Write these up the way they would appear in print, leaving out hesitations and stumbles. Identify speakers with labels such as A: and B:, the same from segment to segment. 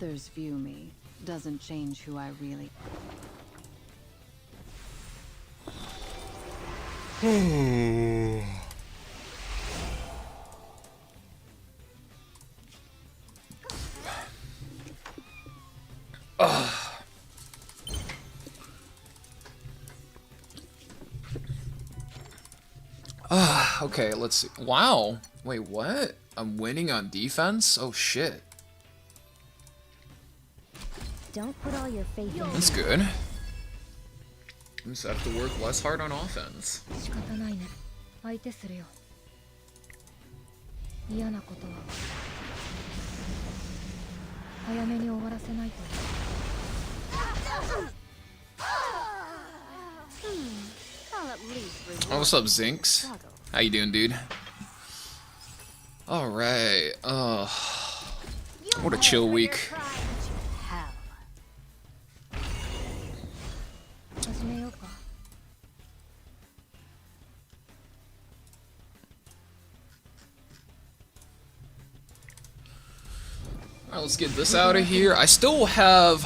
A: others view me doesn't change who I really am.
B: Okay, let's see. Wow. Wait, what? I'm winning on defense? Oh shit.
C: Don't put all your faith in
B: That's good. I just have to work less hard on offense. Oh, what's up, Zinks? How you doing, dude? Alright, what a chill week. Alright, let's get this out of here. I still have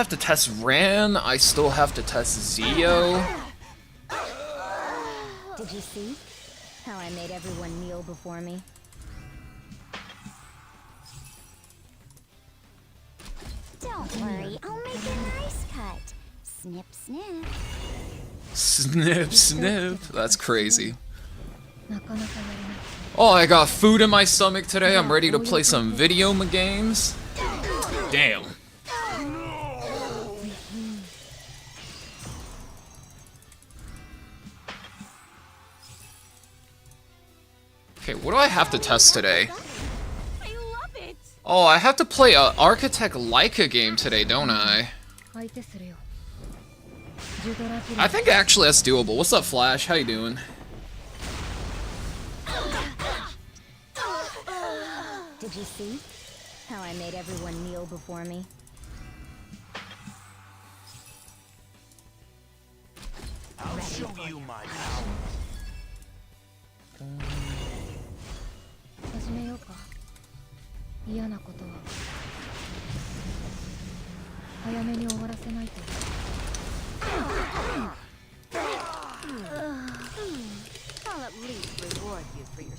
B: to test Ran, I still have to test Zio.
C: Did you see how I made everyone kneel before me? Don't worry, I'll make a nice cut. Snip, snip.
B: Snip, snip. That's crazy. Oh, I got food in my stomach today. I'm ready to play some video games. Damn. Okay, what do I have to test today?
D: I love it.
B: Oh, I have to play a Architect Leica game today, don't I? I think actually that's doable. What's up, Flash? How you doing?
C: Did you see how I made everyone kneel before me?
E: I'll show you my power.
D: I'll at least reward you for your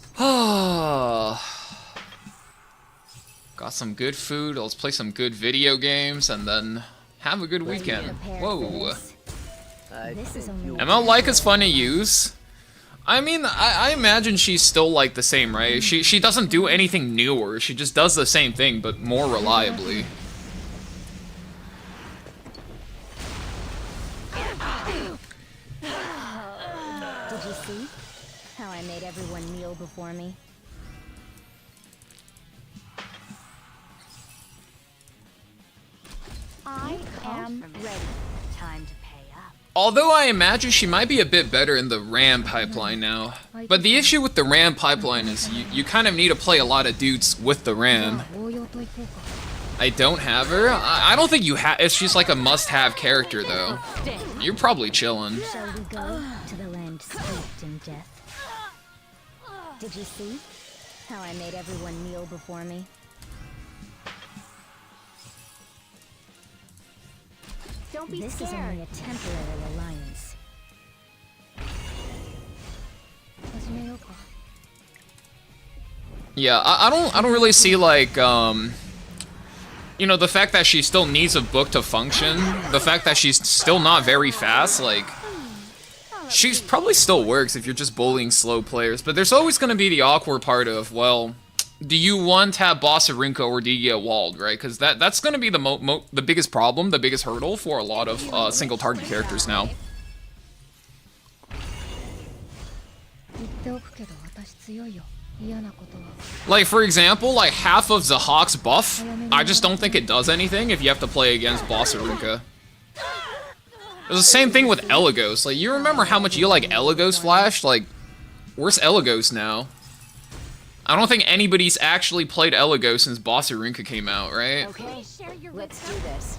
B: Got some good food. Let's play some good video games and then have a good weekend. Whoa. ML like is fun to use. I mean, I imagine she's still like the same, right? She doesn't do anything newer. She just does the same thing, but more reliably.
C: Did you see how I made everyone kneel before me?
D: I am ready. Time to pay up.
B: Although I imagine she might be a bit better in the RAM pipeline now. But the issue with the RAM pipeline is you kind of need to play a lot of dudes with the RAM. I don't have her? I don't think you have. It's just like a must-have character, though. You're probably chilling.
C: Shall we go to the land steeped in death? Did you see how I made everyone kneel before me?
D: Don't be
C: This
D: scared.
C: is only a temporary alliance.
B: Yeah, I don't really see like you know, the fact that she still needs a book to function, the fact that she's still not very fast, like she probably still works if you're just bullying slow players, but there's always gonna be the awkward part of, well, do you want to have Bossarunko or do you get walled, right? Because that's gonna be the biggest problem, the biggest hurdle for a lot of single target characters now. Like, for example, like half of Zahawk's buff, I just don't think it does anything if you have to play against Bossarunka. It's the same thing with Elagos. Like, you remember how much you like Elagos, Flash? Like, where's Elagos now? I don't think anybody's actually played Elagos since Bossarunka came out, right?
D: Okay, let's do this.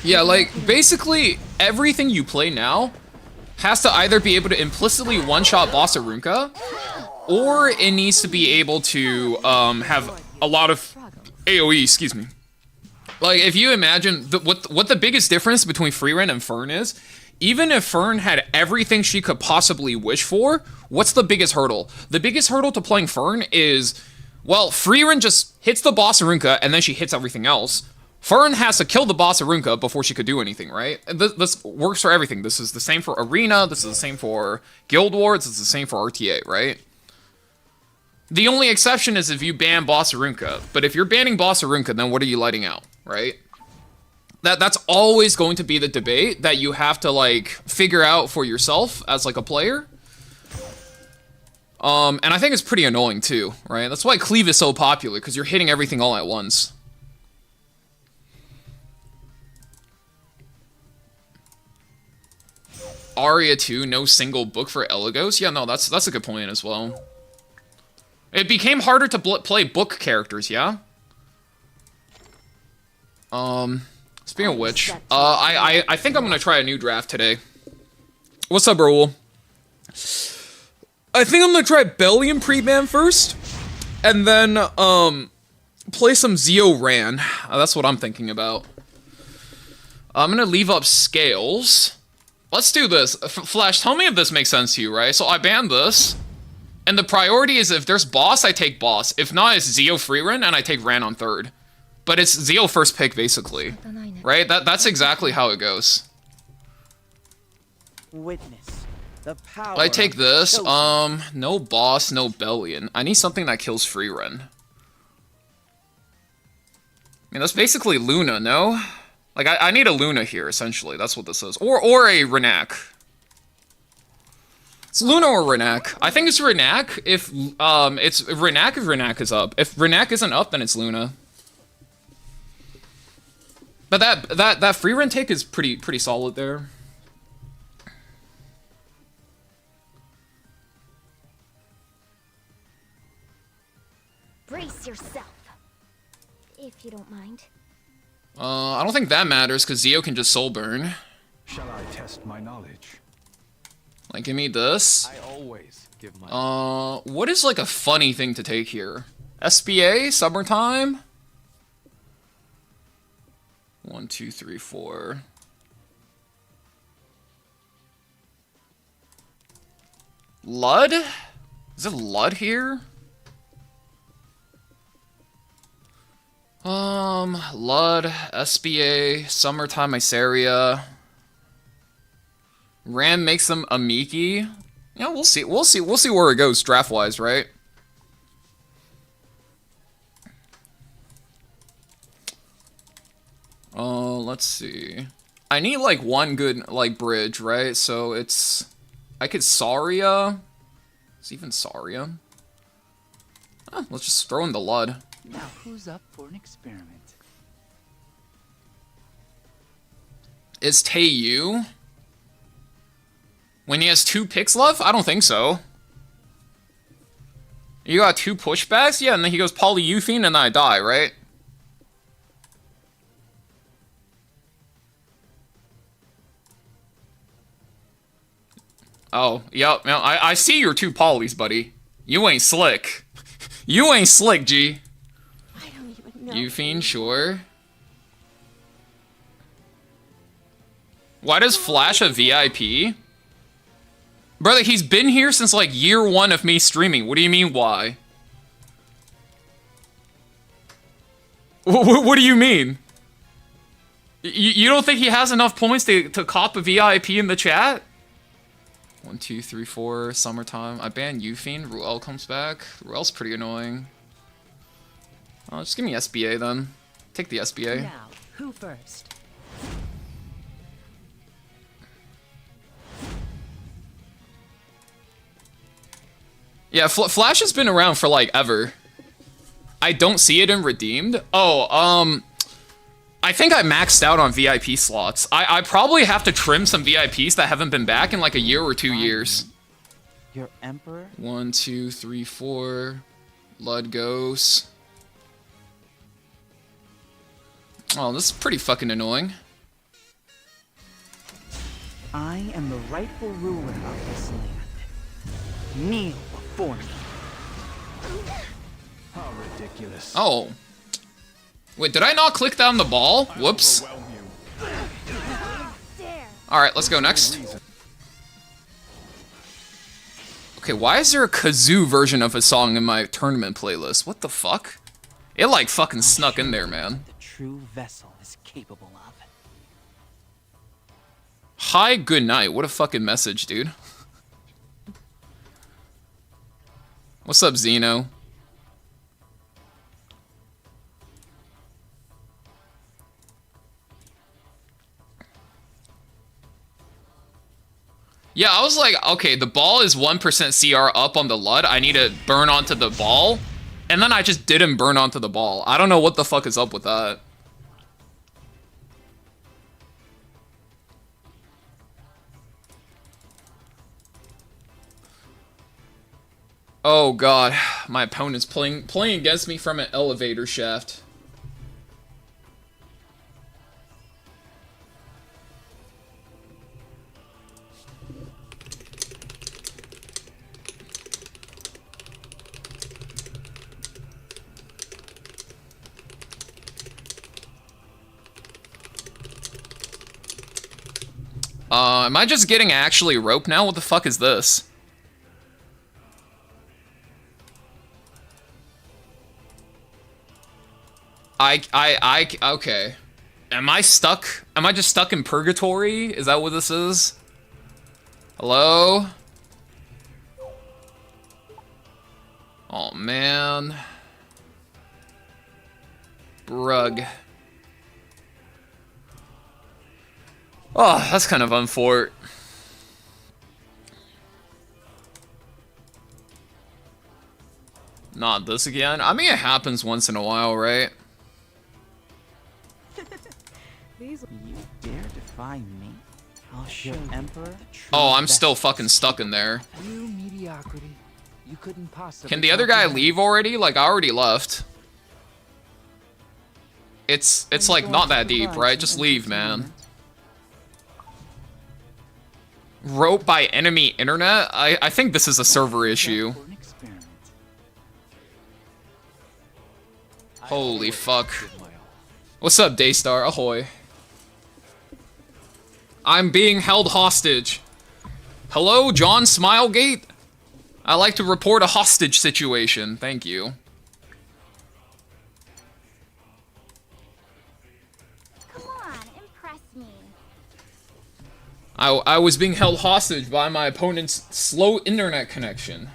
B: Yeah, like, basically, everything you play now has to either be able to implicitly one-shot Bossarunka, or it needs to be able to have a lot of AoE, excuse me. Like, if you imagine, what the biggest difference between Freerun and Fern is, even if Fern had everything she could possibly wish for, what's the biggest hurdle? The biggest hurdle to playing Fern is, well, Freerun just hits the boss Arunka, and then she hits everything else. Fern has to kill the boss Arunka before she could do anything, right? This works for everything. This is the same for Arena, this is the same for Guild Wars, it's the same for RTA, right? The only exception is if you ban boss Arunka, but if you're banning boss Arunka, then what are you letting out, right? That's always going to be the debate that you have to, like, figure out for yourself as, like, a player. And I think it's pretty annoying, too, right? That's why Cleave is so popular, because you're hitting everything all at once. Aria 2, no single book for Elagos? Yeah, no, that's a good point as well. It became harder to play book characters, yeah? Speaking of which, I think I'm gonna try a new draft today. What's up, Raoul? I think I'm gonna try Bellion pre-ban first, and then, play some Zeo Ran. That's what I'm thinking about. I'm gonna leave up Scales. Let's do this. Flash, tell me if this makes sense to you, right? So I banned this, and the priority is if there's boss, I take boss. If not, it's Zeo Freerun, and I take Ran on third. But it's Zeo first pick, basically. Right? That's exactly how it goes.
F: Witness the power.
B: I take this. No boss, no Bellion. I need something that kills Freerun. I mean, that's basically Luna, no? Like, I need a Luna here, essentially. That's what this is. Or a Renak. It's Luna or Renak. I think it's Renak if, it's Renak if Renak is up. If Renak isn't up, then it's Luna. But that free run take is pretty solid there.
C: Brace yourself, if you don't mind.
B: I don't think that matters because Zeo can just soul burn.
E: Shall I test my knowledge?
B: Like, give me this.
E: I always give my
B: what is like a funny thing to take here? SBA, summertime. 1, 2, 3, 4. Lud? Is it Lud here? Lud, SBA, Summertime, Iseria. Ram makes them a Miki. Yeah, we'll see where it goes draft-wise, right? Let's see. I need like one good like bridge, right? So it's I could Saria. It's even Saria. Oh, let's just throw in the Lud.
F: Now who's up for an experiment?
B: Is Taeyu? When he has 2 picks left? I don't think so. You got 2 pushbacks? Yeah, and then he goes Polyeuthene and then I die, right? Oh, yep. I see your 2 polys, buddy. You ain't slick. You ain't slick, G.
C: I don't even know.
B: Euphine, sure. Why does Flash a VIP? Brother, he's been here since like year 1 of me streaming. What do you mean, why? What do you mean? You don't think he has enough points to cop a VIP in the chat? 1, 2, 3, 4, summertime. I banned Euphine. Ruel comes back. Ruel's pretty annoying. Oh, just give me SBA then. Take the SBA.
D: Now, who first?
B: Yeah, Flash has been around for like ever. I don't see it in Redeemed. Oh, I think I maxed out on VIP slots. I probably have to trim some VIPs that haven't been back in like a year or 2 years.
F: Your emperor?
B: 1, 2, 3, 4. Lud goes. Oh, this is pretty fucking annoying.
F: I am the rightful ruler of this land. Kneel before me.
E: How ridiculous.
B: Oh. Wait, did I not click down the ball? Whoops.
E: Overwhelm you.
B: Alright, let's go next. Okay, why is there a kazoo version of a song in my tournament playlist? What the fuck? It like fucking snuck in there, man.
F: The true vessel is capable of.
B: Hi, good night. What a fucking message, dude. What's up, Zeno? Yeah, I was like, okay, the ball is 1% CR up on the LUT. I need to burn onto the ball. And then I just didn't burn onto the ball. I don't know what the fuck is up with that. Oh god, my opponent's playing against me from an elevator shaft. Am I just getting actually rope now? What the fuck is this? Okay. Am I stuck? Am I just stuck in purgatory? Is that what this is? Hello? Oh, man. Brug. Oh, that's kind of unfort. Not this again? I mean, it happens once in a while, right?
F: You dare defy me? I'll show Emperor the true
B: Oh, I'm still
F: vessel.
B: fucking stuck in there.
F: You mediocrity. You couldn't possibly.
B: Can the other guy
F: comprehend.
B: leave already? Like, I already left. It's like not that deep, right? Just leave, man. Rope by enemy internet? I think this is a server issue.
F: For an experiment.
B: Holy fuck.
E: Give my all.
B: What's up, Daystar? Ahoy. I'm being held hostage. Hello, John Smilegate? I like to report a hostage situation. Thank you.
C: Come on, impress me.
B: I was being held hostage by my opponent's slow internet connection.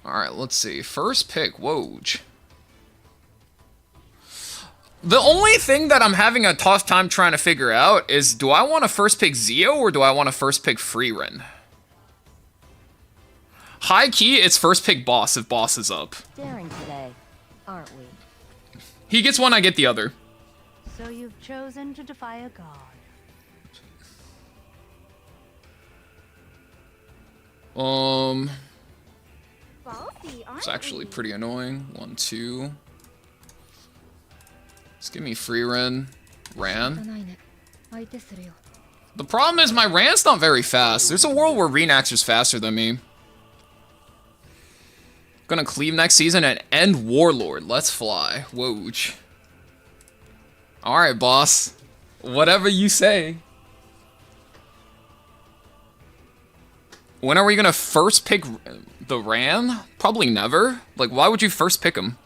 B: Alright, let's see. First pick, Woj. The only thing that I'm having a tough time trying to figure out is, do I want to first pick Zio or do I want to first pick Freerin? High key, it's first pick boss if boss is up.
C: Daring today, aren't we?
B: He gets one, I get the other.
D: So you've chosen to defy a god.
C: Ballsy, aren't
B: It's actually
C: we?
B: pretty annoying. 1, 2. Let's give me Freerin. Ran. The problem is my Ran's not very fast. There's a world where Renax is faster than me. Gonna cleave next season and end Warlord. Let's fly. Woj. Alright, boss. Whatever you say. When are we gonna first pick the Ran? Probably never. Like, why would you first pick him?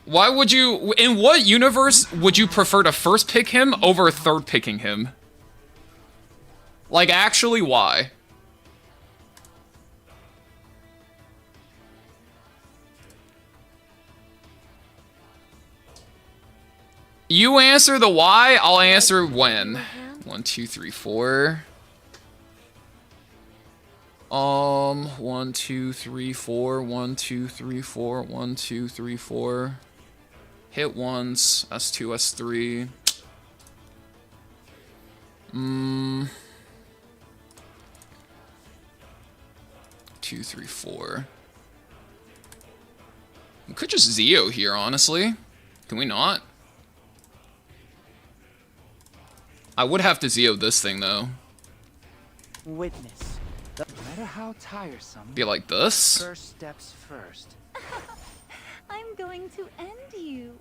B: Why would you... In what universe would you prefer to first pick him over third picking him? Like, actually, why? You answer the why, I'll answer when. 1, 2, 3, 4. 1, 2, 3, 4. 1, 2, 3, 4. 1, 2, 3, 4. Hit once. S2, S3. 2, 3, 4. We could just Zio here, honestly. Can we not? I would have to Zeo this thing though.
F: Witness. No matter how tiresome.
B: Be like this.
F: First steps first.
C: I'm going to end you.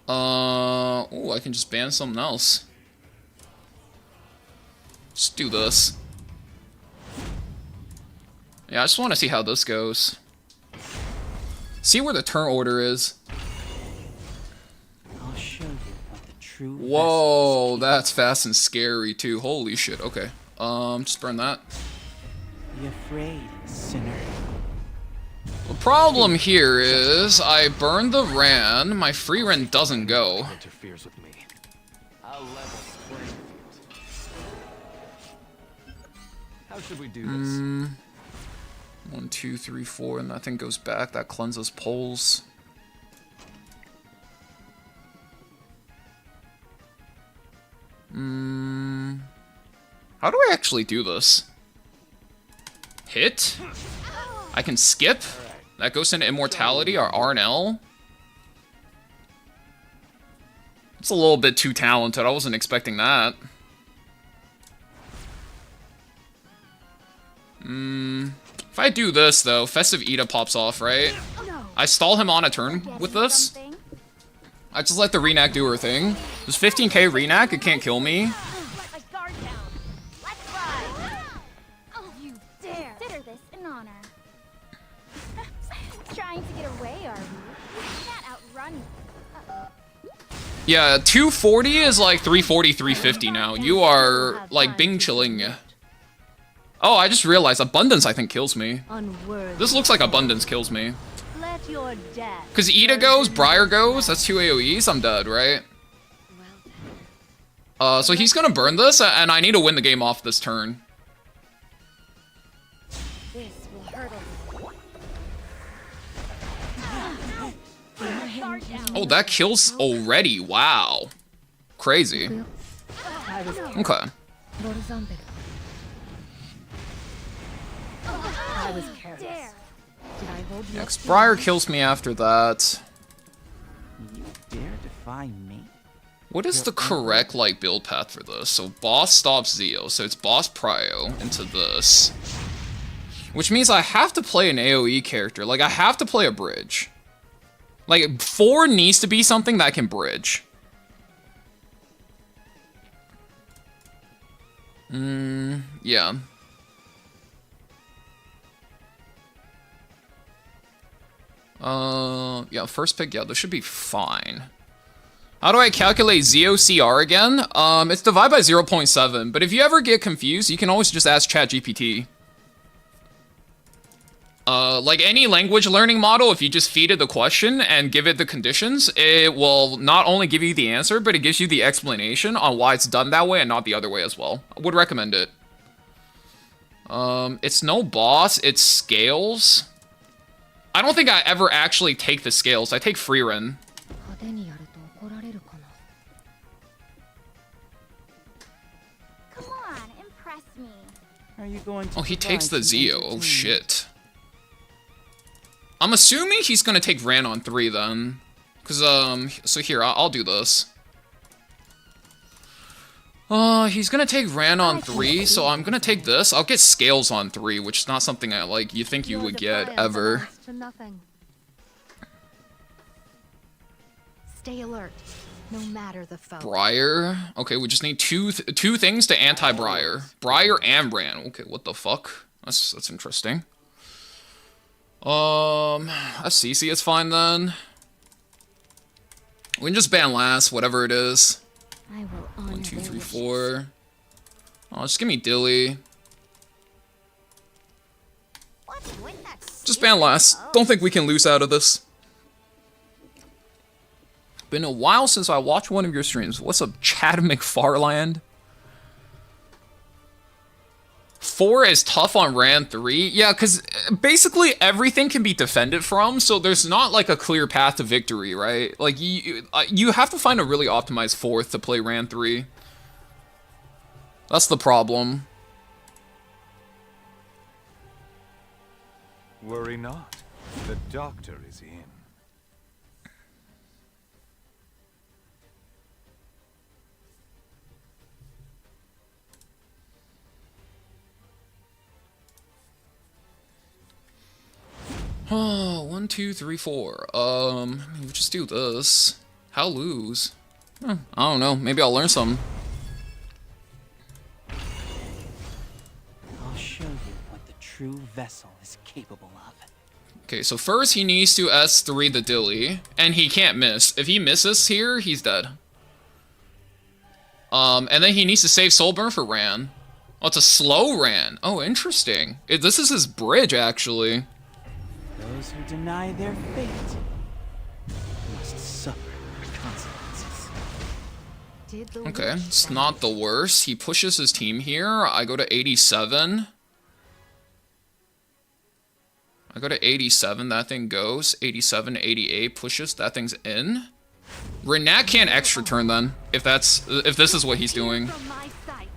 B: Oh, I can just ban something else. Let's do this. Yeah, I just want to see how this goes. See where the turn order is.
F: I'll show you what the true.
B: Whoa, that's fast and scary too. Holy shit. Okay. Just burn that.
F: Be afraid, sinner.
B: The problem here is I burned the Ran. My free Ran doesn't go.
E: Interferes with me. I'll level playing field. How should we do this?
B: 1, 2, 3, 4, and that thing goes back. That cleanses poles. How do I actually do this? Hit? I can skip? That goes into immortality or R&L? It's a little bit too talented. I wasn't expecting that. If I do this, though, Festive Ida pops off, right? I stall him on a turn with this. I just let the Renac do her thing. There's 15k Renac, it can't kill me.
C: Let my guard down. Let's ride. Oh, you dare. Consider this an honor. Trying to get away, are you? You can't outrun me.
B: Yeah, 240 is like 340, 350 now. You are, like, Bing chilling. Oh, I just realized Abundance, I think, kills me.
C: Unworthy.
B: This looks like Abundance kills me.
C: Let your death.
B: Because Ida goes, Briar goes, that's 2 AoEs, I'm dead, right? So he's gonna burn this, and I need to win the game off this turn.
C: This will hurt a
B: Oh, that kills already, wow. Crazy. Okay.
C: I was careless. Did I hold you?
B: Next, Briar kills me after that.
F: You dare defy me?
B: What is the correct, like, build path for this? So boss stops Zeo, so it's boss Prio into this. Which means I have to play an AoE character. Like, I have to play a bridge. Like, 4 needs to be something that can bridge. Yeah. Yeah, first pick, yeah, this should be fine. How do I calculate Zeo CR again? It's divided by 0.7, but if you ever get confused, you can always just ask ChatGPT. Like any language learning model, if you just feed it the question and give it the conditions, it will not only give you the answer, but it gives you the explanation on why it's done that way and not the other way as well. I would recommend it. It's no boss, it's scales. I don't think I ever actually take the scales. I take free run.
C: Come on, impress me.
F: Are you going to?
B: Oh, he takes the
F: provide some
B: Zeo. Oh,
F: entertainment?
B: shit. I'm assuming he's gonna take Ran on 3 then. Cause, so here, I'll do this. He's gonna take Ran on 3, so I'm gonna take this. I'll get Scales on 3, which is not something I, like, you think you would get, ever.
A: Stay alert, no matter the foe.
B: Briar? Okay, we just need two things to anti-Briar. Briar and Ran. Okay, what the fuck? That's interesting. CC is fine then. We can just ban last, whatever it is.
C: I will honor
B: 1, 2,
C: their
B: 3,
C: wishes.
B: 4. Oh, just give me Dilly.
C: What's with that
B: Just ban last. Don't think we can lose out of this. Been a while since I watched one of your streams. What's up, Chad McFarland? 4 is tough on Ran 3. Yeah, because basically everything can be defended from, so there's not like a clear path to victory, right? Like, you have to find a really optimized 4th to play Ran 3. That's the problem.
E: Worry not. The doctor is in.
B: Oh, 1, 2, 3, 4. We just do this. How lose? I don't know. Maybe I'll learn something.
F: I'll show you what the true vessel is capable of.
B: Okay, so first he needs to S3 the dilly, and he can't miss. If he misses here, he's dead. And then he needs to save Soulburn for Ran. Oh, it's a slow Ran. Oh, interesting. This is his bridge, actually.
F: Those who deny their fate must suffer the consequences.
A: Did the
B: Okay,
A: witch
B: it's
A: vanish?
B: not the worst. He pushes his team here. I go to 87. I go to 87, that thing goes. 87, 88, pushes, that thing's in. Renak can't extra turn then, if this is what he's doing.
D: From my sight.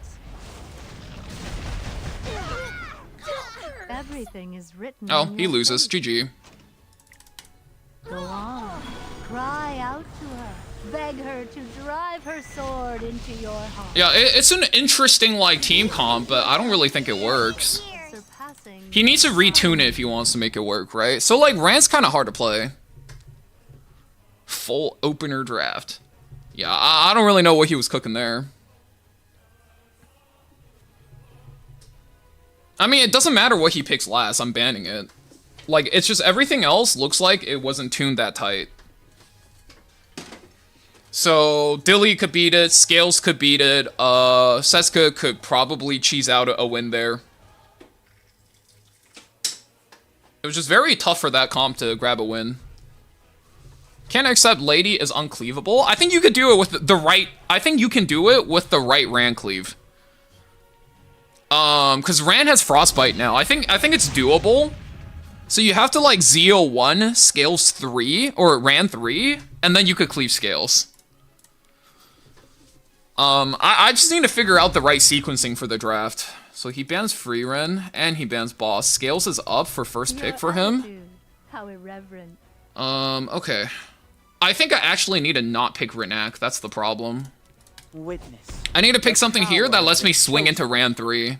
A: Everything is written.
B: Oh,
A: in
B: he
A: your
B: loses.
A: fate.
B: GG.
A: Go on. Cry out to her. Beg her to drive her sword into your heart.
B: Yeah, it's an interesting, like, team comp, but I don't really think it works.
A: Surpassing.
B: He needs to retune it if he wants to make it work, right? So, like, Rand's kind of hard to play. Full opener draft. Yeah, I don't really know what he was cooking there. I mean, it doesn't matter what he picks last. I'm banning it. Like, it's just everything else looks like it wasn't tuned that tight. So, Dilly could beat it. Scales could beat it. Seska could probably cheese out a win there. It was just very tough for that comp to grab a win. Can't accept Lady is uncleavable. I think you could do it with the right... I think you can do it with the right Ran cleave. Because Ran has Frostbite now. I think it's doable. So you have to, like, Zeo 1, Scales 3, or Ran 3, and then you could cleave Scales. I just need to figure out the right sequencing for the draft. So he bans Free Ren, and he bans Boss. Scales is up for first pick for him.
A: Attitude. How irreverent.
B: Okay. I think I actually need to not pick Renak. That's the problem.
F: Witness.
B: I need to pick something here that lets me swing into Ran 3.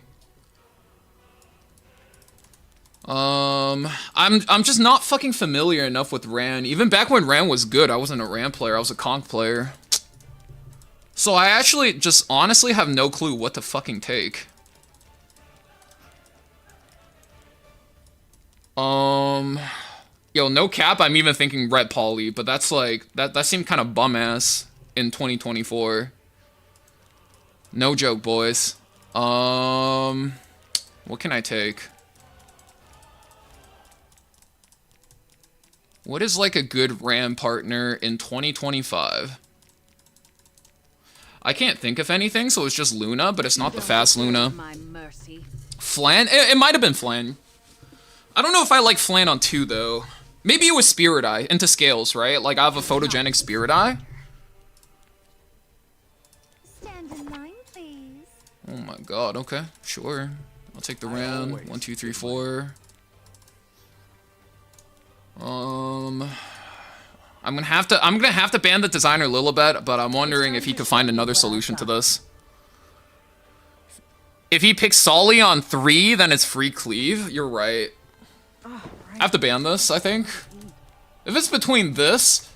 B: I'm just not fucking familiar enough with Ran. Even back when Ran was good, I wasn't a Ran player. I was a Conk player. So I actually just honestly have no clue what to fucking take. Yo, no cap, I'm even thinking Red Poly, but that's like, that seemed kind of bum-ass in 2024. No joke, boys. What can I take? What is like a good Ram partner in 2025? I can't think of anything, so it's just Luna, but it's not the fast Luna.
D: My mercy.
B: Flan? It might have been Flan. I don't know if I like Flan on 2, though. Maybe it was Spirit Eye into Scales, right? Like, I have a photogenic Spirit Eye.
C: Stand in line, please.
B: Oh my god, okay. Sure. I'll take the Ram. 1, 2, 3, 4. I'm gonna have to ban the designer Lilibet, but I'm wondering if he could find another solution to this. If he picks Solly on 3, then it's free cleave. You're right. I have to ban this, I think. If it's between this,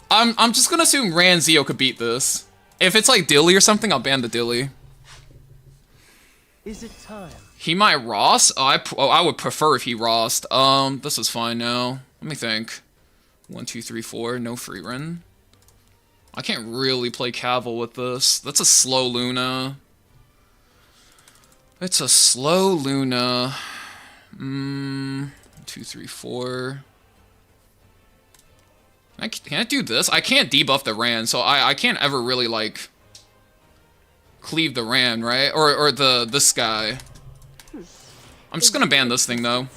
B: I'm just gonna assume Ran Zeo could beat this. If it's like Dilly or something, I'll ban the Dilly.
E: Is it time?
B: He might Ross? I would prefer if he Rossed. This is fine now. Let me think. 1, 2, 3, 4. No free run. I can't really play Cavill with this. That's a slow Luna. It's a slow Luna. 2, 3, 4. Can I do this? I can't debuff the Ran, so I can't ever really, like, cleave the Ran, right? Or this guy. I'm just gonna ban this thing, though.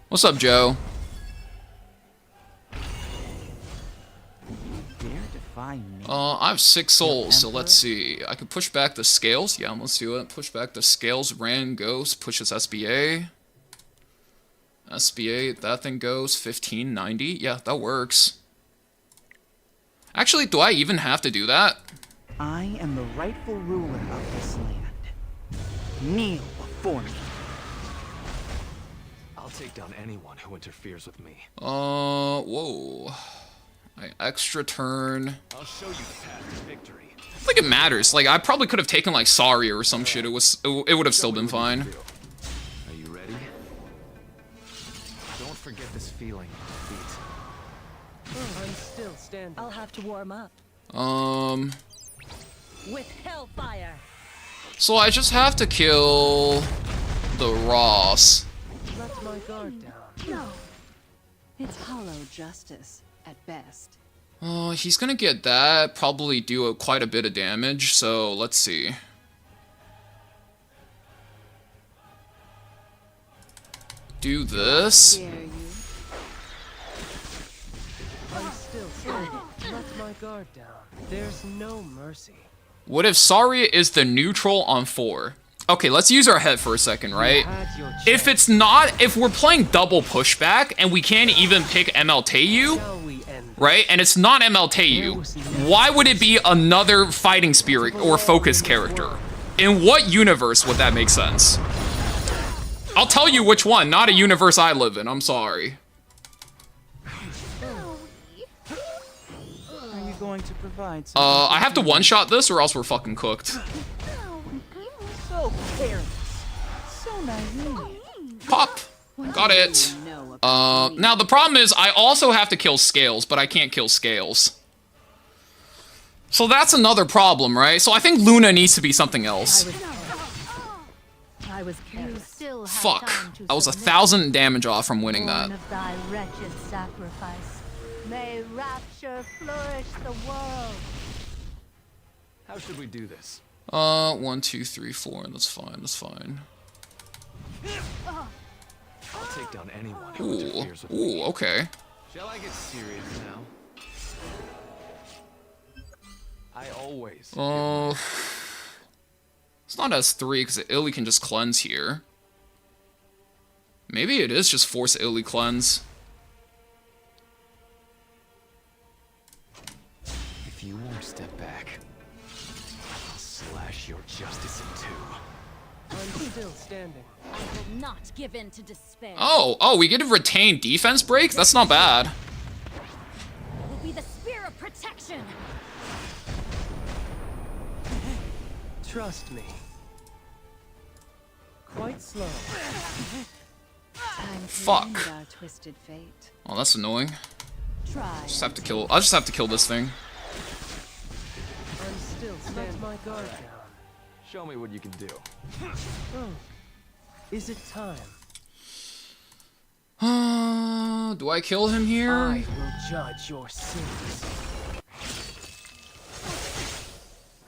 B: What's up, Joe?
F: Dare defy me?
B: I have 6 souls, so let's see. I can push back the Scales. Yeah, let's do it. Push back the Scales. Ran goes. Pushes SBA. SBA, that thing goes. 1590. Yeah, that works. Actually, do I even have to do that?
F: I am the rightful ruler of this land. Kneel before me.
E: I'll take down anyone who interferes with me.
B: Whoa. Extra turn.
E: I'll show you the path to victory.
B: I don't think it matters. Like, I probably could have taken, like, Sorry or some shit. It would have still been fine.
E: Are you ready? Don't forget this feeling of defeat.
G: I'm still standing. I'll have to warm up. With hellfire.
B: So I just have to kill the Ross.
G: Let my guard down.
D: No. It's hollow justice at best.
B: He's gonna get that, probably do quite a bit of damage, so let's see. Do this.
D: Dare you?
G: I'm still standing. Let my guard down. There's no mercy.
B: What if Saria is the neutral on 4? Okay, let's use our head for a second, right? If it's not, if we're playing double pushback and we can't even pick MLTU,
G: Shall we end?
B: right? And it's not MLTU, why would it be another fighting spirit or focus character? In what universe would that make sense? I'll tell you which one, not a universe I live in, I'm sorry.
F: Are you going to provide some?
B: I have to one-shot this or else we're fucking cooked.
F: So careless. So naive.
B: Pop! Got it. Now the problem is I also have to kill Scales, but I can't kill Scales. So that's another problem, right? So I think Luna needs to be something else.
A: I was careless. Still have
B: Fuck.
A: time to
B: I was
A: submit.
B: 1,000 damage off from winning
A: Born
B: that.
A: of thy wretched sacrifice. May rapture flourish the world.
E: How should we do this?
B: 1, 2, 3, 4. That's fine, that's fine.
E: I'll take down anyone who
B: Ooh,
E: interferes with me.
B: ooh, okay.
E: Shall I get serious now? I always.
B: It's not S3 because Illy can just cleanse here. Maybe it is just force Illy cleanse.
E: If you won't step back, I'll slash your justice in two.
G: I'm still standing.
C: I will not give in to despair.
B: Oh, we get a retained defense break? That's not bad.
C: Will be the spear of protection.
G: Trust me. Quite slow.
D: Time to
B: Fuck.
D: end our twisted fate.
B: Oh, that's annoying.
D: Try.
B: Just have to kill. I'll just have to kill this thing.
G: I'm still standing. Let my guard down.
E: Show me what you can do.
G: Oh. Is it time?
B: Do I kill him here?
G: I will judge your sins.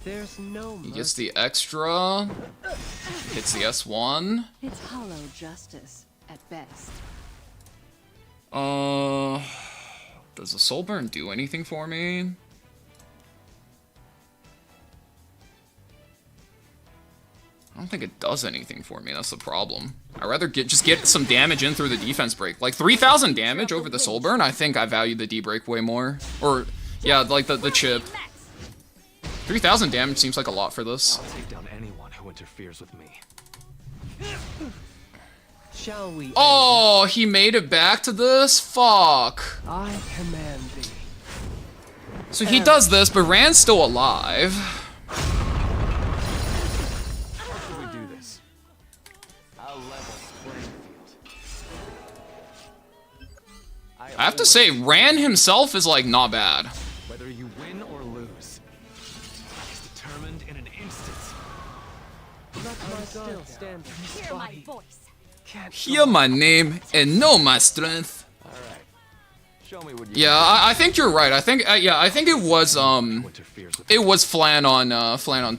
G: There's no
B: He
G: mercy.
B: gets the extra. Hits the S1.
D: It's hollow justice at best.
B: Does the soul burn do anything for me? I don't think it does anything for me, that's the problem. I'd rather just get some damage in through the defense break. Like 3,000 damage over the soul burn, I think I value the D-break way more. Or, yeah, like the chip. 3,000 damage seems like a lot for this.
E: I'll take down anyone who interferes with me.
G: Shall we?
B: Oh, he made it back to this? Fuck.
G: I command thee.
B: So he does this, but Rand's still alive.
E: How should we do this? I'll level the playing field.
B: I have to say, Rand himself is like not bad.
E: Whether you win or lose is determined in an instant.
G: Let my guard standing.
C: Hear my voice.
B: Hear my name and know my strength.
E: All right. Show me what you
B: Yeah, I think you're right. I think yeah, I think it was
E: who interferes with
B: it was Flan on 2. Flan on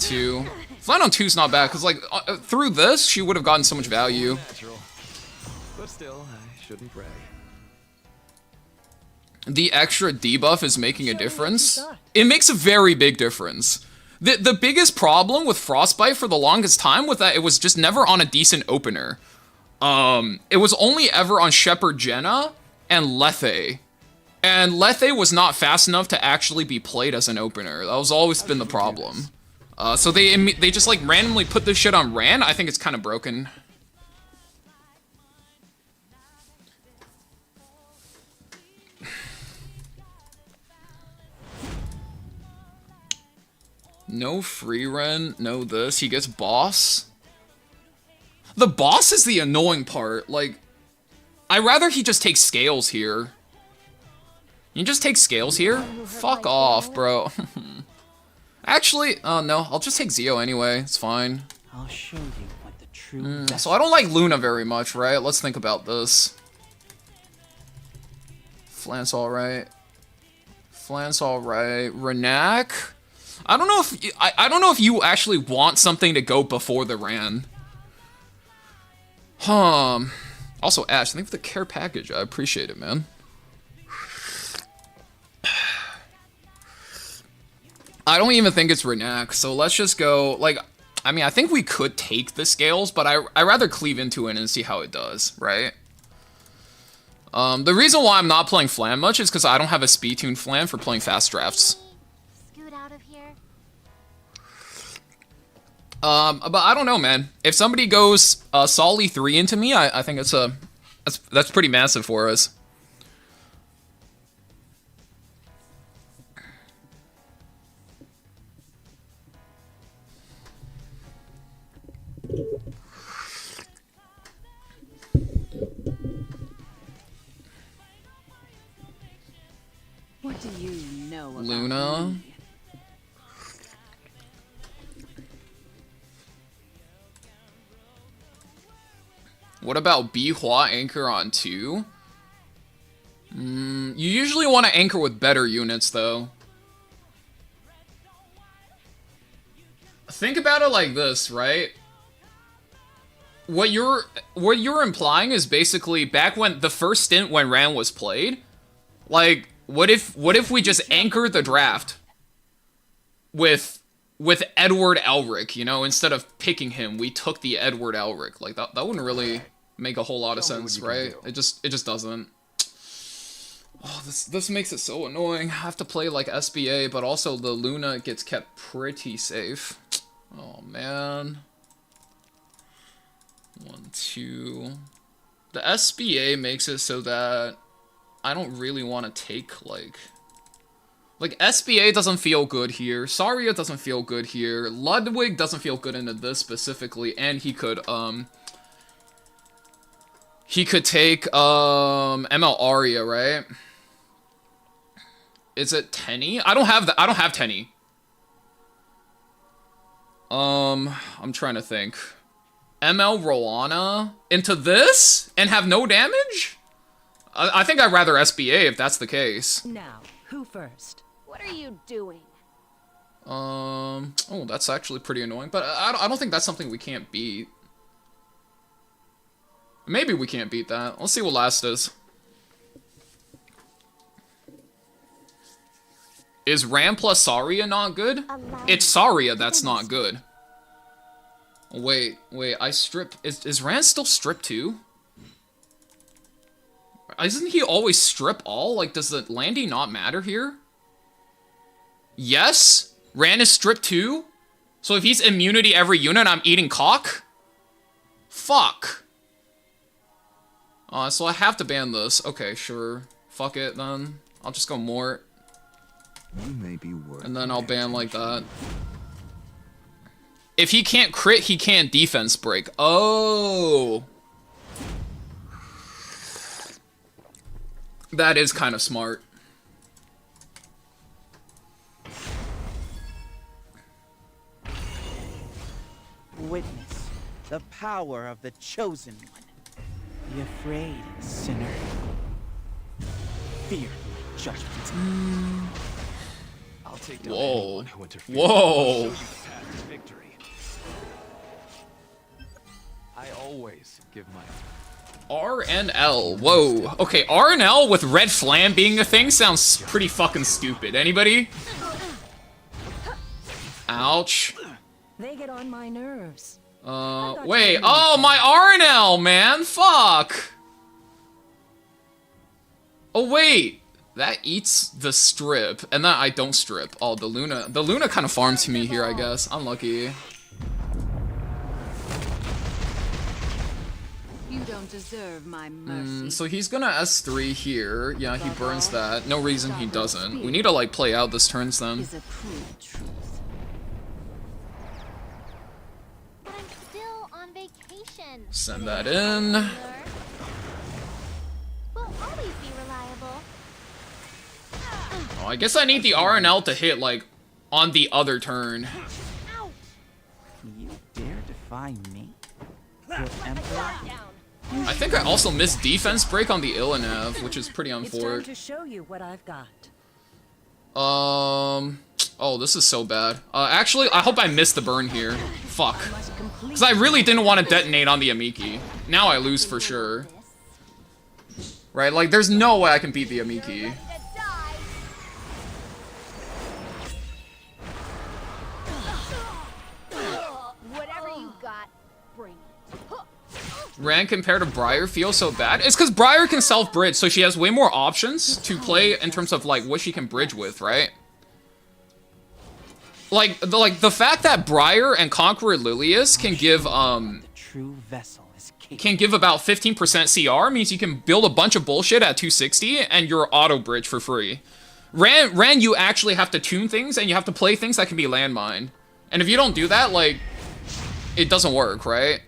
B: 2's not bad cuz like through this she would have gotten so much value.
E: natural. But still, I shouldn't brag.
B: The extra debuff is making a difference. It makes a very big difference. The biggest problem with Frostbite for the longest time was that it was just never on a decent opener. It was only ever on Shepherd Jenna and Lethe. And Lethe was not fast enough to actually be played as an opener. That was always been the problem. So they just like randomly put this shit on Ran. I think it's kind of broken. No free Ren, no this. He gets boss. The boss is the annoying part. Like, I'd rather he just take scales here. You just take scales here? Fuck off, bro. Actually, no, I'll just take Zio anyway. It's fine.
F: I'll show you what the true.
B: So I don't like Luna very much, right? Let's think about this. Flant's alright. Flant's alright. Renak? I don't know if I don't know if you actually want something to go before the Ran. Also, Ash, thank you for the care package. I appreciate it, man. I don't even think it's Renak, so let's just go, like, I mean, I think we could take the scales, but I rather cleave into it and see how it does, right? The reason why I'm not playing Flan much is because I don't have a speed tune Flan for playing fast drafts.
C: Scoot out of here.
B: But I don't know, man. If somebody goes Solly 3 into me, I think that's pretty massive for us.
D: What do you know about
B: Luna?
D: me?
B: What about Bihua anchor on 2? You usually want to anchor with better units, though. Think about it like this, right? What you're implying is basically back when the first stint when Ran was played, like what if we just anchor the draft with Edward Elric, you know, instead of picking him, we took the Edward Elric. Like that wouldn't really make a whole lot of sense, right? It just doesn't. Oh, this makes it so annoying. I have to play like SBA, but also the Luna gets kept pretty safe. Oh man. 1, 2. The SBA makes it so that I don't really want to take like SBA doesn't feel good here. Saria doesn't feel good here. Ludwig doesn't feel good into this specifically, and he could take ML Aria, right? Is it Tenny? I don't have Tenny. I'm trying to think. ML Roana into this and have no damage? I think I'd rather SBA if that's the case.
G: Now, who first?
C: What are you doing?
B: Oh, that's actually pretty annoying, but I don't think that's something we can't beat. Maybe we can't beat that. Let's see what last is. Is Ram plus Saria not good? It's Saria that's not good. Wait, I strip... Is Ran still strip too? Isn't he always strip all? Like, does the landing not matter here? Yes? Ran is strip too? So if he's immunity every unit, I'm eating cock? Fuck. So I have to ban this. Okay, sure. Fuck it, then. I'll just go Mort.
H: You may be worth
B: And then I'll ban like that. If he can't crit, he can't defense break. Oh. That is kind of smart.
F: Witness the power of the chosen one. Be afraid, sinner. Fear judgment.
E: I'll take down
B: Whoa.
E: anyone who interferes.
B: Whoa.
E: I'll show you the path to victory. I always give my
B: R and L. Whoa. Okay, R and L with red flam being a thing sounds pretty fucking stupid. Anybody? Ouch.
G: They get on my nerves.
B: Wait. Oh, my R and L, man. Fuck. Oh, wait. That eats the strip, and that I don't strip. Oh, the Luna kind of farms me here, I guess. Unlucky.
D: You don't deserve my mercy.
B: So he's gonna S3 here. Yeah, he burns that. No reason he doesn't. We need to, like, play out this turns then.
D: Is a cruel truth.
I: But I'm still on vacation.
B: Send that in.
I: Will always be reliable.
B: Oh, I guess I need the RNL to hit, like, on the other turn.
F: You dare defy me? Your Emperor?
B: I think I also missed defense break on the Illinev, which is pretty
D: It's time
B: unfortunate.
D: to show you what I've got.
B: Oh, this is so bad. Actually, I hope I missed the burn here. Fuck.
D: Must complete.
B: Because I really didn't want to detonate on the Amiki. Now I lose for sure. Right, like, there's no way I can beat the Amiki.
I: Whatever you got, bring it.
B: Ran compared to Briar feels so bad? It's because Briar can self-bridge, so she has way more options to play in terms of, like, what she can bridge with, right? Like, the fact that Briar and Conqueror Lilius can give,
F: The true vessel is capable.
B: can give about 15% CR means you can build a bunch of bullshit at 260 and you're auto-bridge for free. Ran, you actually have to tune things and you have to play things that can be landmine. And if you don't do that, like, it doesn't work, right?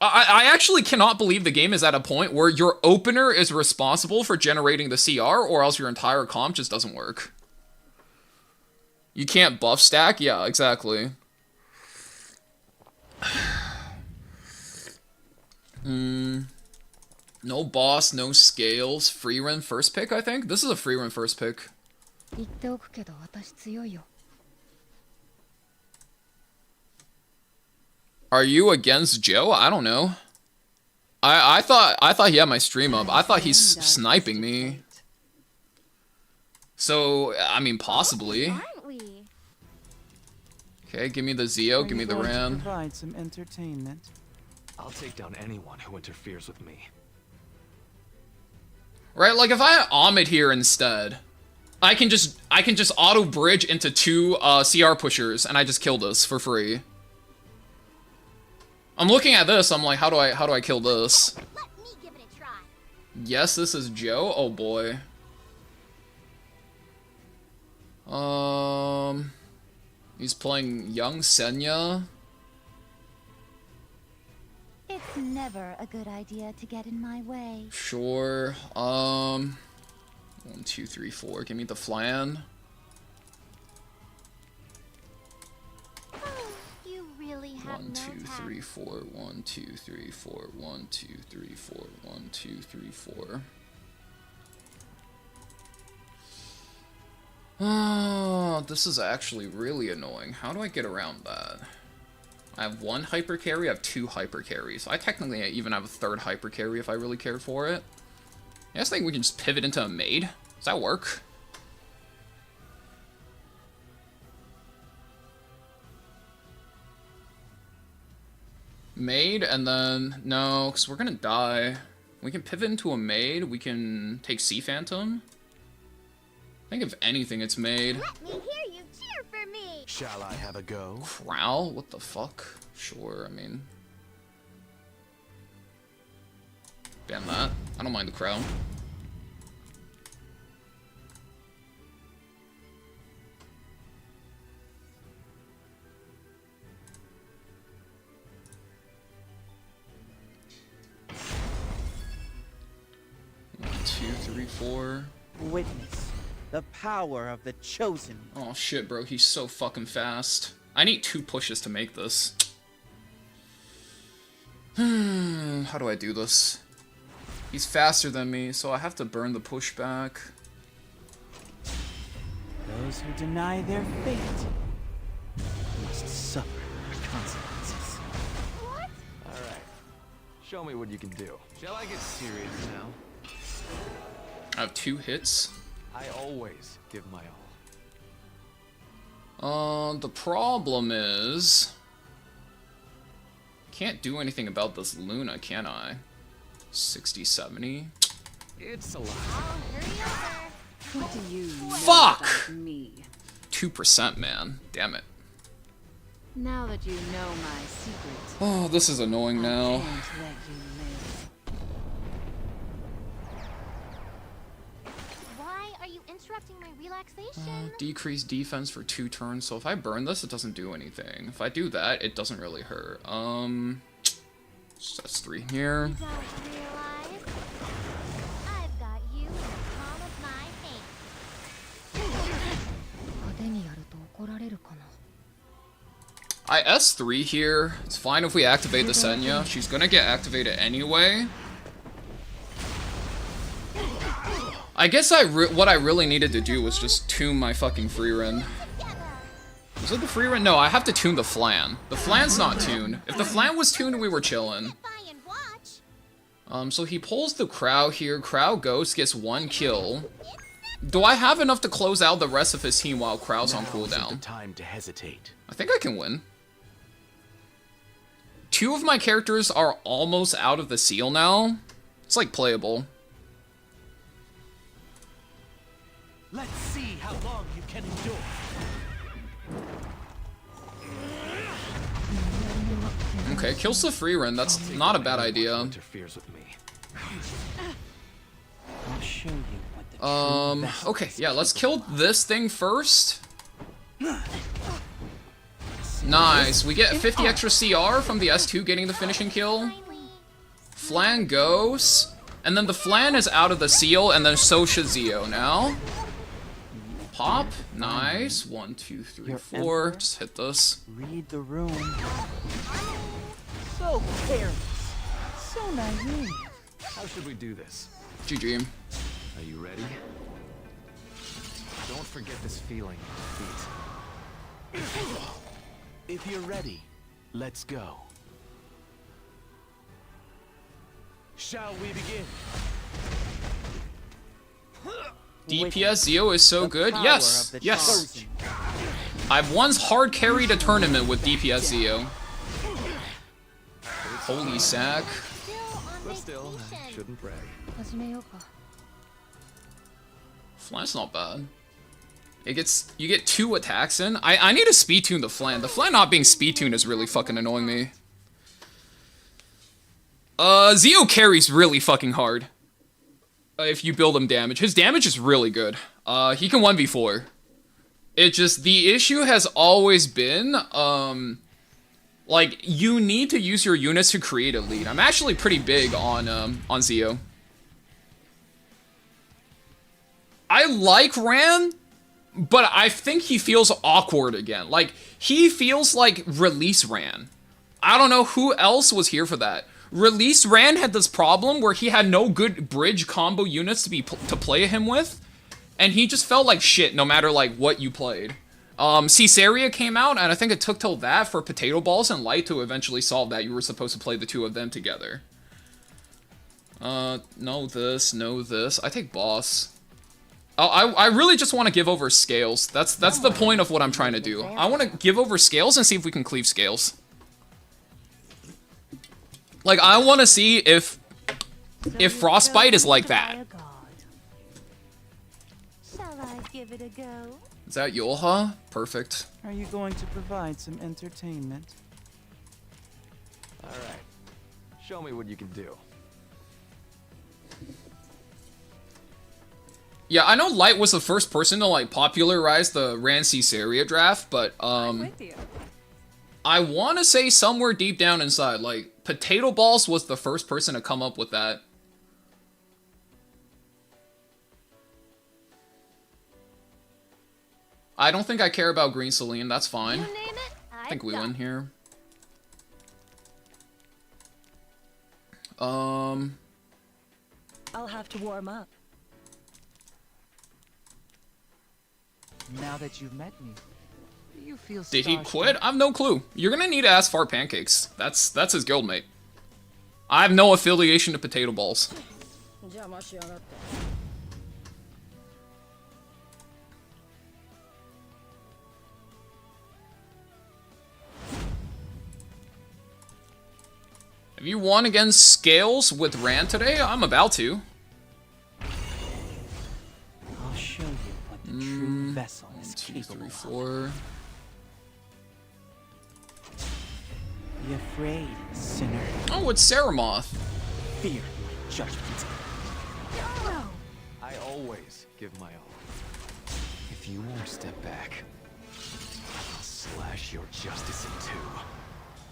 B: I actually cannot believe the game is at a point where your opener is responsible for generating the CR, or else your entire comp just doesn't work. You can't buff stack? Yeah, exactly. No boss, no scales. Free run first pick, I think? This is a free run first pick.
C: 言っておくけど私強いよ。
B: Are you against Joe? I don't know. I thought he had my stream up. I thought he's sniping me. So, I mean, possibly.
I: Aren't we?
B: Okay, give me the Zeo, give me the
F: Are you going to
B: Ran.
F: provide some entertainment.
E: I'll take down anyone who interferes with me.
B: Right, like if I had Ahmed here instead, I can just auto bridge into 2 CR pushers and I just kill this for free. I'm looking at this, I'm like, how do I kill this?
I: Let me give it a try.
B: Yes, this is Joe. Oh boy. He's playing young Senya.
A: It's never a good idea to get in my way.
B: Sure. 1, 2, 3, 4. Give me the flan.
I: You really have
B: 1,
I: no
B: 2,
I: tact.
B: 3, 4. 1, 2, 3, 4. 1, 2, 3, 4. 1, 2, 3, 4. Oh, this is actually really annoying. How do I get around that? I have 1 hyper carry, I have 2 hyper carries. I technically even have a 3rd hyper carry if I really cared for it. I just think we can just pivot into a maid. Does that work? Maid, and then... No, because we're gonna die. We can pivot into a maid, we can take Sea Phantom. I think if anything, it's maid.
I: Let me hear you cheer for me.
E: Shall I have a go?
B: Crowl? What the fuck? Sure, I mean... Ban that. I don't mind the crown. One, 2, 3, 4.
F: Witness the power of the chosen.
B: Oh shit, bro, he's so fucking fast. I need 2 pushes to make this. How do I do this? He's faster than me, so I have to burn the pushback.
F: Those who deny their fate must suffer the consequences.
I: What?
E: Alright. Show me what you can do. Shall I get serious now?
B: I have 2 hits.
E: I always give my all.
B: The problem is... Can't do anything about this Luna, can I? 60, 70?
E: It's a lot.
I: I'll hurry over.
D: What do you know
B: Fuck!
D: about me?
B: 2%, man. Damn it.
D: Now that you know my secret,
B: Oh, this is annoying
D: I
B: now.
D: can't let you live.
I: Why are you interrupting my relaxation?
B: Decrease defense for 2 turns. So if I burn this, it doesn't do anything. If I do that, it doesn't really hurt. So that's 3 here.
I: You don't realize I've got you in the palm of my hand.
C: 派手にやると怒られるかな。
B: I S3 here. It's fine if we activate the Senya. She's gonna get activated anyway. I guess what I really needed to do was just tune my fucking free run. Is it the free run? No, I have to tune the flan. The flan's not tuned. If the flan was tuned, we were chilling.
I: By and watch.
B: So he pulls the Crow here. Crow Ghost gets 1 kill. Do I have enough to close out the rest of his team while Crow's on
E: Now isn't the
B: cooldown?
E: time to hesitate.
B: I think I can win. 2 of my characters are almost out of the seal now. It's like playable.
E: Let's see how long you can endure.
B: Okay, kills the free run. That's not a bad idea.
E: Interferes with me.
F: I'll show you what the true vessel
B: Okay,
F: is
B: yeah, let's
F: capable
B: kill
F: of.
B: this thing first. Nice. We get 50 extra CR from the S2 getting the finishing kill. Flan goes. And then the Flan is out of the seal, and then so should Zio now. Pop. Nice. 1, 2, 3,
F: Your
B: 4.
F: Emperor?
B: Just hit this.
F: Read the room. So careless. So naive.
E: How should we do this?
B: GG.
E: Are you ready? Don't forget this feeling of defeat. If you're ready, let's go. Shall we begin?
B: DPS Zio is so
F: The
B: good.
F: power
B: Yes.
F: of the
B: Yes.
F: chosen.
B: I've once hard carried a tournament with DPS Zio. Holy sack.
I: Still on
E: But still, I
I: vacation.
E: shouldn't brag.
C: 始めようか。
B: Flan's not bad. You get 2 attacks in. I need to speed tune the Flan. The Flan not being speed tuned is really fucking annoying me. Zio carries really fucking hard. If you build him damage. His damage is really good. He can 1v4. It just, the issue has always been, like, you need to use your units to create a lead. I'm actually pretty big on Zio. I like Ran, but I think he feels awkward again. Like, he feels like Release Ran. I don't know who else was here for that. Release Ran had this problem where he had no good bridge combo units to play him with, and he just felt like shit no matter like what you played. Caesarea came out, and I think it took till that for Potato Balls and Light to eventually solve that. You were supposed to play the 2 of them together. No this, no this. I take Boss. I really just want to give over Scales. That's the point of what I'm trying to do. I want to give over Scales and see if we can cleave Scales. Like, I want to see if Frostbite is like that.
A: Shall I give it a go?
B: Is that Yolha? Perfect.
F: Are you going to provide some entertainment?
E: All right. Show me what you can do.
B: Yeah, I know Light was the first person to like popularize the Ran Caesarea draft, but
D: With you.
B: I want to say somewhere deep down inside, like, Potato Balls was the first person to come up with that. I don't think I care about Green Celine, that's fine.
I: You name it,
B: I think we
I: got
B: win
I: it.
B: here.
D: I'll have to warm up.
F: Now that you've met me, do you feel
B: Did he
F: starstruck?
B: quit? I have no clue. You're gonna need to ask Fart Pancakes. That's his guildmate. I have no affiliation to Potato Balls.
C: 邪魔しやがって。
B: Have you won against Scales with Ran today? I'm about to.
F: vessel is
B: 1, 2,
F: capable
B: 3,
F: of.
B: 4.
F: Be afraid, sinner.
B: Oh, it's Saramoth.
F: Fear judgment.
E: I always give my all. If you won't step back, I'll slash your justice in two.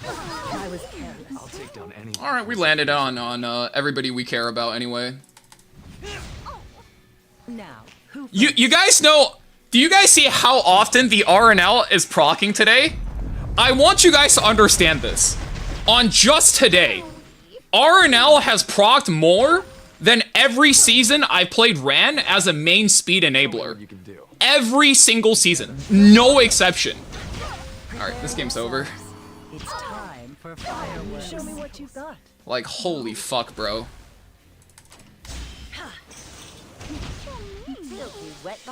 C: I was careless.
E: I'll take down any.
B: All right, we landed on everybody we care about anyway.
G: Now, who
B: You guys know? Do you guys see how often the RNL is proccing today? I want you guys to understand this. On just today, RNL has procced more than every season I played Ran as a main speed enabler.
E: You can do.
B: Every single season, no exception. All right, this game's over.
G: It's time for fireworks. Show me what you've got.
B: Like, holy fuck, bro.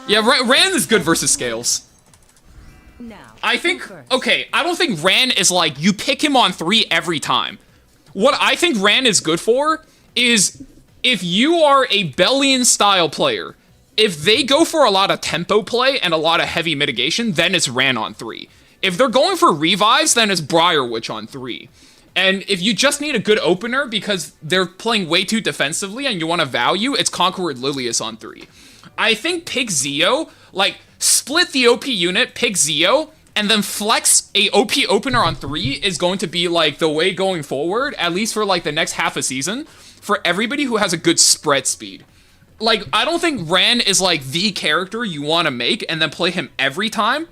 B: Yeah, Ran is good versus Scales.
G: Now,
B: I think,
G: who first?
B: okay, I don't think Ran is like, you pick him on 3 every time. What I think Ran is good for is if you are a Bellion style player, if they go for a lot of tempo play and a lot of heavy mitigation, then it's Ran on 3. If they're going for revives, then it's Briar Witch on 3. And if you just need a good opener because they're playing way too defensively and you want a value, it's Conqueror Lilius on 3. I think pick Zio, like, split the OP unit, pick Zio, and then flex a OP opener on 3 is going to be, like, the way going forward, at least for, like, the next half a season, for everybody who has a good spread speed. Like, I don't think Ran is, like, the character you want to make and then play him every time.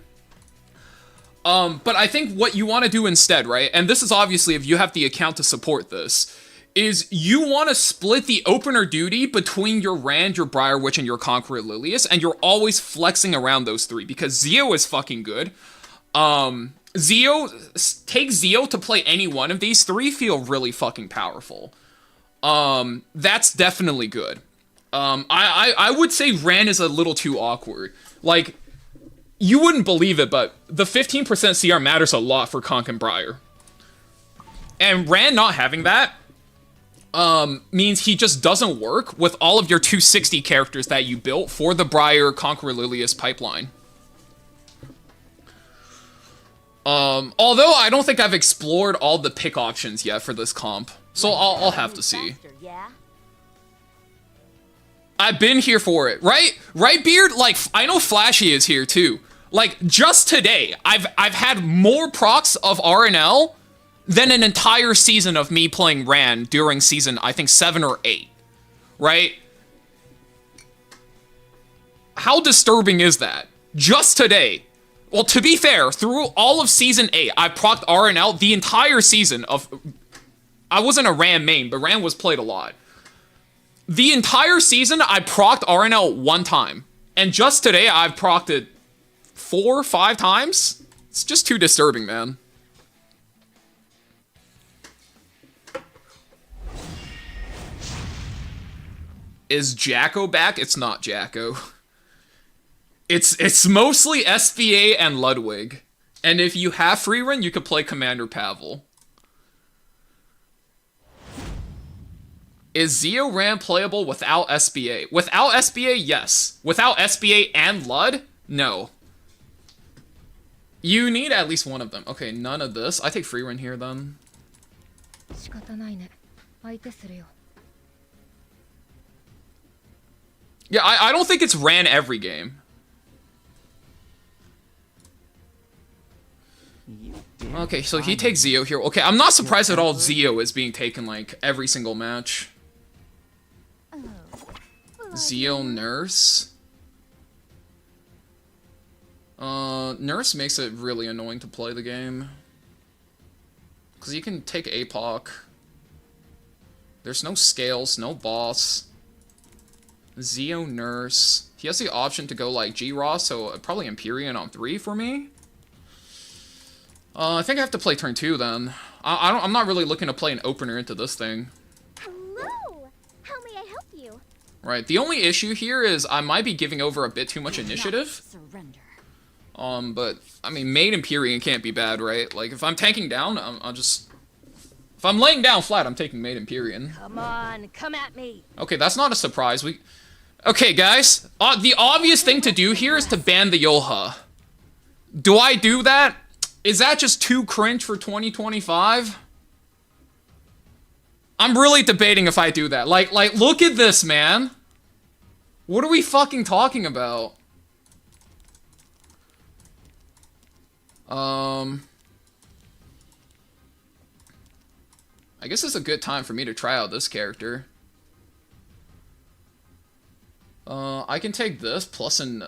B: But I think what you want to do instead, right, and this is obviously if you have the account to support this, is you want to split the opener duty between your Rand, your Briar Witch, and your Conqueror Lilius, and you're always flexing around those 3, because Zio is fucking good. Take Zio to play any one of these 3 feel really fucking powerful. That's definitely good. I would say Ran is a little too awkward. Like, you wouldn't believe it, but the 15% CR matters a lot for Conk and Briar. And Ran not having that, means he just doesn't work with all of your 260 characters that you built for the Briar Conqueror Lilius pipeline. Although I don't think I've explored all the pick options yet for this comp, so I'll have to see. I've been here for it, right? Right, Beard? Like, I know Flashy is here too. Like, just today, I've had more procs of RNL than an entire season of me playing Ran during season, I think, 7 or 8. Right? How disturbing is that? Just today. Well, to be fair, through all of season 8, I procced RNL the entire season of... I wasn't a Ran main, but Ran was played a lot. The entire season, I procced RNL 1 time. And just today, I've procced it 4 or 5 times? It's just too disturbing, man. Is Jacko back? It's not Jacko. It's mostly SBA and Ludwig. And if you have free run, you could play Commander Pavel. Is Zio Ran playable without SBA? Without SBA, yes. Without SBA and Lud, no. You need at least one of them. Okay, none of this. I take free run here then. Yeah, I don't think it's Ran every game. Okay, so he takes Zio here. Okay, I'm not surprised at all Zio is being taken, like, every single match. Zio Nurse. Nurse makes it really annoying to play the game. Because you can take APOC. There's no scales, no boss. Zio Nurse. He has the option to go, like, G-Ross, so probably Empyrean on 3 for me. I think I have to play turn 2 then. I'm not really looking to play an opener into this thing.
I: Hello! How may I help you?
B: Right, the only issue here is I might be giving over a bit too much initiative.
D: Surrender.
B: But, I mean, Maid Empyrean can't be bad, right? Like, if I'm tanking down, I'll just... If I'm laying down flat, I'm taking Maid Empyrean.
A: Come on, come at me.
B: Okay, that's not a surprise. Okay, guys. The obvious thing to do here is to ban the Yolha. Do I do that? Is that just too cringe for 2025? I'm really debating if I do that. Like, look at this, man. What are we fucking talking about? I guess it's a good time for me to try out this character. I can take this plus an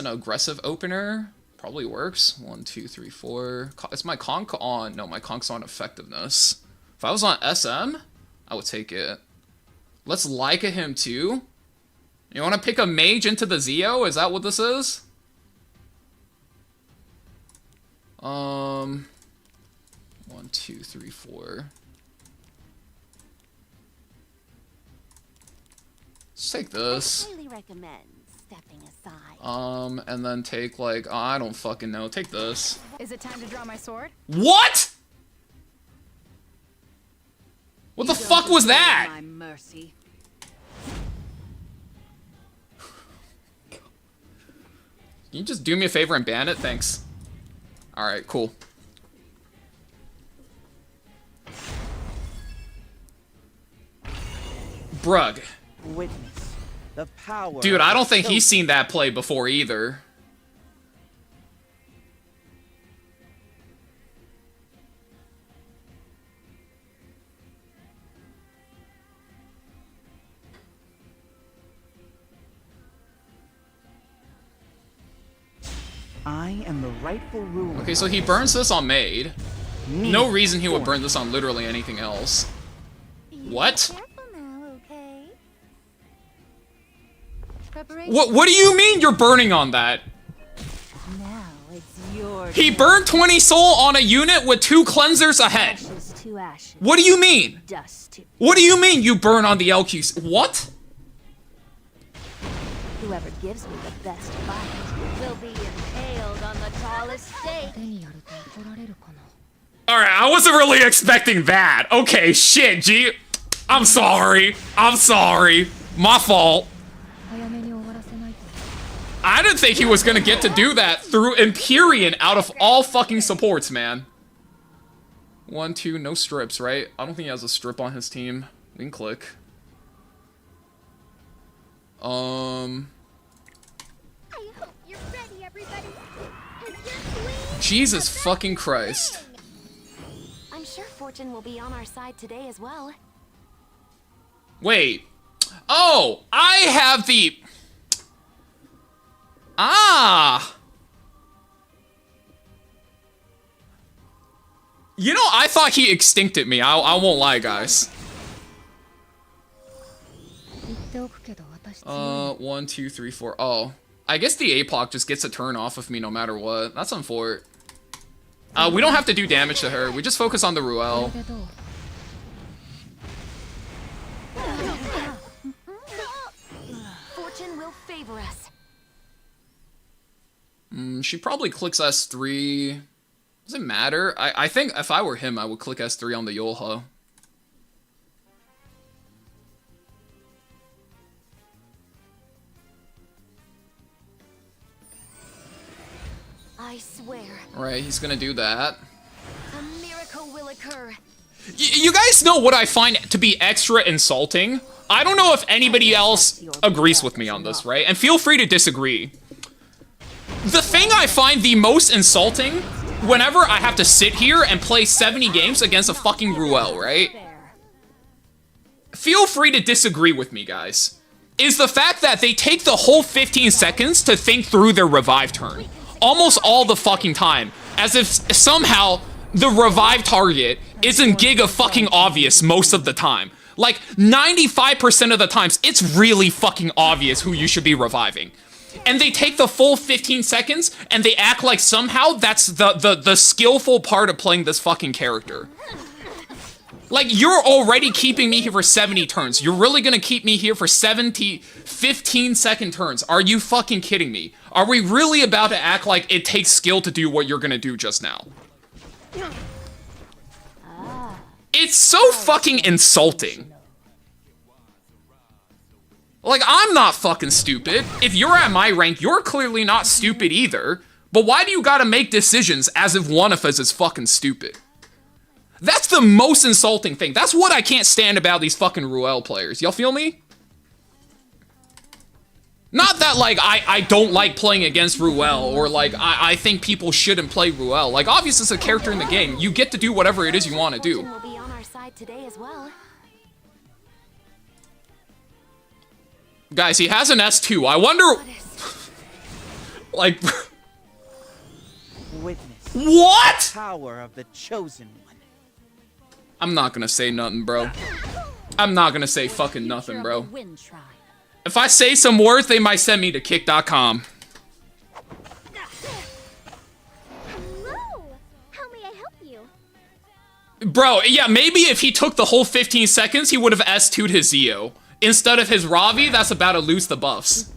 B: aggressive opener. Probably works. 1, 2, 3, 4. Is my conk on? No, my conk's on effectiveness. If I was on SM, I would take it. Let's Leica him too. You want to pick a mage into the Zeo? Is that what this is? 1, 2, 3, 4. Let's take this.
I: I highly recommend stepping aside.
B: And then take like, oh, I don't fucking know. Take this.
D: Is it time to draw my sword?
B: What? What the fuck was that?
D: My mercy.
B: Can you just do me a favor and ban it? Thanks. Alright, cool. Brug.
F: Witness the power.
B: Dude, I don't think
F: of
B: he's seen that play before either.
F: I am the rightful ruler.
B: Okay, so he burns this on Maid.
F: Me.
B: No reason he would burn this on literally anything else. What?
I: Careful now, okay?
B: What do you mean you're burning on that?
A: Now it's your
B: He burned 20 soul on a unit with 2 cleansers ahead.
A: ashes to ashes,
B: What do you mean?
A: dust to
B: What do you mean you burn on the LQs? What?
A: whoever gives me the best fight.
I: Will be impaled on the tallest stake.
B: Alright, I wasn't really expecting that. Okay, shit, G. I'm sorry. I'm sorry. My fault. I didn't think he was gonna get to do that through Empyrean out of all fucking supports, man. 1, 2, no strips, right? I don't think he has a strip on his team. We can click.
I: I hope you're ready, everybody. 'Cause your queen
B: Jesus
I: has
B: fucking
I: been
B: Christ.
I: waiting. I'm sure fortune will be on our side today as well.
B: Wait. Oh, I have the... Ah! You know, I thought he extincted me. I won't lie, guys. 1, 2, 3, 4. Oh. I guess the APOC just gets a turn off of me no matter what. That's unfortunate. We don't have to do damage to her. We just focus on the Ruel.
I: Fortune will favor us.
B: She probably clicks S3. Does it matter? I think if I were him, I would click S3 on the Yolha.
I: I swear,
B: Right, he's gonna do that.
I: a miracle will occur.
B: You guys know what I find to be extra insulting? I don't know if anybody else agrees with me on this, right? And feel free to disagree. The thing I find the most insulting whenever I have to sit here and play 70 games against a fucking Ruel, right? Feel free to disagree with me, guys. Is the fact that they take the whole 15 seconds to think through their revive turn. Almost all the fucking time. As if somehow the revive target isn't giga fucking obvious most of the time. Like, 95% of the times, it's really fucking obvious who you should be reviving. And they take the full 15 seconds, and they act like somehow that's the skillful part of playing this fucking character. Like, you're already keeping me here for 70 turns. You're really gonna keep me here for 15-second turns. Are you fucking kidding me? Are we really about to act like it takes skill to do what you're gonna do just now? It's so fucking insulting. Like, I'm not fucking stupid. If you're at my rank, you're clearly not stupid either. But why do you gotta make decisions as if one of us is fucking stupid? That's the most insulting thing. That's what I can't stand about these fucking Ruel players. Y'all feel me? Not that, like, I don't like playing against Ruel, or, like, I think people shouldn't play Ruel. Like, obviously, it's a character in the game. You get to do whatever it is you want to do.
I: Will be on our side today as well.
B: Guys, he has an S2. I wonder... like...
F: Witness
B: what?!
F: the power of the chosen one.
B: I'm not gonna say nothing, bro. I'm not gonna say fucking nothing, bro. If I say some words, they might send me to kick.com.
I: Hello. How may I help you?
B: Bro, yeah, maybe if he took the whole 15 seconds, he would have S2'd his Zio. Instead of his Ravi, that's about to lose the buffs.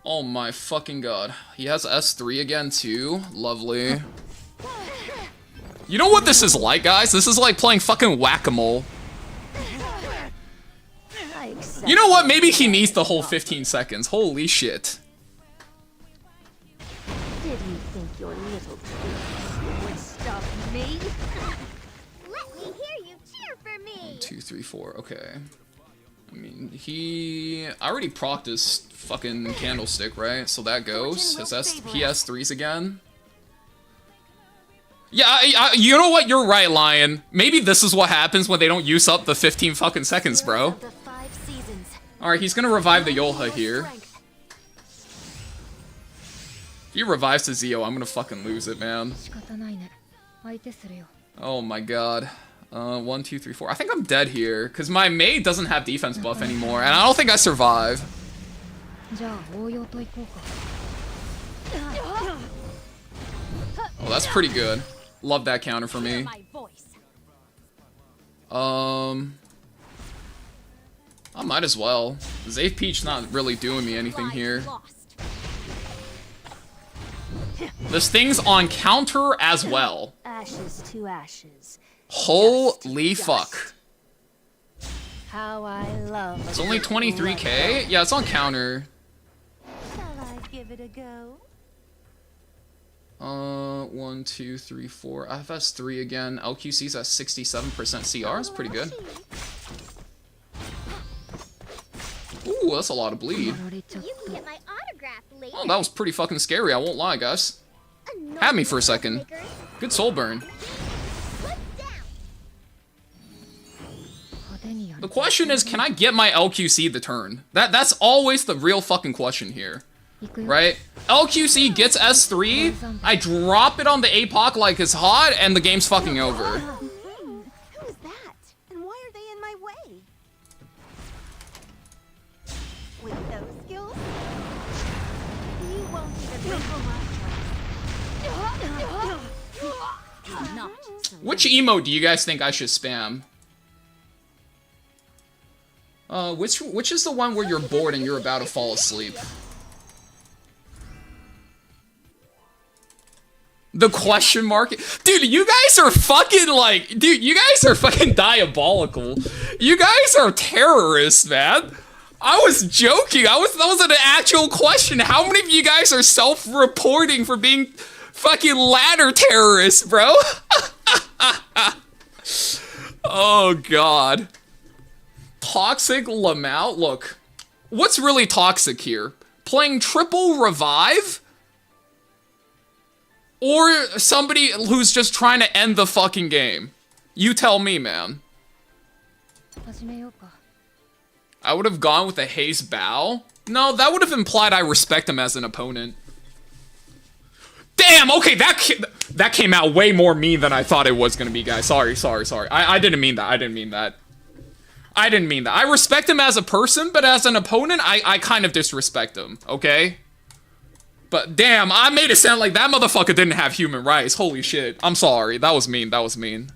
B: Oh my fucking god. He has S3 again, too. Lovely. You know what this is like, guys? This is like playing fucking whack-a-mole. You know what? Maybe he needs the whole 15 seconds. Holy shit.
A: Did you think your little trick would stop me?
I: Let me hear you cheer for me.
B: 1, 2, 3, 4. Okay. I mean, I already procced his fucking candlestick, right? So that goes. He has 3s again. Yeah, you know what? You're right, Lion. Maybe this is what happens when they don't use up the 15 fucking seconds, bro. Alright, he's gonna revive the Yolha here. If he revives the Zio, I'm gonna fucking lose it, man. Oh my god. 1, 2, 3, 4. I think I'm dead here, because my maid doesn't have defense buff anymore, and I don't think I survive. Oh, that's pretty good. Love that counter for me. I might as well. Zafe Peach not really doing me anything here. This thing's on counter as well.
A: Ashes to ashes.
B: Holy fuck.
A: How I love
B: It's only 23k? Yeah, it's on counter.
A: Shall I give it a go?
B: 1, 2, 3, 4. FS3 again. LQC's at 67% CR. It's pretty good. Ooh, that's a lot of bleed.
I: You can get my autograph later.
B: Oh, that was pretty fucking scary, I won't lie, guys. Had me for a second. Good soul burn. The question is, can I get my LQC the turn? That's always the real fucking question here. Right? LQC gets S3, I drop it on the APOC like it's hot, and the game's fucking over.
D: Who is that? And why are they in my way? With those skills, he won't even wait for my
B: Which emote do you guys think I should spam? Which is the one where you're bored and you're about to fall asleep? The question mark? Dude, you guys are fucking like... Dude, you guys are fucking diabolical. You guys are terrorists, man. I was joking. That was an actual question. How many of you guys are self-reporting for being fucking ladder terrorists, bro? Oh, God. Toxic Lamau? Look, what's really toxic here? Playing triple revive? Or somebody who's just trying to end the fucking game? You tell me, man. I would have gone with a Haze Bow. No, that would have implied I respect him as an opponent. Damn, okay, that came out way more mean than I thought it was gonna be, guys. Sorry. I didn't mean that. I didn't mean that. I respect him as a person, but as an opponent, I kind of disrespect him, okay? But damn, I made it sound like that motherfucker didn't have human rights. Holy shit. I'm sorry. That was mean.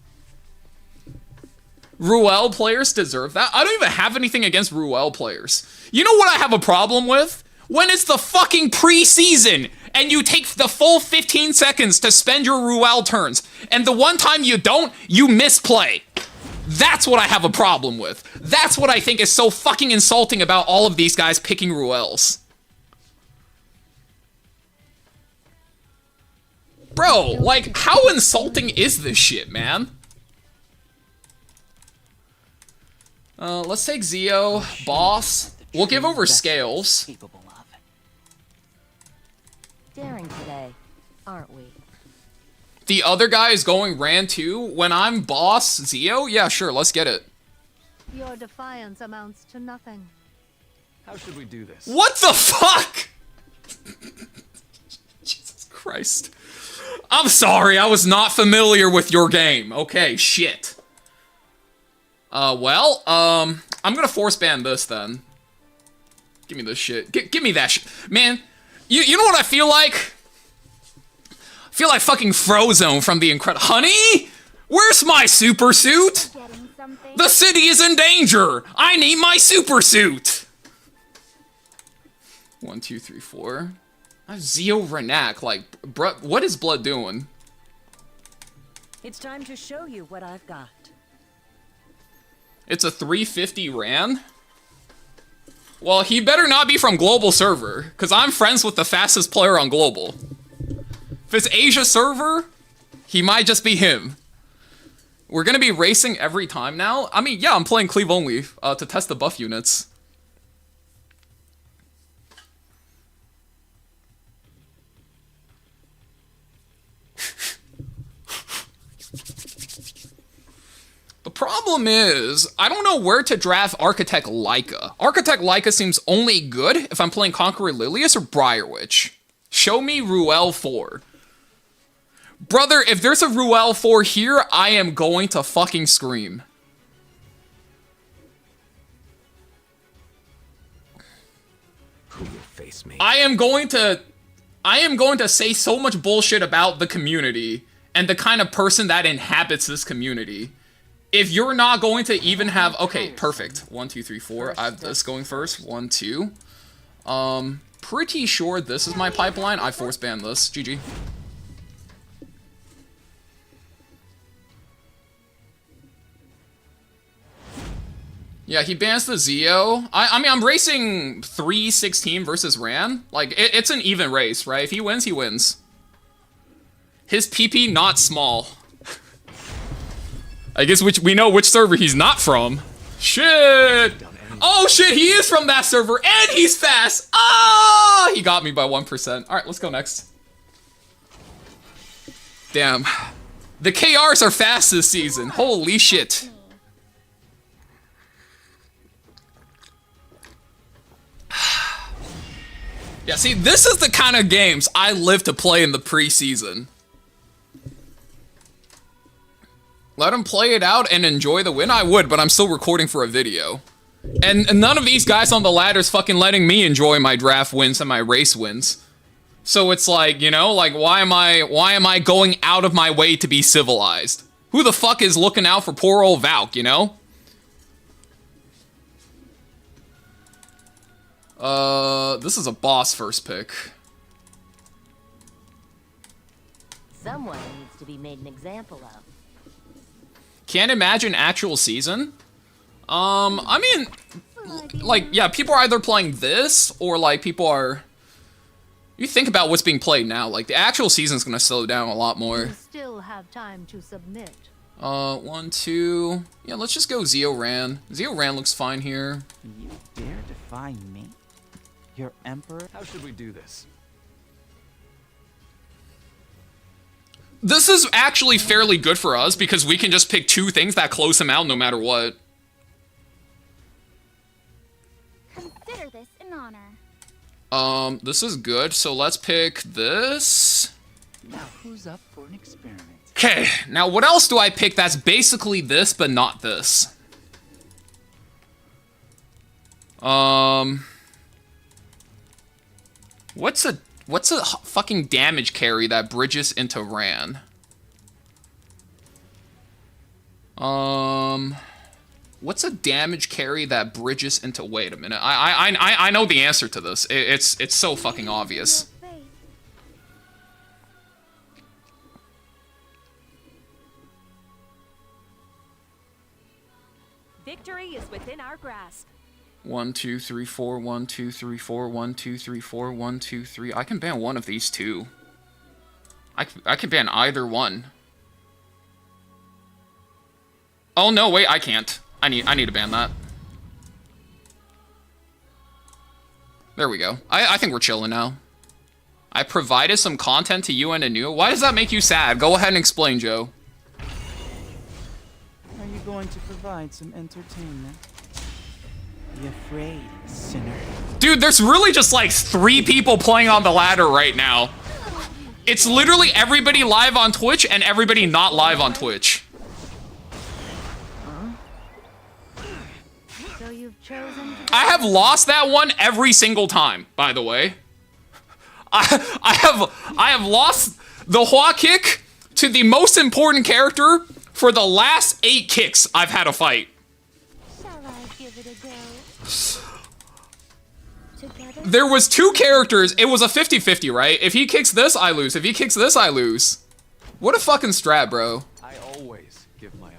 B: Ruel players deserve that. I don't even have anything against Ruel players. You know what I have a problem with? When it's the fucking preseason and you take the full 15 seconds to spend your Ruel turns, and the one time you don't, you misplay. That's what I have a problem with. That's what I think is so fucking insulting about all of these guys picking Ruels. Bro, like, how insulting is this shit, man? Let's take Zio, Boss. We'll give over Scales.
F: Capable of.
C: Daring today, aren't we?
B: The other guy is going Ran too. When I'm Boss Zio, yeah, sure, let's get it.
A: Your defiance amounts to nothing.
E: How should we do this?
B: What the fuck? Jesus Christ. I'm sorry, I was not familiar with your game. Okay, shit. I'm gonna force ban this then. Give me this shit. Give me that shit. Man, you know what I feel like? I feel like fucking Frozone from The Incredible. Honey? Where's my super suit?
I: Getting something?
B: The city is in danger! I need my super suit! 1, 2, 3, 4. I have Zio Renak, like, bruh, what is Blood doing?
C: It's time to show you what I've got.
B: It's a 350 Ran? Well, he better not be from Global Server, because I'm friends with the fastest player on Global. If it's Asia Server, he might just be him. We're gonna be racing every time now? I mean, yeah, I'm playing Cleave only, to test the buff units. The problem is, I don't know where to draft Architect Leica. Architect Leica seems only good if I'm playing Conqueror Lilius or Briarwitch. Show me Ruel 4. Brother, if there's a Ruel 4 here, I am going to fucking scream.
E: Who will face me?
B: I am going to say so much bullshit about the community and the kind of person that inhabits this community. If you're not going to even have... Okay, perfect. 1, 2, 3, 4. I have this going first. 1, 2. Pretty sure this is my pipeline. I force banned this. GG. Yeah, he bans the Zio. I mean, I'm racing 3-16 versus Ran. Like, it's an even race, right? If he wins, he wins. His PP not small. I guess we know which server he's not from. Shit! Oh shit, he is from that server, and he's fast! Ah! He got me by 1%. Alright, let's go next. Damn. The KRs are fast this season. Holy shit. Yeah, see, this is the kind of games I live to play in the preseason. Let him play it out and enjoy the win? I would, but I'm still recording for a video. And none of these guys on the ladder's fucking letting me enjoy my draft wins and my race wins. So it's like, you know, like why am I going out of my way to be civilized? Who the fuck is looking out for poor old Valk, you know? This is a boss first pick.
C: Someone needs to be made an example of.
B: Can't imagine actual season. I mean, like, yeah, people are either playing this or like people are. You think about what's being played now. Like the actual season's gonna slow down a lot more.
A: You still have time to submit.
B: 1, 2. Yeah, let's just go Zio Ran. Zio Ran looks fine here.
F: You dare defy me? Your emperor?
E: How should we do this?
B: This is actually fairly good for us because we can just pick 2 things that close him out no matter what.
I: Consider this an honor.
B: This is good, so let's pick this.
F: Now who's up for an experiment?
B: Okay, now what else do I pick that's basically this but not this? What's a fucking damage carry that bridges into Ran? What's a damage carry that bridges into... Wait a minute. I know the answer to this. It's so fucking obvious.
D: Victory is within our grasp.
B: 1, 2, 3, 4, 1, 2, 3, 4, 1, 2, 3, 4, 1, 2, 3. I can ban one of these two. I can ban either one. Oh no, wait, I can't. I need to ban that. There we go. I think we're chilling now. I provided some content to you and Anu. Why does that make you sad? Go ahead and explain, Joe.
F: Are you going to provide some entertainment? Be afraid, sinner.
B: Dude, there's really just like 3 people playing on the ladder right now. It's literally everybody live on Twitch and everybody not live on Twitch.
A: So you've chosen to
B: I have lost that one every single time, by the way. I have lost the Hua kick to the most important character for the last 8 kicks I've had a fight.
I: Shall I give it a go? Together?
B: There was 2 characters. It was a 50-50, right? If he kicks this, I lose. If he kicks this, I lose. What a fucking strat, bro.
E: I always give my all.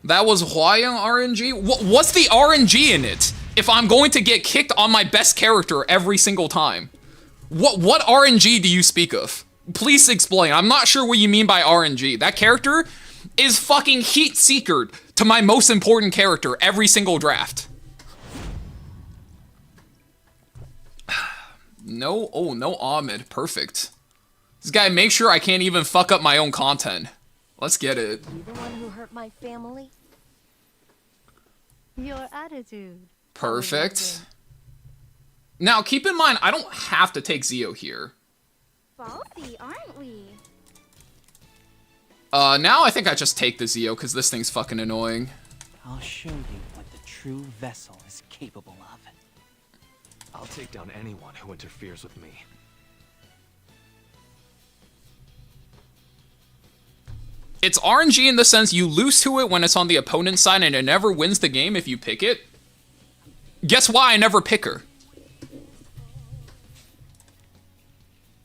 B: That was Huayang RNG? What's the RNG in it? If I'm going to get kicked on my best character every single time. What RNG do you speak of? Please explain. I'm not sure what you mean by RNG. That character is fucking heat seekered to my most important character every single draft. No, oh, no Ahmed. Perfect. This guy makes sure I can't even fuck up my own content. Let's get it.
D: You the one who hurt my family?
A: your attitude.
B: Perfect. Now, keep in mind, I don't have to take Zio here.
I: Ballsy, aren't we?
B: Now I think I just take the Zio, because this thing's fucking annoying.
F: I'll show you what the true vessel is capable of.
E: I'll take down anyone who interferes with me.
B: It's RNG in the sense you lose to it when it's on the opponent's side and it never wins the game if you pick it. Guess why I never pick her?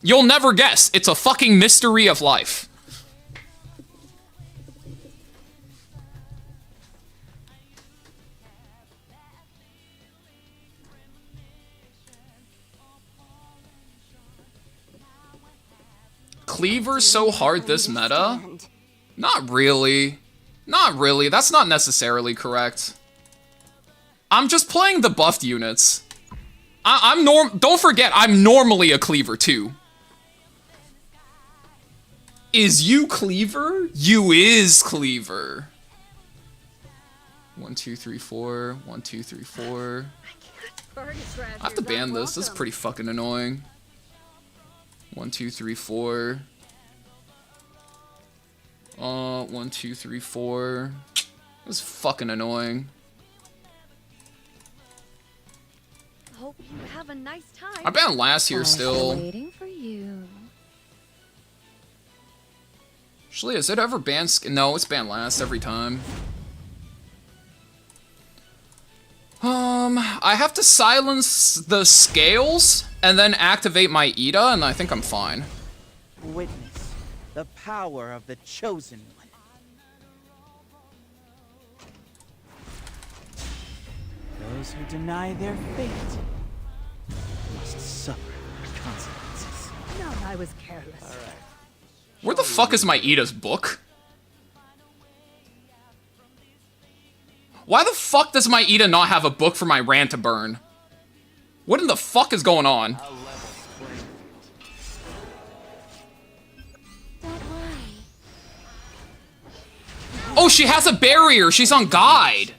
B: You'll never guess. It's a fucking mystery of life. Cleaver's so hard this meta? Not really. Not really. That's not necessarily correct. I'm just playing the buffed units. Don't forget, I'm normally a Cleaver too. Is you Cleaver? You is Cleaver. 1, 2, 3, 4. 1, 2, 3, 4. I have to ban this. This is pretty fucking annoying. 1, 2, 3, 4. 1, 2, 3, 4. This is fucking annoying.
D: Hope you have a nice time.
B: I banned last year still.
C: Waiting for you.
B: Actually, is it ever banned? No, it's banned last every time. I have to silence the scales and then activate my Ida, and I think I'm fine.
F: Witness the power of the chosen one. Those who deny their fate must suffer the consequences.
D: No, I was careless.
B: Where the fuck is my Ida's book? Why the fuck does my Ida not have a book for my rant to burn? What in the fuck is going on?
I: Don't worry.
B: Oh, she has a barrier. She's on guide.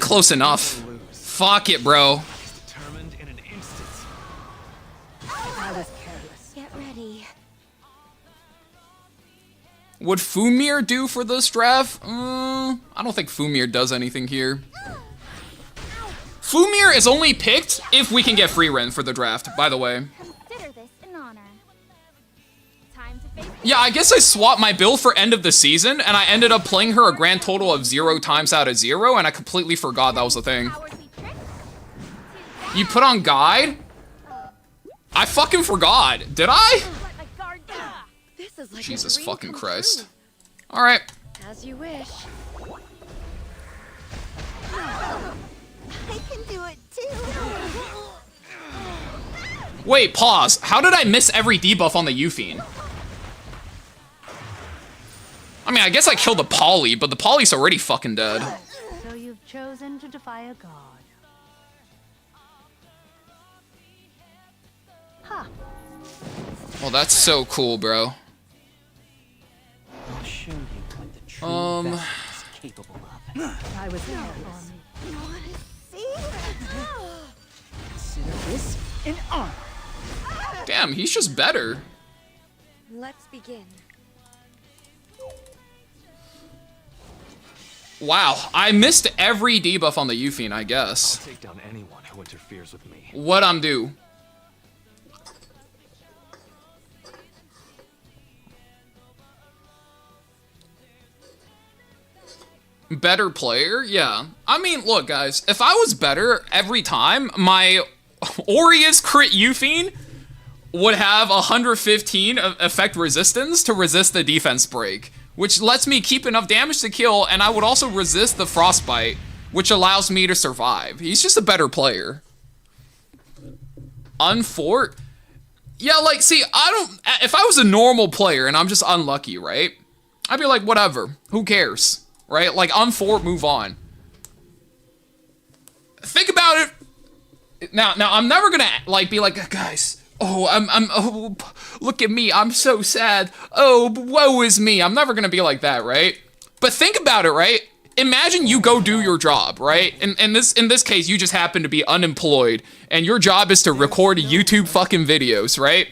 B: Close enough. Fuck it, bro.
E: Determined in an instant.
D: I was careless.
I: Get ready.
B: Would Fumir do for this draft? I don't think Fumir does anything here. Fumir is only picked if we can get free rent for the draft, by the way.
I: Consider this an honor. Time to face
B: Yeah, I guess I swapped my build for end of the season, and I ended up playing her a grand total of 0 times out of 0, and I completely forgot that was a thing.
I: cowardly tricks.
B: You put on guide? I fucking forgot. Did I?
D: Let my guard
J: This is like
B: Jesus
J: a dream
B: fucking
J: come
B: Christ.
J: true.
B: Alright.
J: As you wish.
D: I can do it too.
B: Wait, pause. How did I miss every debuff on the Euphine? I mean, I guess I killed the Poly, but the Poly's already fucking dead.
A: So you've chosen to defy a god. Huh.
B: Well, that's so cool, bro.
F: I'll show you what the true vessel is capable of.
A: I was there for me.
D: You want to see?
F: Consider this an honor.
B: Damn, he's just better.
J: Let's begin.
B: Wow, I missed every debuff on the Euphine, I guess.
E: I'll take down anyone who interferes with me.
B: What I'm due? Better player? Yeah. I mean, look, guys, if I was better every time, my Aureus crit Euphine would have 115 effect resistance to resist the defense break, which lets me keep enough damage to kill, and I would also resist the frostbite, which allows me to survive. He's just a better player. Unfort? Yeah, like, see, if I was a normal player and I'm just unlucky, right? I'd be like, whatever, who cares, right? Like, unfort, move on. Think about it. Now, I'm never gonna, like, be like, guys, oh, look at me, I'm so sad. Oh, woe is me. I'm never gonna be like that, right? But think about it, right? Imagine you go do your job, right? In this case, you just happen to be unemployed, and your job is to record YouTube fucking videos, right?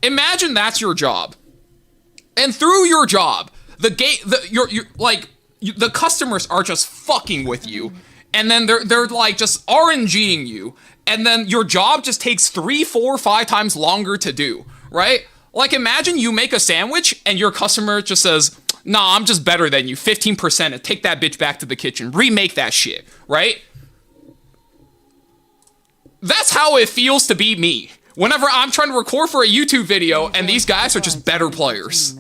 B: Imagine that's your job, and through your job, the customers are just fucking with you, and then they're like just RNGing you, and then your job just takes 3, 4, 5 times longer to do, right? Like, imagine you make a sandwich and your customer just says, nah, I'm just better than you, 15%, and take that bitch back to the kitchen, remake that shit, right? That's how it feels to be me. Whenever I'm trying to record for a YouTube video and these guys are just better players.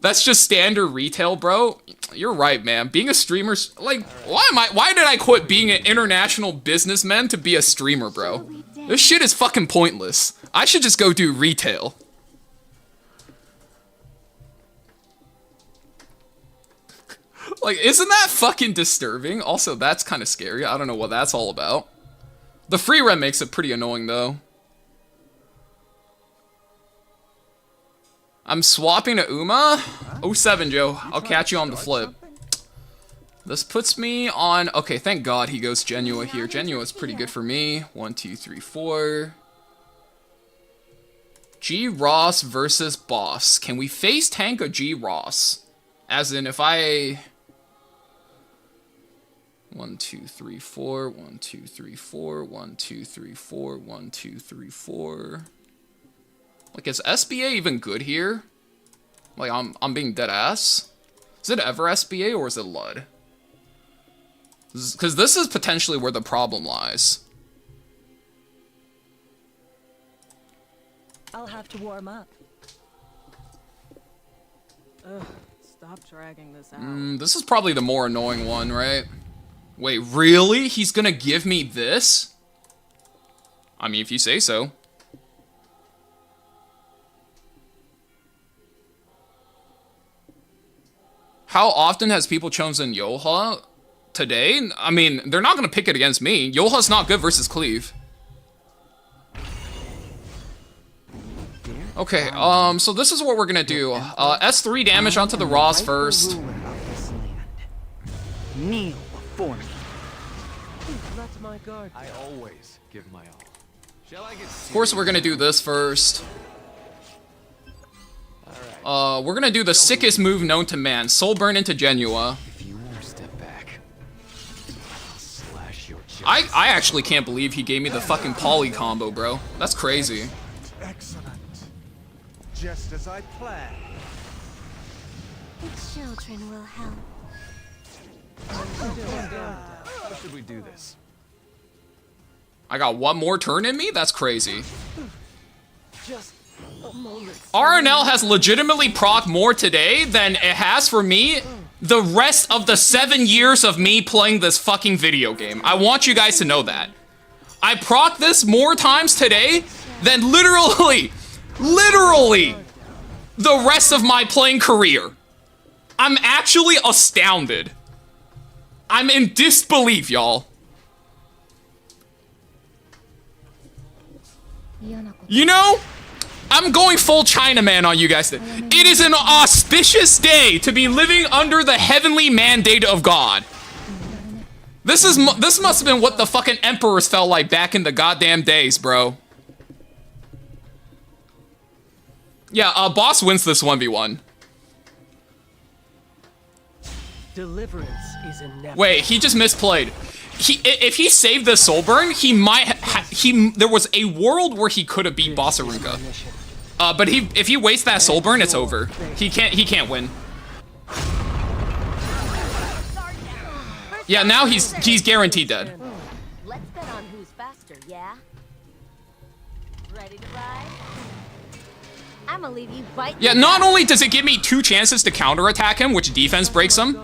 B: That's just standard retail, bro. You're right, man. Being a streamer, like, why did I quit being an international businessman to be a streamer, bro? This shit is fucking pointless. I should just go do retail. Like, isn't that fucking disturbing? Also, that's kind of scary. I don't know what that's all about. The free rent makes it pretty annoying, though. I'm swapping to Uma? 07, Joe. I'll catch you on the flip. This puts me on... Okay, thank God he goes Genua here. Genua is pretty good for me. 1, 2, 3, 4. G. Ross versus Boss. Can we face tank a G. Ross? As in, if I... 1, 2, 3, 4. 1, 2, 3, 4. 1, 2, 3, 4. 1, 2, 3, 4. Like, is SBA even good here? Like, I'm being dead ass. Is it ever SBA or is it LUD? Because this is potentially where the problem lies.
G: I'll have to warm up. Ugh, stop dragging this out.
B: This is probably the more annoying one, right? Wait, really? He's gonna give me this? I mean, if you say so. How often has people chosen Yoha today? I mean, they're not gonna pick it against me. Yoha's not good versus Cleave. Okay, so this is what we're gonna do. S3 damage onto the Ross first.
F: Kneel before me.
G: Let my guard.
E: I always give my all. Shall I get
B: Of course, we're gonna do this first. We're gonna do the sickest move known to man. Soul Burn into Genua.
E: If you won't step back, I'll slash your chest.
B: I actually can't believe he gave me the fucking poly combo, bro. That's crazy.
H: Excellent. Just as I planned.
I: The children will help.
E: How should we do this?
B: I got one more turn in me? That's crazy.
G: Just
B: RNL has legitimately proc more today than it has for me the rest of the 7 years of me playing this fucking video game. I want you guys to know that. I proc this more times today than literally the rest of my playing career. I'm actually astounded. I'm in disbelief, y'all. You know, I'm going full Chinaman on you guys. It is an auspicious day to be living under the heavenly mandate of God. This must have been what the fucking emperors felt like back in the goddamn days, bro. Yeah, boss wins this 1v1.
G: Deliverance is inevitable.
B: Wait, he just misplayed. If he saved the soul burn, he might there was a world where he could have beat Boss Arunka. But if he wastes that soul burn, it's over. He can't win. Yeah, now he's guaranteed dead.
I: Let's bet on who's faster, yeah? Ready to ride? I'ma leave you biting.
B: Yeah, not only does it give me 2 chances to counterattack him, which defense breaks him,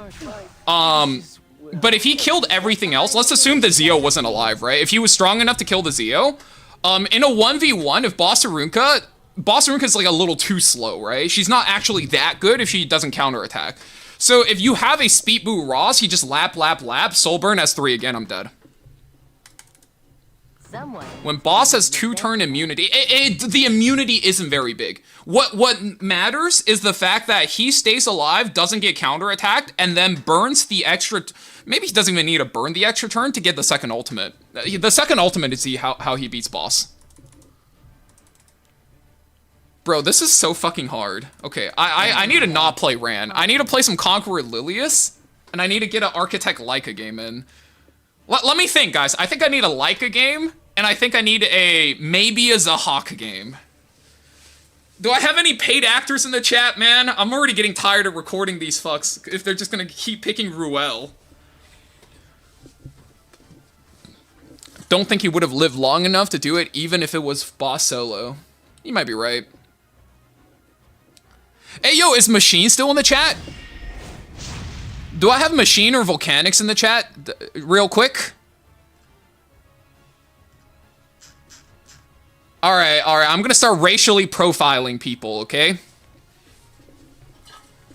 B: but if he killed everything else, let's assume the Zeo wasn't alive, right? If he was strong enough to kill the Zeo, in a 1v1, if Boss Arunka's like a little too slow, right? She's not actually that good if she doesn't counterattack. So if you have a Speed Boo Ross, he just lap, soul burn has 3 again, I'm dead. When Boss has 2-turn immunity, the immunity isn't very big. What matters is the fact that he stays alive, doesn't get counterattacked, and then burns the extra... Maybe he doesn't even need to burn the extra turn to get the second ultimate. The second ultimate is how he beats Boss. Bro, this is so fucking hard. Okay, I need to not play Ran. I need to play some Conqueror Lilius, and I need to get an Architect Leica game in. Let me think, guys. I think I need a Leica game, and I think I need maybe a Zahak game. Do I have any paid actors in the chat, man? I'm already getting tired of recording these fucks if they're just gonna keep picking Ruel. Don't think he would have lived long enough to do it, even if it was Boss solo. You might be right. Hey, yo, is Machine still in the chat? Do I have Machine or Volcanics in the chat? Real quick. Alright, I'm gonna start racially profiling people, okay?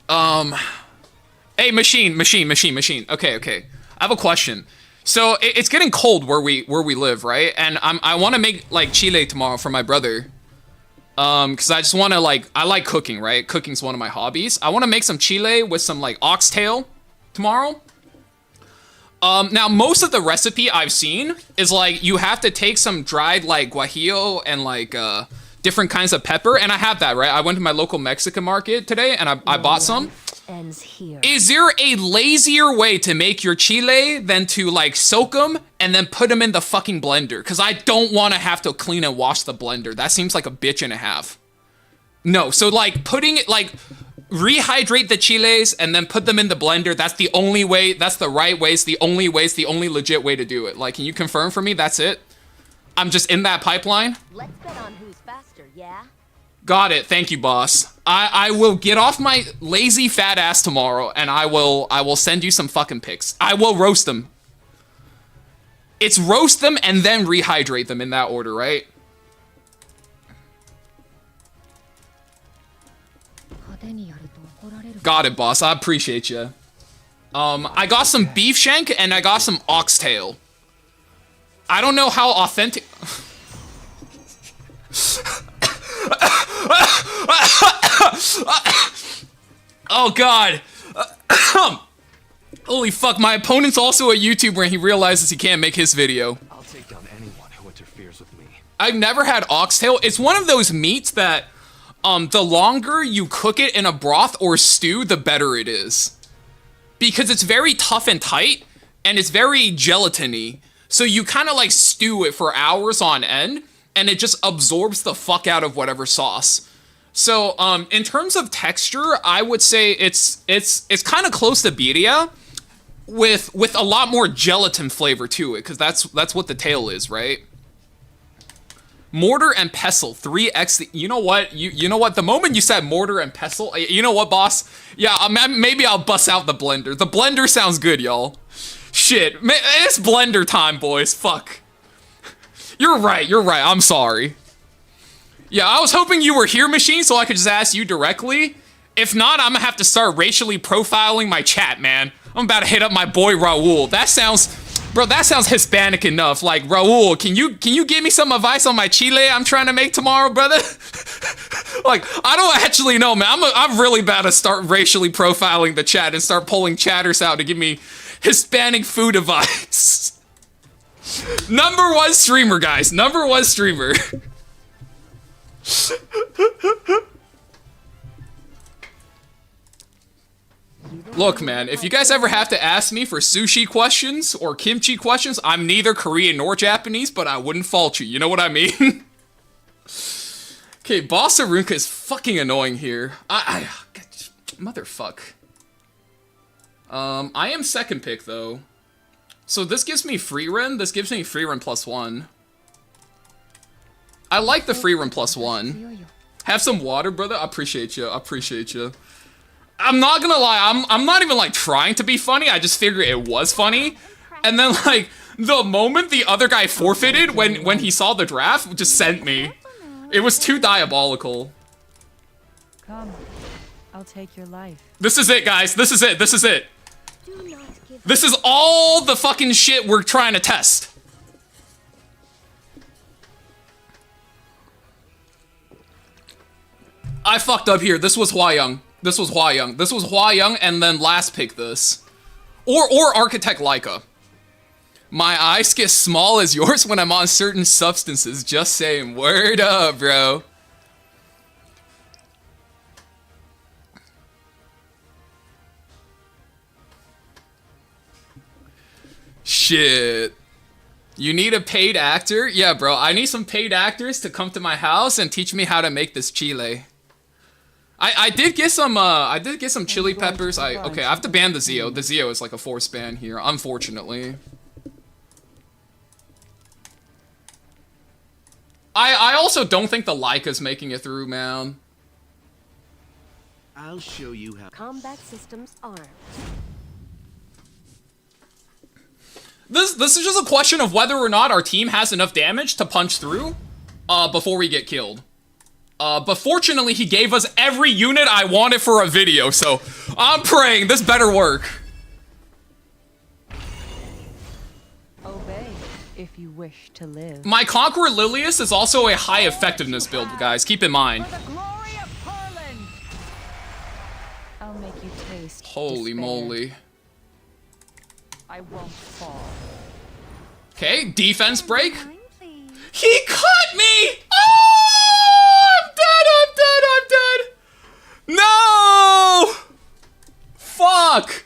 B: Hey, Machine. Okay. I have a question. So, it's getting cold where we live, right? And I want to make, like, chile tomorrow for my brother. Because I just want to, like, I like cooking, right? Cooking's one of my hobbies. I want to make some chile with some, like, oxtail tomorrow. Now, most of the recipe I've seen is, like, you have to take some dried, like, guajillo and, like, different kinds of pepper. And I have that, right? I went to my local Mexican market today, and I bought some.
C: Ends here.
B: Is there a lazier way to make your chile than to, like, soak them and then put them in the fucking blender? Because I don't want to have to clean and wash the blender. That seems like a bitch and a half. No, so, like, putting it, like... rehydrate the chiles and then put them in the blender. That's the only way. That's the right way. It's the only way. It's the only legit way to do it. Like, can you confirm for me? That's it. I'm just in that pipeline.
I: Let's bet on who's faster, yeah?
B: Got it. Thank you, boss. I will get off my lazy fat ass tomorrow, and I will send you some fucking pics. I will roast them. It's roast them and then rehydrate them in that order, right? Got it, boss. I appreciate you. I got some beef shank and I got some oxtail. I don't know how authentic... Oh, God. Holy fuck, my opponent's also a YouTuber and he realizes he can't make his video.
E: I'll take down anyone who interferes with me.
B: I've never had oxtail. It's one of those meats that... the longer you cook it in a broth or stew, the better it is. Because it's very tough and tight, and it's very gelatiny. So you kind of like stew it for hours on end, and it just absorbs the fuck out of whatever sauce. So, in terms of texture, I would say it's kind of close to birria, with a lot more gelatin flavor to it, because that's what the tail is, right? Mortar and pestle, 3x. You know what? You know what? The moment you said mortar and pestle, you know what, boss? Yeah, maybe I'll bust out the blender. The blender sounds good, y'all. Shit, it's blender time, boys. Fuck. You're right. I'm sorry. Yeah, I was hoping you were here, Machine, so I could just ask you directly. If not, I'm gonna have to start racially profiling my chat, man. I'm about to hit up my boy Raul. That sounds Hispanic enough. Like, Raul, can you give me some advice on my chile I'm trying to make tomorrow, brother? Like, I don't actually know, man. I'm really about to start racially profiling the chat and start pulling chatters out to give me Hispanic food advice. #1 streamer, guys. #1 streamer. Look, man, if you guys ever have to ask me for sushi questions or kimchi questions, I'm neither Korean nor Japanese, but I wouldn't fault you. You know what I mean? Okay, Boss Arunka is fucking annoying here. Motherfuck. I am second pick, though. So this gives me free run. This gives me free run +1. I like the free run +1. Have some water, brother. I appreciate you. I'm not gonna lie, I'm not even like trying to be funny, I just figured it was funny. And then like, the moment the other guy forfeited when he saw the draft, just sent me. It was too diabolical.
K: Come, I'll take your life.
B: This is it, guys, this is it. This is all the fucking shit we're trying to test. I fucked up here, this was Hwa-Young. This was Hwa-Young, and then last pick this. Or Architect Leica. My eyes get small as yours when I'm on certain substances. Just saying. Word up, bro. Shit. You need a paid actor? Yeah, bro. I need some paid actors to come to my house and teach me how to make this chile. I did get some chili peppers. Okay, I have to ban the Zeo. The Zeo is like a forced ban here, unfortunately. I also don't think the Leica's making it through, man.
L: I'll show you how.
I: Combat systems armed.
B: This is just a question of whether or not our team has enough damage to punch through before we get killed. But fortunately, he gave us every unit I wanted for a video, so I'm praying this better work.
K: Obey if you wish to live.
B: My Conqueror Lilius is also a high effectiveness build, guys. Keep in mind.
K: I'll make you taste
B: Holy
K: despair.
B: moly.
K: I won't fall.
B: Okay, defense break. He cut me! Oh! I'm dead! No! Fuck!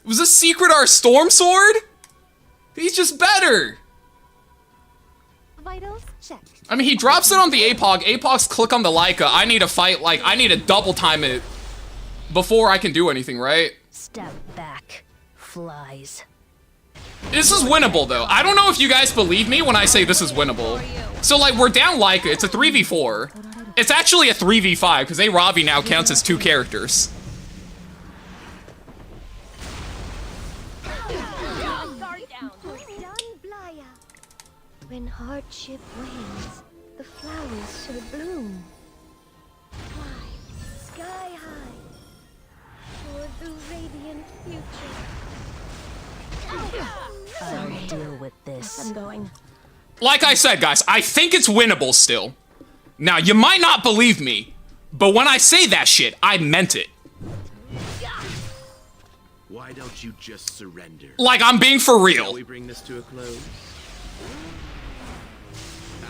B: Was this Secret our Storm Sword? He's just better.
D: Vitals check.
B: I mean, he drops it on the APOG. APOG's click on the Leica. I need to fight, like, I need to double time it before I can do anything, right?
C: Step back, flies.
B: This is winnable, though. I don't know if you guys believe me when I say this is winnable. So, like, we're down Leica. It's a 3v4. It's actually a 3v5, because Ravi now counts as 2 characters.
C: When hardship wanes, the flowers shall bloom. Fly sky high toward the radiant future. I'll deal with this. I'm going.
B: Like I said, guys, I think it's winnable still. Now, you might not believe me, but when I say that shit, I meant it.
L: Why don't you just surrender?
B: Like, I'm being for real.
L: Shall we bring this to a close?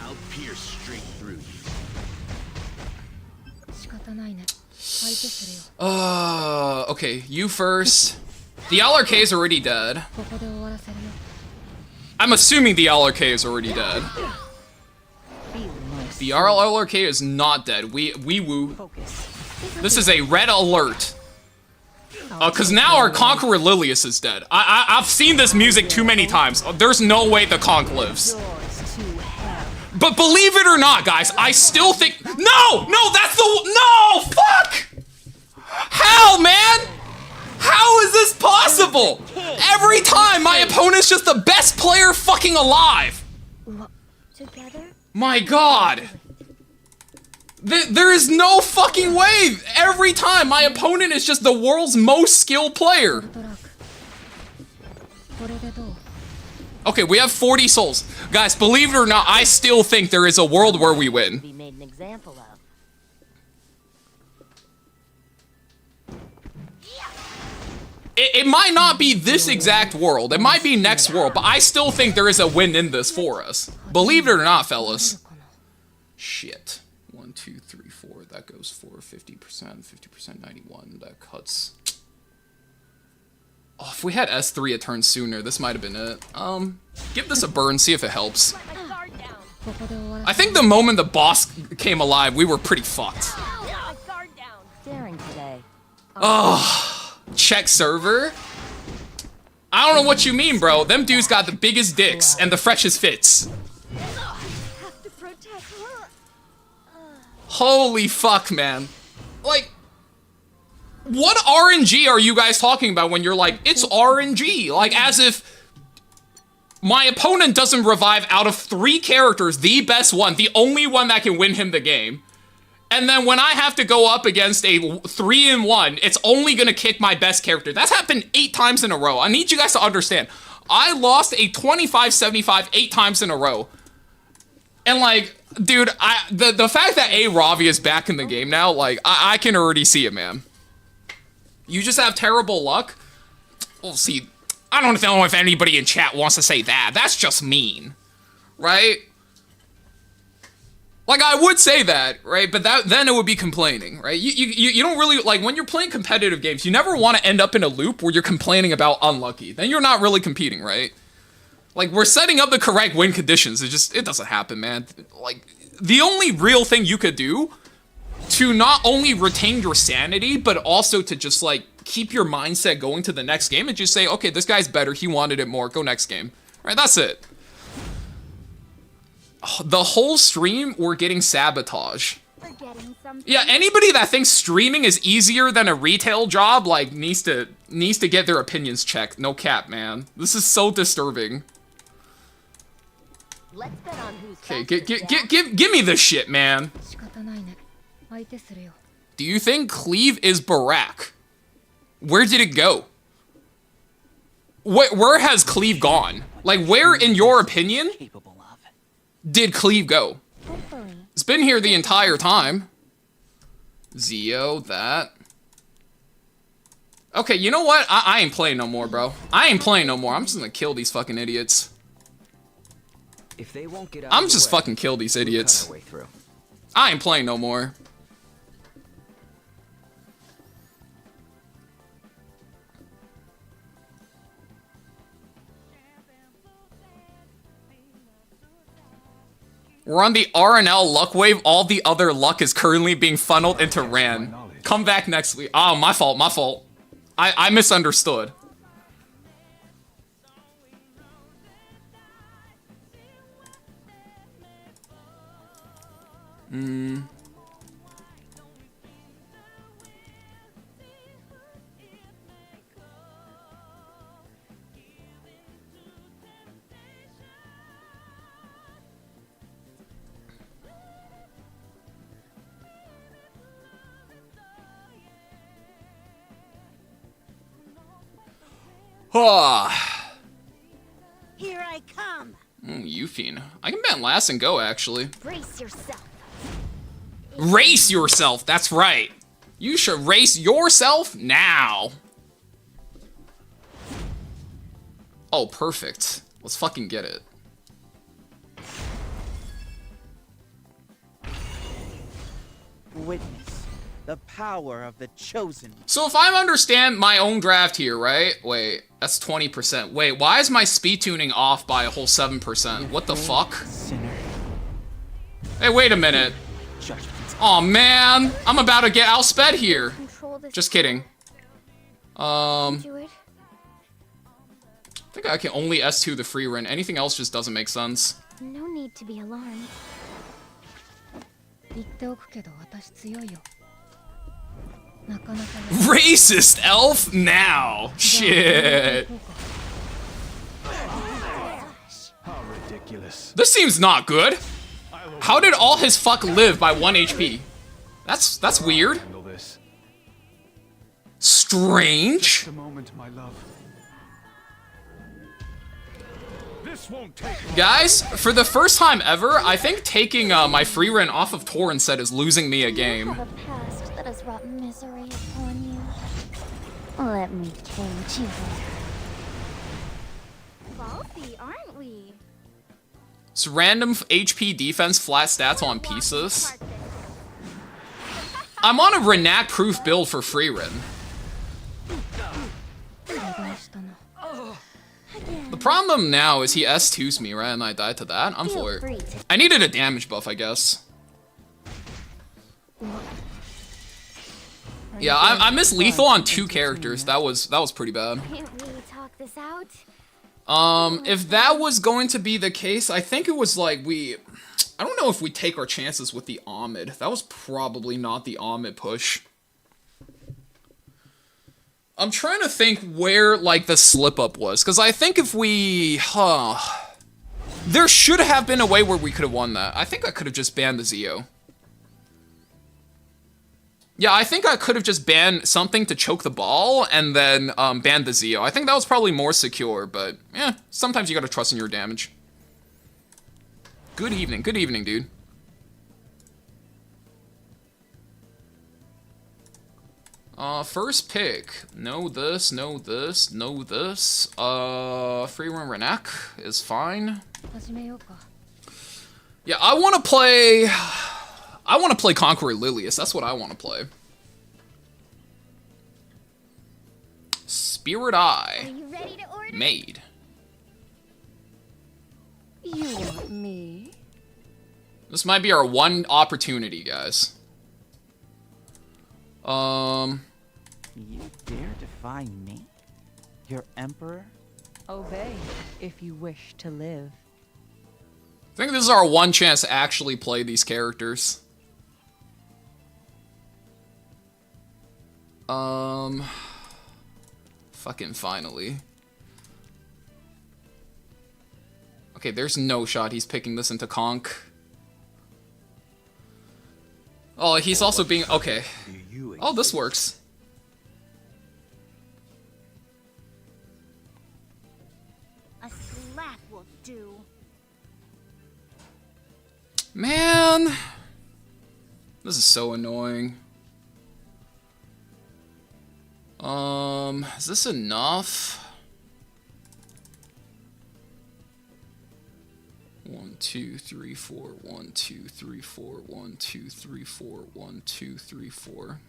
L: I'll pierce straight through you.
B: Okay, you first. The LRK is already dead. I'm assuming the LRK is already dead. The LRK is not dead. We woo. This is a red alert. Cause now our Conqueror Lilius is dead. I've seen this music too many times. There's no way the Conch lives. But believe it or not, guys, I still think... No, that's the... No, fuck! How, man? How is this possible? Every time, my opponent's just the best player fucking alive.
C: Together?
B: My god. There is no fucking way. Every time, my opponent is just the world's most skilled player. Okay, we have 40 souls. Guys, believe it or not, I still think there is a world where we win.
I: Be made an example of.
B: It might not be this exact world. It might be next world, but I still think there is a win in this for us. Believe it or not, fellas. Shit. 1, 2, 3, 4. That goes for 50%. 50%, 91. That cuts. Oh, if we had S3 a turn sooner, this might have been it. Give this a burn, see if it helps. I think the moment the boss came alive, we were pretty fucked.
I: Daring today.
B: Oh. Check server? I don't know what you mean, bro. Them dudes got the biggest dicks and the freshest fits. Holy fuck, man. Like, what RNG are you guys talking about when you're like, it's RNG? Like, as if my opponent doesn't revive out of 3 characters, the best one, the only one that can win him the game. And then when I have to go up against a 3-in-1, it's only gonna kick my best character. That's happened 8 times in a row. I need you guys to understand. I lost a 25-75 8 times in a row. And like, dude, the fact that A. Ravi is back in the game now, like, I can already see it, man. You just have terrible luck? Well, see, I don't know if anybody in chat wants to say that. That's just mean, right? Like, I would say that, right? But then it would be complaining, right? You don't really, like, when you're playing competitive games, you never want to end up in a loop where you're complaining about unlucky. Then you're not really competing, right? Like, we're setting up the correct win conditions. It doesn't happen, man. Like, the only real thing you could do to not only retain your sanity, but also to just, like, keep your mindset going to the next game and just say, okay, this guy's better. He wanted it more. Go next game. Right? That's it. The whole stream, we're getting sabotage. Yeah, anybody that thinks streaming is easier than a retail job, like, needs to get their opinions checked. No cap, man. This is so disturbing.
I: Let's bet on who's
B: Okay, give me this shit, man. Do you think Cleave is Barak? Where did it go? Where has Cleave gone? Like, where, in your opinion, did Cleave go? It's been here the entire time. Zio, that. Okay, you know what? I ain't playing no more, bro. I ain't playing no more. I'm just gonna kill these fucking idiots.
E: If they won't get out
B: I'm just fucking kill these idiots. I ain't playing no more. We're on the RNL luck wave. All the other luck is currently being funneled into Ran. Come back next week. Oh, my fault, my fault. I misunderstood.
D: Here I come.
B: Euphine. I can ban last and go, actually.
C: Brace yourself.
B: Race yourself, that's right. You should race yourself now. Oh, perfect. Let's fucking get it.
F: Witness the power of the chosen.
B: So if I understand my own draft here, right? Wait, that's 20%. Wait, why is my speed tuning off by a whole 7%? What the fuck? Hey, wait a minute. Oh man, I'm about to get outsped here. Just kidding. I think I can only S2 the free run. Anything else just doesn't make sense.
C: No need to be alarmed. 言っておくけど私強いよ。なかなか
B: Racist elf now. Shit.
E: How ridiculous.
B: This seems not good. How did all his fuck live by 1 HP? That's weird.
E: Handle this.
B: Strange.
E: Just a moment, my love.
H: This won't take long.
B: Guys, for the first time ever, I think taking my free rent off of Torrent set is losing me a
C: You
B: game.
C: have a past that has wrought misery upon you. Let me cage you.
D: Ballsy, aren't we?
B: It's random HP defense flat stats on pieces. I'm on a Renac-proof build for free rent. The problem now is he S2's me, right? And I died to that. I'm for it. I needed a damage buff, I guess. Yeah, I missed lethal on 2 characters. That was pretty bad.
C: Can't we talk this out?
B: If that was going to be the case, I think it was like I don't know if we take our chances with the Ahmed. That was probably not the Ahmed push. I'm trying to think where, like, the slip-up was, because I think if we... There should have been a way where we could have won that. I think I could have just banned the Zeo. Yeah, I think I could have just banned something to choke the ball, and then banned the Zeo. I think that was probably more secure, but, yeah, sometimes you gotta trust in your damage. Good evening, dude. First pick. No this, no this, no this. Free run Renac is fine. Yeah, I wanna play Conqueror Lilius. That's what I wanna play. Spirit Eye.
C: Are you ready to order?
B: Made.
J: You want me?
B: This might be our one opportunity, guys.
F: You dare defy me? Your emperor?
K: Obey if you wish to live.
B: I think this is our one chance to actually play these characters. Fucking finally. Okay, there's no shot he's picking this into Conk. Oh, he's also being... Okay. Oh, this works.
D: A slap will do.
B: Man. This is so annoying. Is this enough? 1, 2, 3, 4. 1, 2, 3, 4. 1, 2, 3, 4. 1, 2, 3, 4.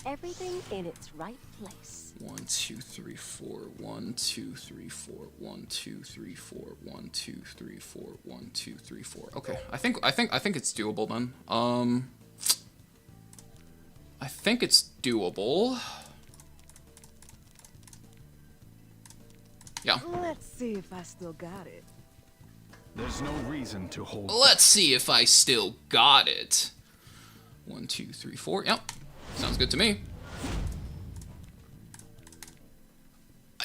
I: Everything in its right place.
B: 1, 2, 3, 4. 1, 2, 3, 4. 1, 2, 3, 4. 1, 2, 3, 4. 1, 2, 3, 4. Okay, I think it's doable then. I think it's doable. Yeah.
J: Let's see if I still got it.
E: There's no reason to hold.
B: Let's see if I still got it. 1, 2, 3, 4. Yep. Sounds good to me.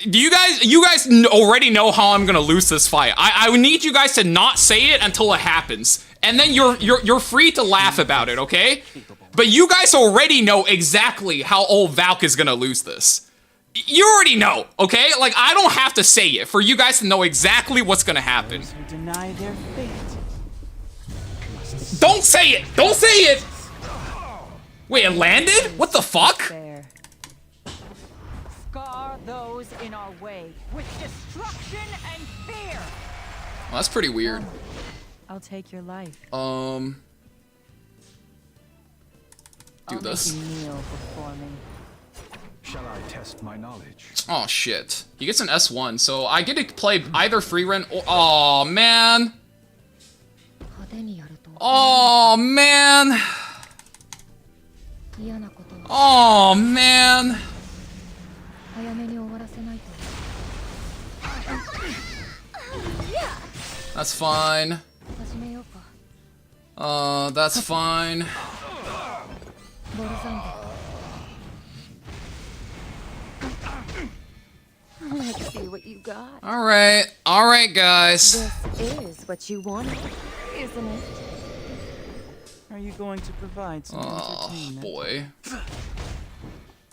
B: Do you guys already know how I'm gonna lose this fight? I need you guys to not say it until it happens, and then you're free to laugh about it, okay? But you guys already know exactly how old Valk is gonna lose this. You already know, okay? Like, I don't have to say it for you guys to know exactly what's gonna happen.
F: Those who deny their fate.
B: Don't say it! Don't say it! Wait, it landed? What the fuck?
K: There. Scar those in our way with destruction and fear.
B: Well, that's pretty weird.
K: I'll take your life.
B: Do
K: I'll
B: this.
K: make you kneel before me.
E: Shall I test my knowledge?
B: Oh shit. He gets an S1, so I get to play either free rent or... Oh man. Oh man. Oh man. That's fine. That's fine.
J: Let's see what you got.
B: Alright, guys.
J: This is what you wanted, isn't it?
F: Are you going to provide some entertainment?
B: Boy.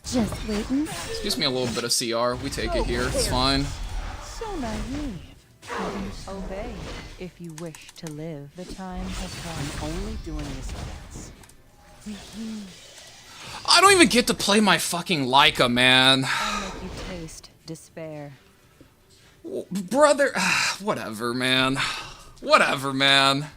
J: Just waiting.
B: Excuse me a little bit of CR. We take it here. It's fine.
K: So naive. Obey if you wish to live. The time has come.
F: I'm only doing this once.
B: I don't even get to play my fucking Leica, man.
K: I'll make you taste despair.
B: Brother, whatever, man. Whatever, man.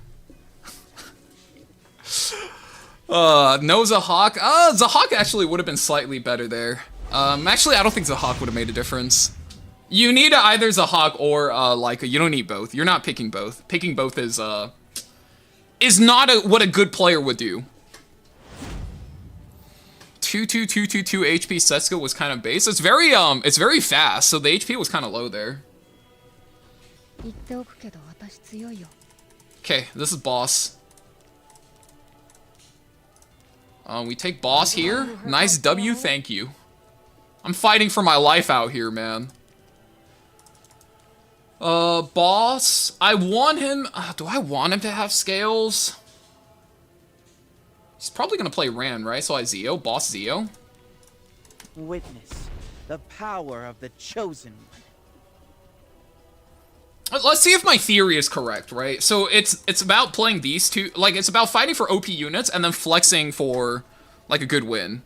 B: No Zahak. Zahak actually would have been slightly better there. Actually, I don't think Zahak would have made a difference. You need either Zahak or Leica. You don't need both. You're not picking both. Picking both is not what a good player would do. 22222 HP Setsuko was kind of base. It's very fast, so the HP was kind of low there. Okay, this is boss. We take boss here. Nice W, thank you. I'm fighting for my life out here, man. Boss. I want him. Do I want him to have scales? He's probably gonna play Rand, right? So I Zeo, boss Zeo.
F: Witness the power of the chosen one.
B: Let's see if my theory is correct, right? So it's about playing these two, like it's about fighting for OP units and then flexing for like a good win.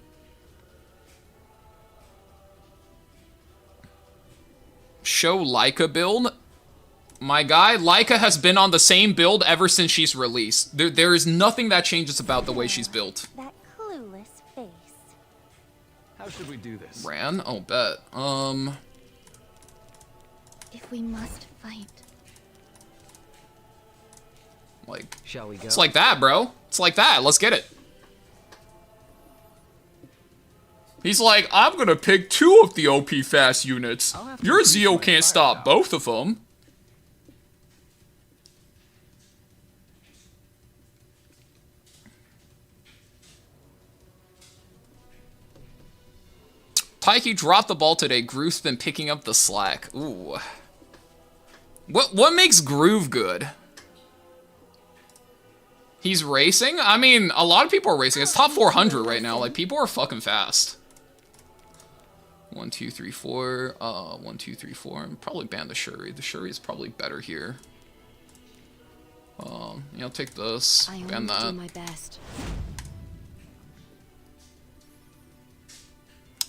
B: Show Leica build. My guy, Leica has been on the same build ever since she's released. There is nothing that changes about the way she's built.
I: That clueless face.
E: How should we do this?
B: Ran? Oh, bet.
C: If we must fight.
B: Like,
E: shall we go?
B: It's like that, bro. It's like that. Let's get it. He's like, I'm gonna pick 2 of the OP fast units. Your Zeo can't stop both of them. Taiki dropped the ball today. Groove's been picking up the slack. Ooh. What makes Groove good? He's racing? I mean, a lot of people are racing. It's top 400 right now. Like, people are fucking fast. 1, 2, 3, 4. 1, 2, 3, 4. And probably ban the Shuri. The Shuri is probably better here. Yeah, I'll take this. Ban that.
J: Do my best.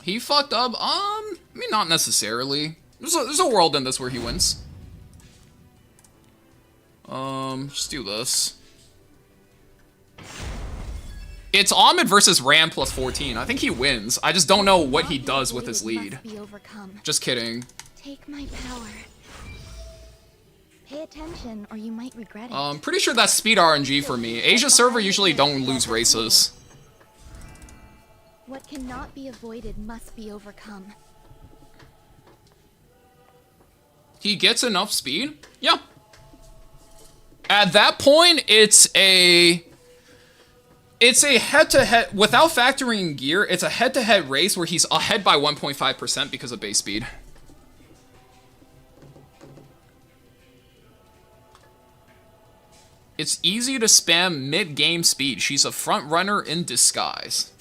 B: He fucked up. I mean, not necessarily. There's a world in this where he wins. Just do this. It's Ahmed versus Ram plus 14. I think he wins. I just don't know what he does with his lead. Just kidding.
C: Take my power. Pay attention, or you might regret it.
B: Pretty sure that's speed RNG for me. Asia server usually don't lose races.
C: What cannot be avoided must be overcome.
B: He gets enough speed? Yeah. At that point, it's a head-to-head, without factoring gear, it's a head-to-head race where he's ahead by 1.5% because of base speed. It's easy to spam mid-game speed. She's a front runner in disguise.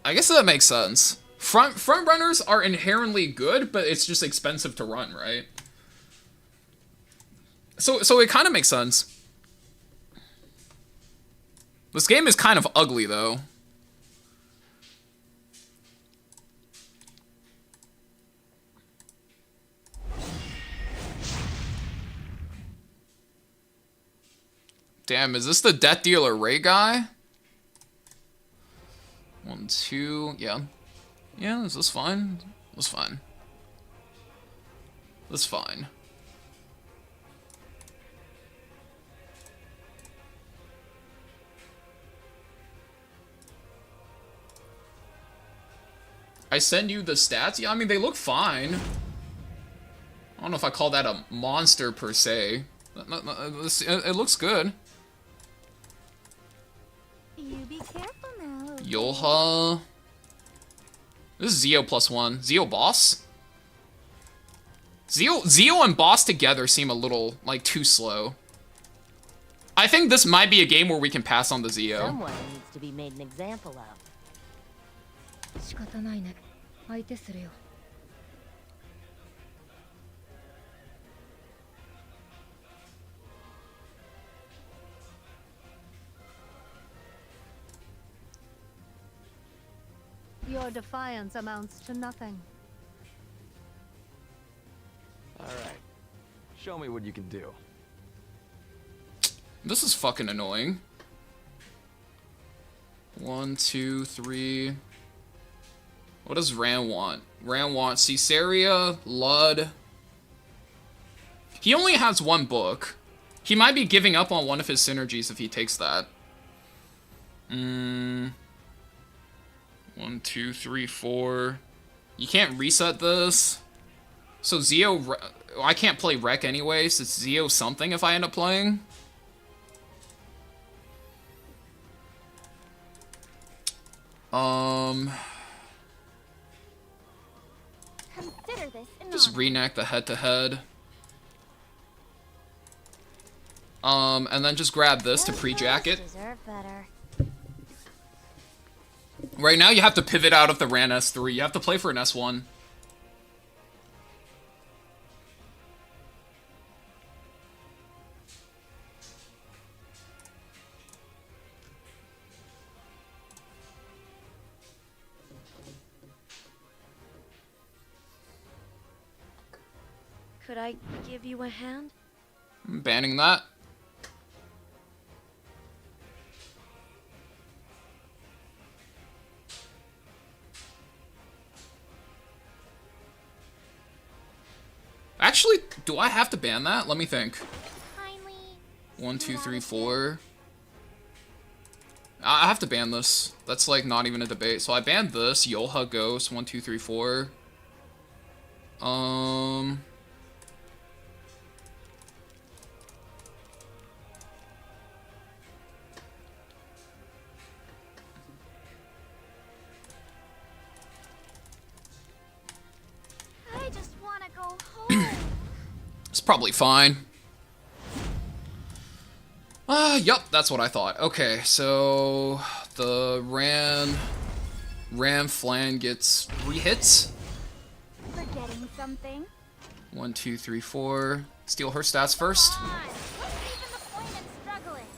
B: I guess that makes sense. Front runners are inherently good, but it's just expensive to run, right? So it kind of makes sense. This game is kind of ugly, though. Damn, is this the Death Dealer Ray guy? 1, 2, yeah. Yeah, this is fine. This is fine. This is fine. I send you the stats? Yeah, I mean, they look fine. I don't know if I call that a monster per se. It looks good.
A: You be careful now.
B: Yolha. This is Zio +1. Zio boss? Zio and boss together seem a little, like, too slow. I think this might be a game where we can pass on the Zio.
I: Someone needs to be made an example of.
C: 仕方ないね。相手するよ。
A: Your defiance amounts to nothing.
E: All right. Show me what you can do.
B: This is fucking annoying. 1, 2, 3. What does Ran want? Ran wants Caesarea, Lud. He only has one book. He might be giving up on one of his synergies if he takes that. 1, 2, 3, 4. You can't reset this. So Zio... I can't play Rec anyway, so it's Zio something if I end up playing.
D: Consider this an
B: Just
D: honor.
B: reenact the head-to-head. And then just grab this to pre-jack it.
I: Deserve better.
B: Right now you have to pivot out of the Ran S3. You have to play for an S1.
I: Could I give you a hand?
B: I'm banning that. Actually, do I have to ban that? Let me think.
D: Kindly
B: 1, 2, 3, 4. I have to ban this. That's like not even a debate. So I banned this. Yolha Ghost. 1, 2, 3, 4.
D: I just want to go home.
B: It's probably fine. Yup, that's what I thought. Okay, so the Ram Flan gets 3 hits.
D: Forgetting something?
B: 1, 2, 3, 4. Steal her stats first.
D: Come on. What's even the point in struggling?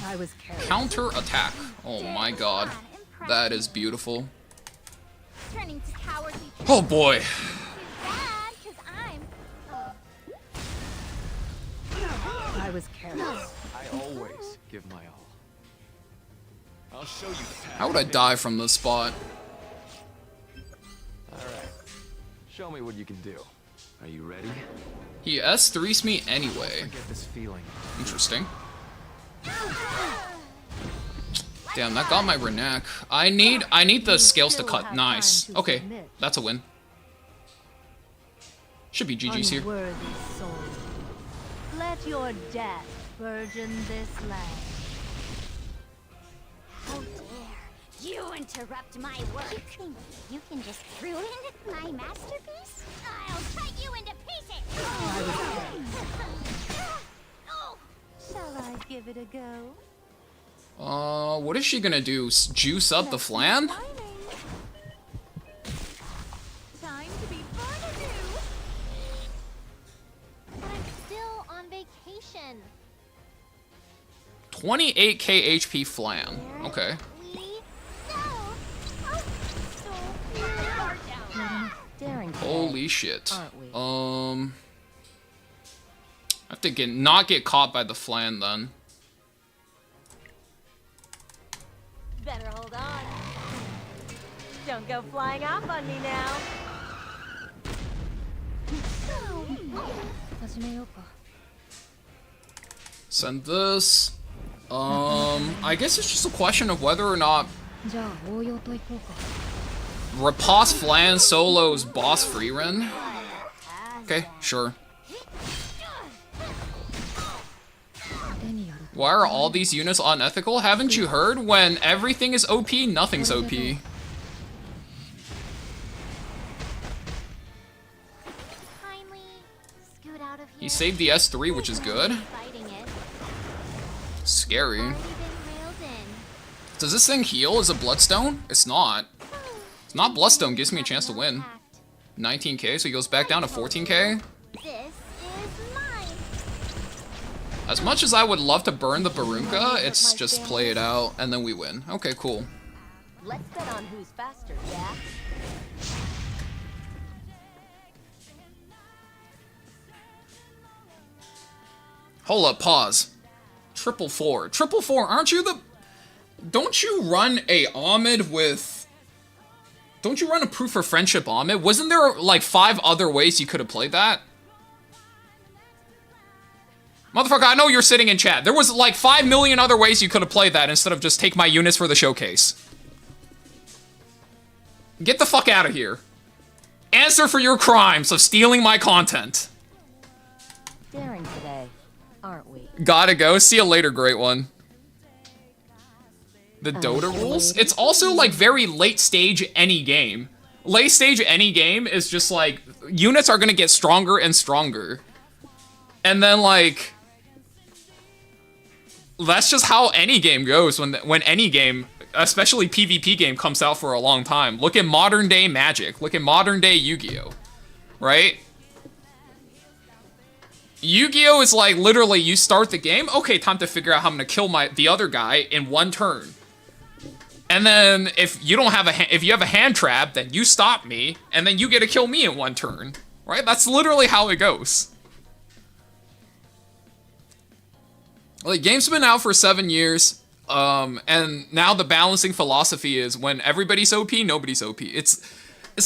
A: I was careless.
B: Counter attack. Oh my god. That is beautiful.
D: Turning to cowardly
B: Oh boy.
D: too bad, 'cause I'm...
A: I was careless.
E: I always give my all. I'll show you the path.
B: How would I die from this spot?
E: All right. Show me what you can do. Are you ready?
B: He S3's me anyway.
E: Forget this feeling.
B: Interesting. Damn, that got my Renek. I need the scales to cut. Nice. Okay, that's a win. Should be GG's here.
A: Unworthy soul. Let your death burden this land.
D: How dare you interrupt my work? You think you can just ruin my masterpiece? I'll cut you into pieces! Oh.
A: Shall I give it a go?
B: What is she gonna do? Juice up the flan?
D: Time to be fun anew! But I'm still on vacation.
B: 28k HP flan. Okay. Holy shit. I have to not get caught by the flan then.
I: Better hold on. Don't go flying off on me now.
B: Send this. I guess it's just a question of whether or not Riposte Flan solos boss free run. Okay, sure. Why are all these units unethical? Haven't you heard? When everything is OP, nothing's OP.
D: Kindly scoot out of here.
B: He saved the S3, which is good.
D: Fighting it.
B: Scary.
D: Already been railed in.
B: Does this thing heal as a Bloodstone? It's not. It's not Bloodstone, gives me a chance to win. 19k, so he goes back down to 14k.
D: This is mine.
B: As much as I would love to burn the Barunka, it's just play it out, and then we win. Okay, cool.
I: Let's bet on who's faster, yeah?
B: Hold up, pause. Triple four, aren't you the... Don't you run a Ahmed with... Don't you run a Proof for Friendship Ahmed? Wasn't there like 5 other ways you could have played that? Motherfucker, I know you're sitting in chat. There was like 5 million other ways you could have played that instead of just take my units for the showcase. Get the fuck out of here. Answer for your crimes of stealing my content.
I: Daring today, aren't we?
B: Gotta go. See you later, great one. The Dota rules? It's also like very late stage any game. Late stage any game is just like, units are gonna get stronger and stronger. And then like, that's just how any game goes when any game, especially PvP game, comes out for a long time. Look at modern day Magic. Look at modern day Yu-Gi-Oh! Right? Yu-Gi-Oh! Is like literally you start the game, okay, time to figure out how I'm gonna kill the other guy in one turn. And then if you don't have if you have a hand trap, then you stop me, and then you get to kill me in one turn. Right? That's literally how it goes. Like, game's been out for 7 years, and now the balancing philosophy is when everybody's OP, nobody's OP. It's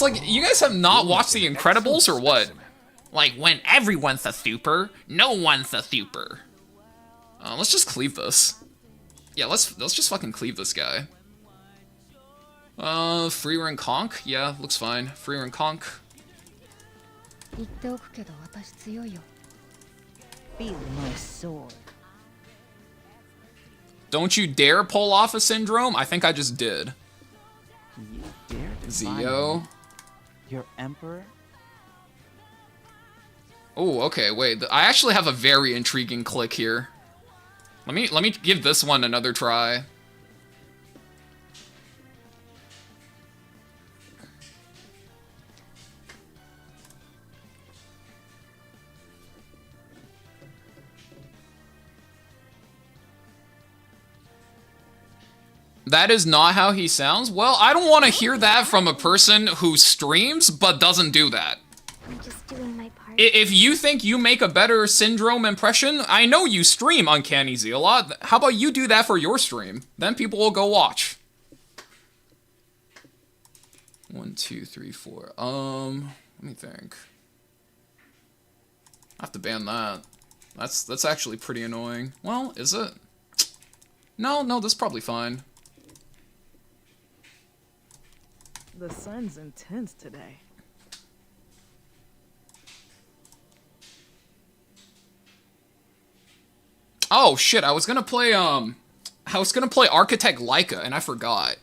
B: like, you guys have not watched The Incredibles or what? Like, when everyone's a super, no one's a super. Let's just cleave this. Yeah, let's just fucking cleave this guy. Free run conk? Yeah, looks fine. Free run conk.
F: Feel my sword.
B: Don't you dare pull off a syndrome? I think I just did.
F: You dare to
B: Zio.
F: Your emperor?
B: Oh, okay, wait. I actually have a very intriguing click here. Let me give this one another try. That is not how he sounds? Well, I don't want to hear that from a person who streams but doesn't do that.
D: I'm just doing my part.
B: If you think you make a better Syndrome impression, I know you stream Uncanny Zealot. How about you do that for your stream? Then people will go watch. 1, 2, 3, 4. Let me think. I have to ban that. That's actually pretty annoying. Well, is it? No, this is probably fine.
G: The sun's intense today.
B: Oh shit, I was gonna play Architect Leica and I forgot.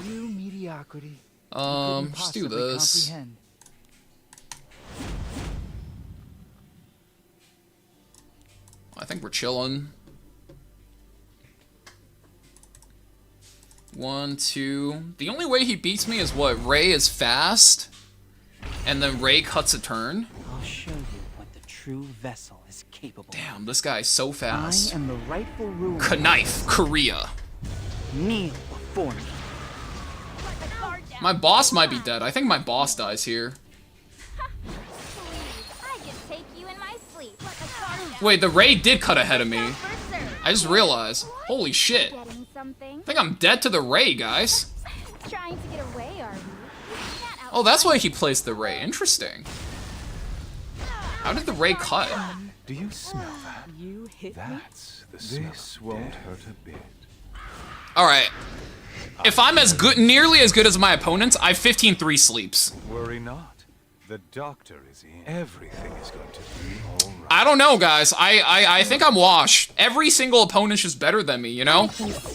F: You mediocrity.
B: Let's do this.
F: Comprehend.
B: I think we're chilling. 1, 2. The only way he beats me is what? Ray is fast, and then Ray cuts a turn.
F: I'll show you what the true vessel is capable.
B: Damn, this guy's so fast.
F: I am the rightful ruler.
B: Knife, Korea.
F: Kneel before me.
B: My boss might be dead. I think my boss dies here.
D: I just take you in my sleep.
B: Wait, the Ray did cut ahead of me. I just realized. Holy shit.
D: Getting something?
B: I think I'm dead to the Ray, guys.
D: Trying to get away, are you?
B: Oh, that's why he plays the Ray. Interesting. How did the Ray cut?
E: Do you smell that?
G: You hit
E: That's the smell. This won't hurt a bit.
B: Alright. If I'm as good, nearly as good as my opponents, I have 15-3 sleeps.
E: Worry not.
H: The doctor is in. Everything is going to be all right.
B: I don't know, guys. I think I'm washed. Every single opponent's just better than me, you know?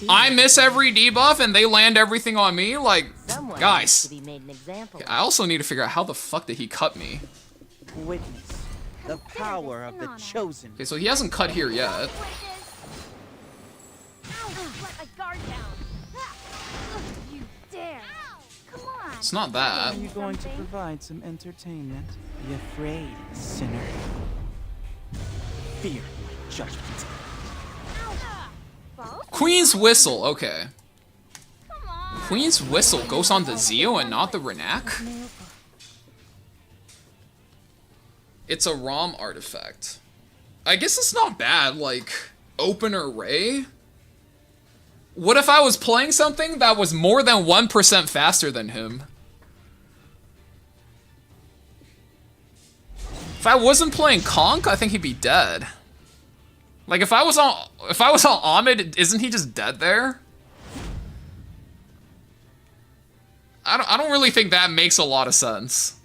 B: I miss every debuff and they land everything on me. Like,
I: Someone needs
B: guys.
I: to be made an example
B: I also need to figure out how the fuck did he cut me?
F: Witness the power of the chosen.
B: Okay, so he hasn't cut here yet.
D: Let my guard down. You dare. Come on.
B: It's not
F: Are
B: that.
F: you going to provide some entertainment? Be afraid, sinner. Fear my judgment.
B: Queen's Whistle, okay. Queen's Whistle goes on the Zeo and not the Renak? It's a ROM artifact. I guess it's not bad, like, open array? What if I was playing something that was more than 1% faster than him? If I wasn't playing Conk, I think he'd be dead. Like, if I was on Ahmed, isn't he just dead there? I don't really think that makes a lot of sense.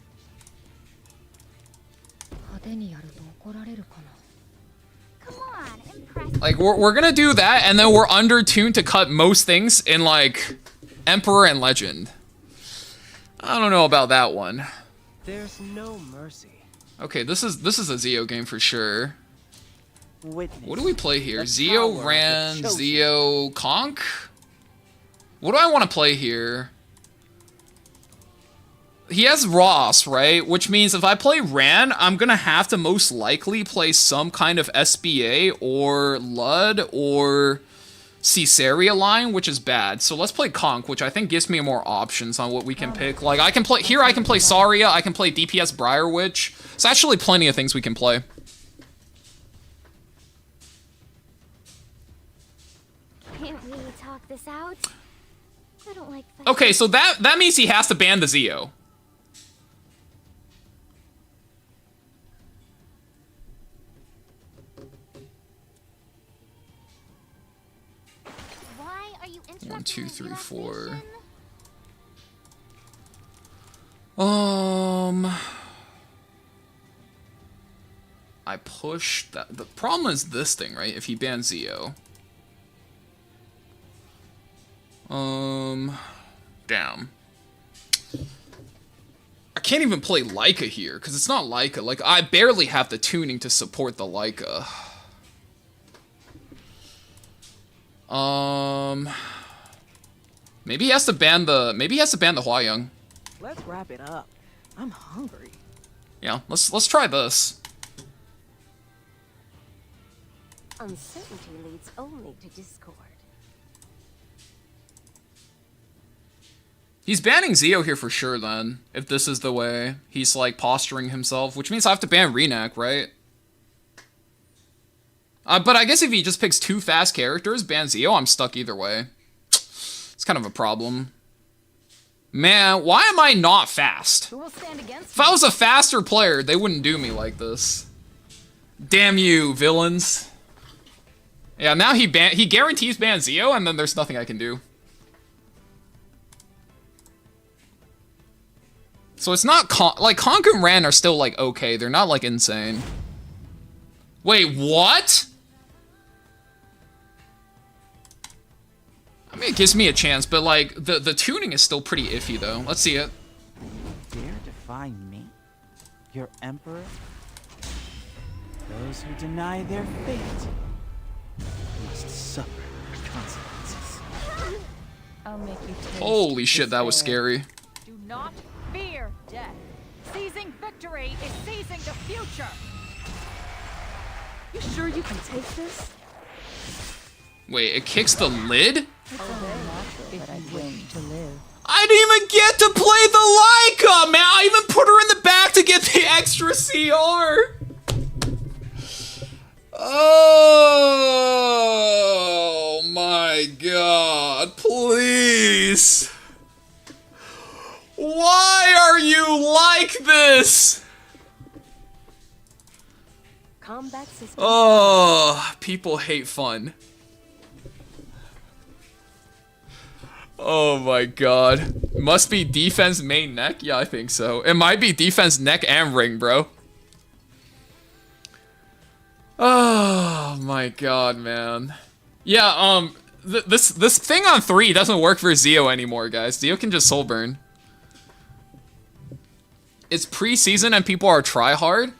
B: Like, we're gonna do that, and then we're undertuned to cut most things in, like, Emperor and Legend. I don't know about that one.
G: There's no mercy.
B: Okay, this is a Zeo game for sure.
F: Witness
B: What do we play here?
F: the
B: Zeo,
F: power of
B: Ran,
F: the chosen.
B: Zeo, Conk? What do I want to play here? He has Ross, right? Which means if I play Ran, I'm gonna have to most likely play some kind of SBA or Lud or Caesarea line, which is bad. So let's play Conk, which I think gives me more options on what we can pick. Like, I can play Saria, I can play DPS Briar Witch. It's actually plenty of things we can play.
D: Can't we talk this out? I don't like fighting.
B: Okay, so that means he has to ban the Zeo.
D: Why are you interrupting
B: 1, 2,
D: my
B: 3, 4.
D: relaxation?
B: I pushed that. The problem is this thing, right? If he bans Zeo. Damn. I can't even play Leica here, because it's not Leica. Like, I barely have the tuning to support the Leica. Maybe he has to ban the Hua Young.
G: Let's wrap it up. I'm hungry.
B: Yeah, let's try this.
I: Uncertainty leads only to discord.
B: He's banning Zeo here for sure then, if this is the way he's like posturing himself, which means I have to ban Renak, right? But I guess if he just picks 2 fast characters, ban Zeo, I'm stuck either way. It's kind of a problem. Man, why am I not fast?
J: Who will stand against
B: If I was a faster player, they wouldn't do me like this. Damn you, villains. Yeah, now he guarantees ban Zeo, and then there's nothing I can do. So it's not like Conk and Ran are still like okay, they're not like insane. Wait, what? I mean, it gives me a chance, but like the tuning is still pretty iffy though. Let's see it.
F: Dare defy me, your emperor? Those who deny their fate must suffer consequences.
K: I'll make you taste
B: Holy shit, that was
K: despair.
B: scary.
J: Do not fear death. Seizing victory is seizing the future.
G: You sure you can take this?
B: Wait, it kicks the lid?
K: It's only natural that I wish to live.
B: I didn't even get to play the Leica, man! I even put her in the back to get the extra CR! Oh my god, please! Why are you like this?
I: Combat system.
B: Oh, people hate fun. Oh my god. Must be defense main neck? Yeah, I think so. It might be defense neck and ring, bro. Oh my god, man. Yeah, this thing on 3 doesn't work for Zio anymore, guys. Zio can just soul burn. It's preseason and people are try-hard?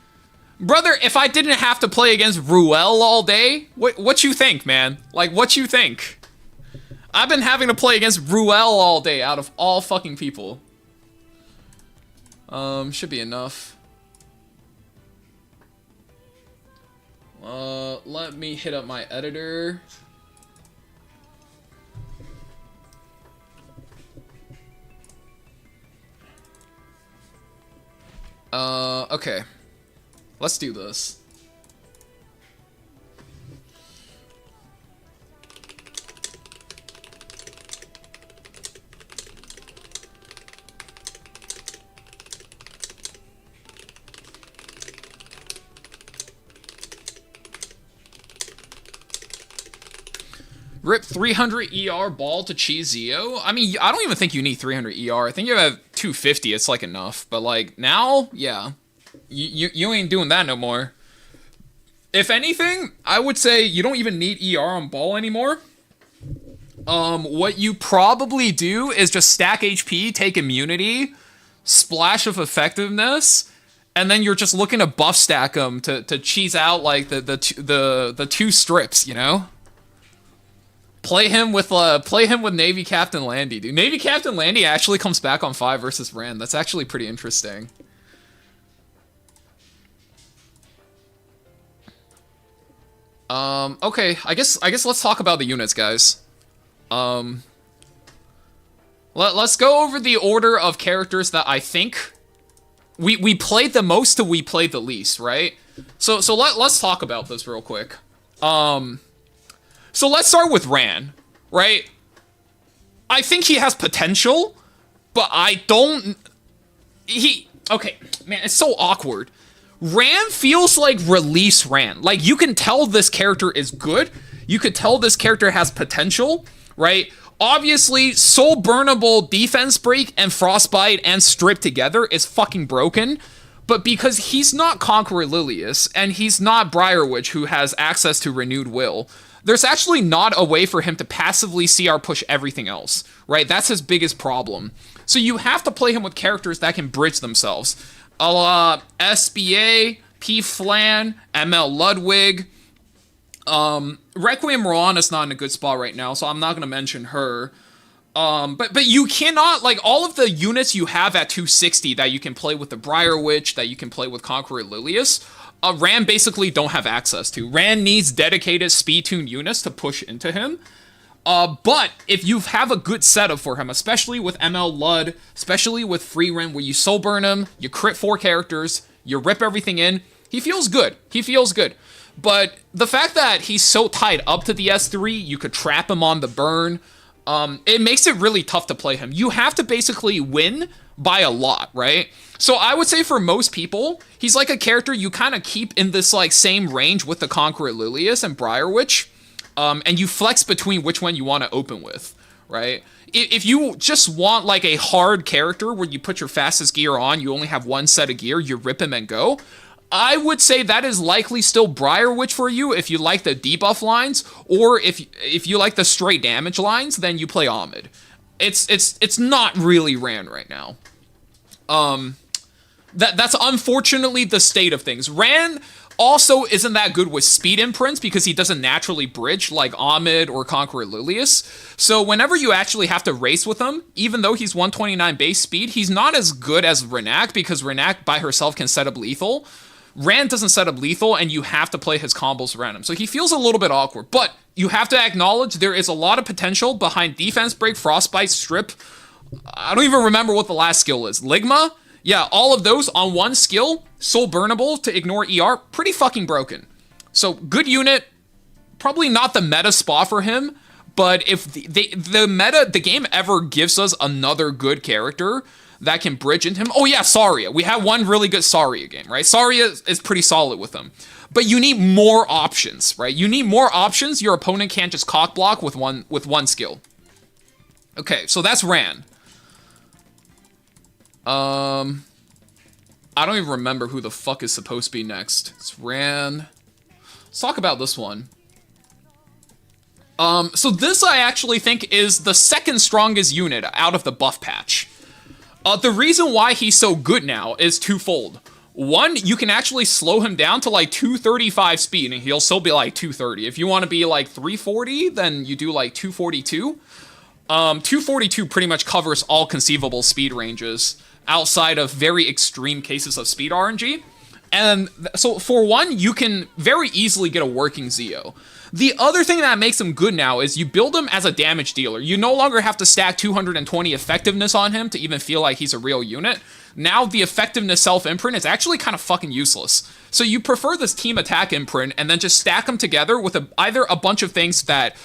B: Brother, if I didn't have to play against Ruel all day, what you think, man? Like, what you think? I've been having to play against Ruel all day out of all fucking people. Should be enough. Let me hit up my editor. Okay. Let's do this. Rip 300 ER ball to cheese Zio? I mean, I don't even think you need 300 ER. I think you have 250, it's like enough. But like, now, yeah. You ain't doing that no more. If anything, I would say you don't even need ER on ball anymore. What you probably do is just stack HP, take immunity, splash of effectiveness, and then you're just looking to buff stack them to cheese out like the 2 strips, you know? Play him with Navy Captain Landy, dude. Navy Captain Landy actually comes back on 5 versus Rand. That's actually pretty interesting. Okay, I guess let's talk about the units, guys. Let's go over the order of characters that I think we played the most to we played the least, right? So let's talk about this real quick. So let's start with Ran, right? I think he has potential, but I don't... Okay, man, it's so awkward. Ran feels like release Ran. Like, you can tell this character is good. You could tell this character has potential, right? Obviously, soul burnable defense break and frostbite and strip together is fucking broken. But because he's not Conqueror Lilius, and he's not Briarwitch, who has access to Renewed Will, there's actually not a way for him to passively CR push everything else, right? That's his biggest problem. So you have to play him with characters that can bridge themselves. A la SBA, P. Flan, ML Ludwig. Requiem Rohan is not in a good spot right now, so I'm not going to mention her. But you cannot, like, all of the units you have at 260 that you can play with the Briarwitch, that you can play with Conqueror Lilius, Ran basically don't have access to. Ran needs dedicated speed-tuned units to push into him. But if you have a good setup for him, especially with ML Lud, especially with Free Ren, where you soul burn him, you crit 4 characters, you rip everything in, he feels good. He feels good. But the fact that he's so tied up to the S3, you could trap him on the burn, it makes it really tough to play him. You have to basically win by a lot, right? So I would say for most people, he's like a character you kind of keep in this like same range with the Conqueror Lilius and Briarwitch, and you flex between which one you want to open with, right? If you just want like a hard character where you put your fastest gear on, you only have one set of gear, you rip him and go, I would say that is likely still Briarwitch for you if you like the debuff lines, or if you like the straight damage lines, then you play Ahmed. It's not really Ran right now. That's unfortunately the state of things. Ran also isn't that good with speed imprints because he doesn't naturally bridge like Ahmed or Conqueror Lilius. So whenever you actually have to race with him, even though he's 129 base speed, he's not as good as Renak because Renak by herself can set up lethal. Ran doesn't set up lethal, and you have to play his combos around him. So he feels a little bit awkward, but you have to acknowledge there is a lot of potential behind defense break, frostbite, strip. I don't even remember what the last skill is. Ligma? Yeah, all of those on one skill, soul burnable to ignore ER, pretty fucking broken. So good unit, probably not the meta spot for him, but if the game ever gives us another good character that can bridge into him. Oh yeah, Saria. We have one really good Saria game, right? Saria is pretty solid with him. But you need more options, right? You need more options. Your opponent can't just cock block with one skill. Okay, so that's Ran. I don't even remember who the fuck is supposed to be next. It's Ran. Let's talk about this one. So this I actually think is the second strongest unit out of the buff patch. The reason why he's so good now is twofold. One, you can actually slow him down to like 235 speed, and he'll still be like 230. If you want to be like 340, then you do like 242. 242 pretty much covers all conceivable speed ranges outside of very extreme cases of speed RNG. And so for one, you can very easily get a working Zeo. The other thing that makes him good now is you build him as a damage dealer. You no longer have to stack 220 effectiveness on him to even feel like he's a real unit. Now the effectiveness self-imprint is actually kind of fucking useless. So you prefer this team attack imprint and then just stack them together with either a bunch of things that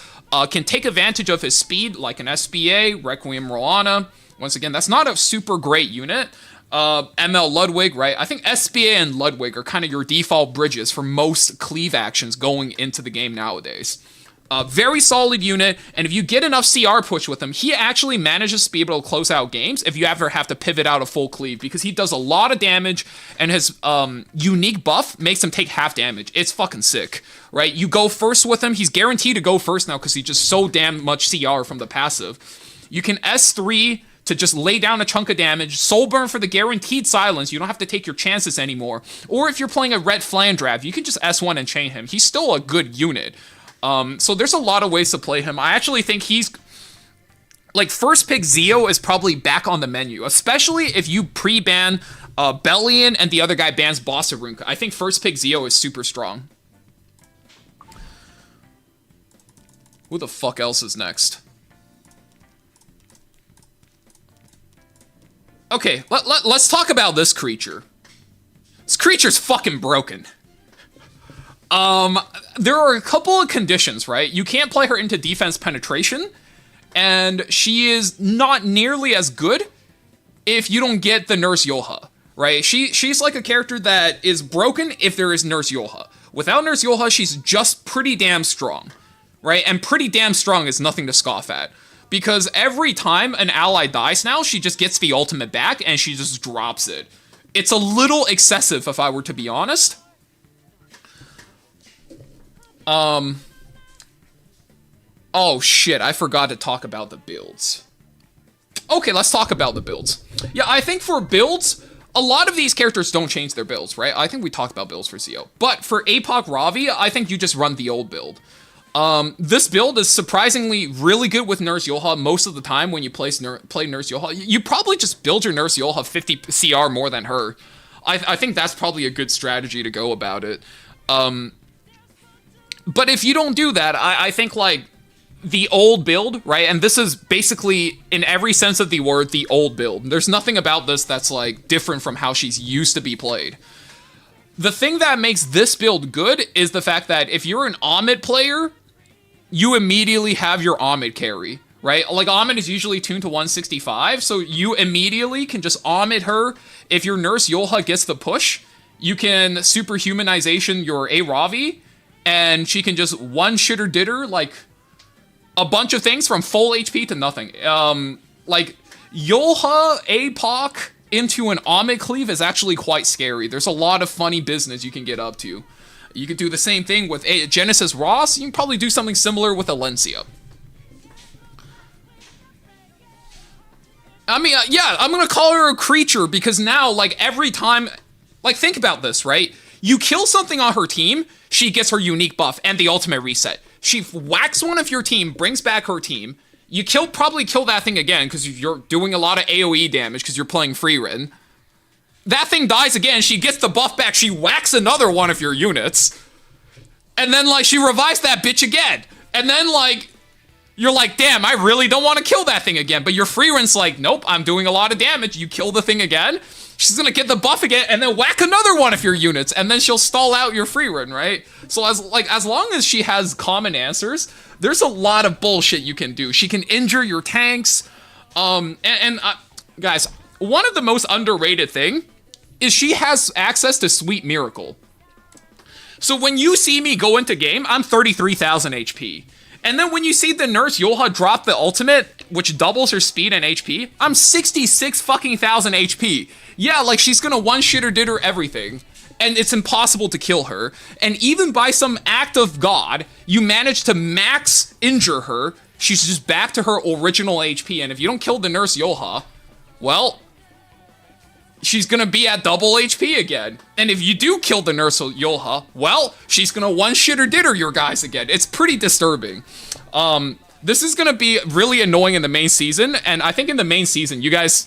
B: can take advantage of his speed, like an SBA, Requiem Roana. Once again, that's not a super great unit. ML Ludwig, right? I think SBA and Ludwig are kind of your default bridges for most cleave actions going into the game nowadays. Very solid unit, and if you get enough CR push with him, he actually manages to be able to close out games if you ever have to pivot out a full cleave, because he does a lot of damage, and his unique buff makes him take half damage. It's fucking sick, right? You go first with him, he's guaranteed to go first now because he's just so damn much CR from the passive. You can S3 to just lay down a chunk of damage, soul burn for the guaranteed silence, you don't have to take your chances anymore. Or if you're playing a red Flandrav, you can just S1 and chain him. He's still a good unit. So there's a lot of ways to play him. I actually think he's, like, first pick Zeo is probably back on the menu, especially if you pre-ban Bellion and the other guy bans Bossarunka. I think first pick Zeo is super strong. Who the fuck else is next? Okay, let's talk about this creature. This creature's fucking broken. There are a couple of conditions, right? You can't play her into defense penetration, and she is not nearly as good if you don't get the Nurse Yoha, right? She's like a character that is broken if there is Nurse Yoha. Without Nurse Yoha, she's just pretty damn strong, right? And pretty damn strong is nothing to scoff at. Because every time an ally dies now, she just gets the ultimate back and she just drops it. It's a little excessive, if I were to be honest. Oh shit, I forgot to talk about the builds. Okay, let's talk about the builds. Yeah, I think for builds, a lot of these characters don't change their builds, right? I think we talked about builds for Zeo. But for APOC Ravi, I think you just run the old build. This build is surprisingly really good with Nurse Yoha most of the time when you play Nurse Yoha. You probably just build your Nurse Yoha 50 CR more than her. I think that's probably a good strategy to go about it. But if you don't do that, I think, like, the old build, right? And this is basically, in every sense of the word, the old build. There's nothing about this that's, like, different from how she's used to be played. The thing that makes this build good is the fact that if you're an Ahmed player, you immediately have your Ahmed carry, right? Like, Ahmed is usually tuned to 165, so you immediately can just Ahmed her. If your Nurse Yoha gets the push, you can superhumanization your A-Ravi, and she can just one-shitter ditter, like, a bunch of things from full HP to nothing. Like, Yoha APOC into an Ahmed cleave is actually quite scary. There's a lot of funny business you can get up to. You could do the same thing with Genesis Ross. You can probably do something similar with Alencia. I mean, yeah, I'm gonna call her a creature because now, like, every time... Like, think about this, right? You kill something on her team, she gets her unique buff and the ultimate reset. She whacks one of your team, brings back her team. You probably kill that thing again because you're doing a lot of AoE damage because you're playing free written. That thing dies again, she gets the buff back, she whacks another one of your units. And then, like, she revives that bitch again. And then, like, you're like, damn, I really don't want to kill that thing again. But your free wren's like, nope, I'm doing a lot of damage. You kill the thing again, she's gonna get the buff again, and then whack another one of your units, and then she'll stall out your free run, right? So as long as she has common answers, there's a lot of bullshit you can do. She can injure your tanks. Guys, one of the most underrated thing is she has access to Sweet Miracle. So when you see me go into game, I'm 33,000 HP. And then when you see the nurse Yolha drop the ultimate, which doubles her speed and HP, I'm 66 fucking thousand HP. Yeah, like she's gonna one-shitter did her everything. And it's impossible to kill her. And even by some act of God, you manage to max injure her. She's just back to her original HP. And if you don't kill the nurse Yolha, well, she's gonna be at double HP again. And if you do kill the nurse Yolha, well, she's gonna one-shitter did her your guys again. It's pretty disturbing. This is gonna be really annoying in the main season. And I think in the main season, you guys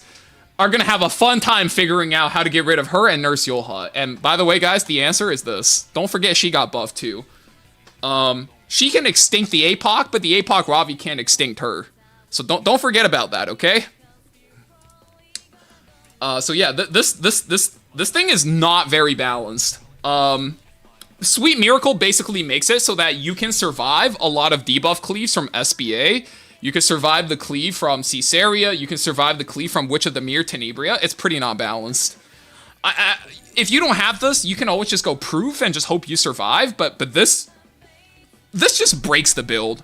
B: are gonna have a fun time figuring out how to get rid of her and Nurse Yolha. And by the way, guys, the answer is this. Don't forget she got buffed too. She can extinct the APOC, but the APOC Ravi can't extinct her. So don't forget about that, okay? So yeah, this thing is not very balanced. Sweet Miracle basically makes it so that you can survive a lot of debuff cleaves from SBA. You can survive the cleave from Caesarea. You can survive the cleave from Witch of the Mere Tenebria. It's pretty not balanced. If you don't have this, you can always just go proof and just hope you survive. But this just breaks the build.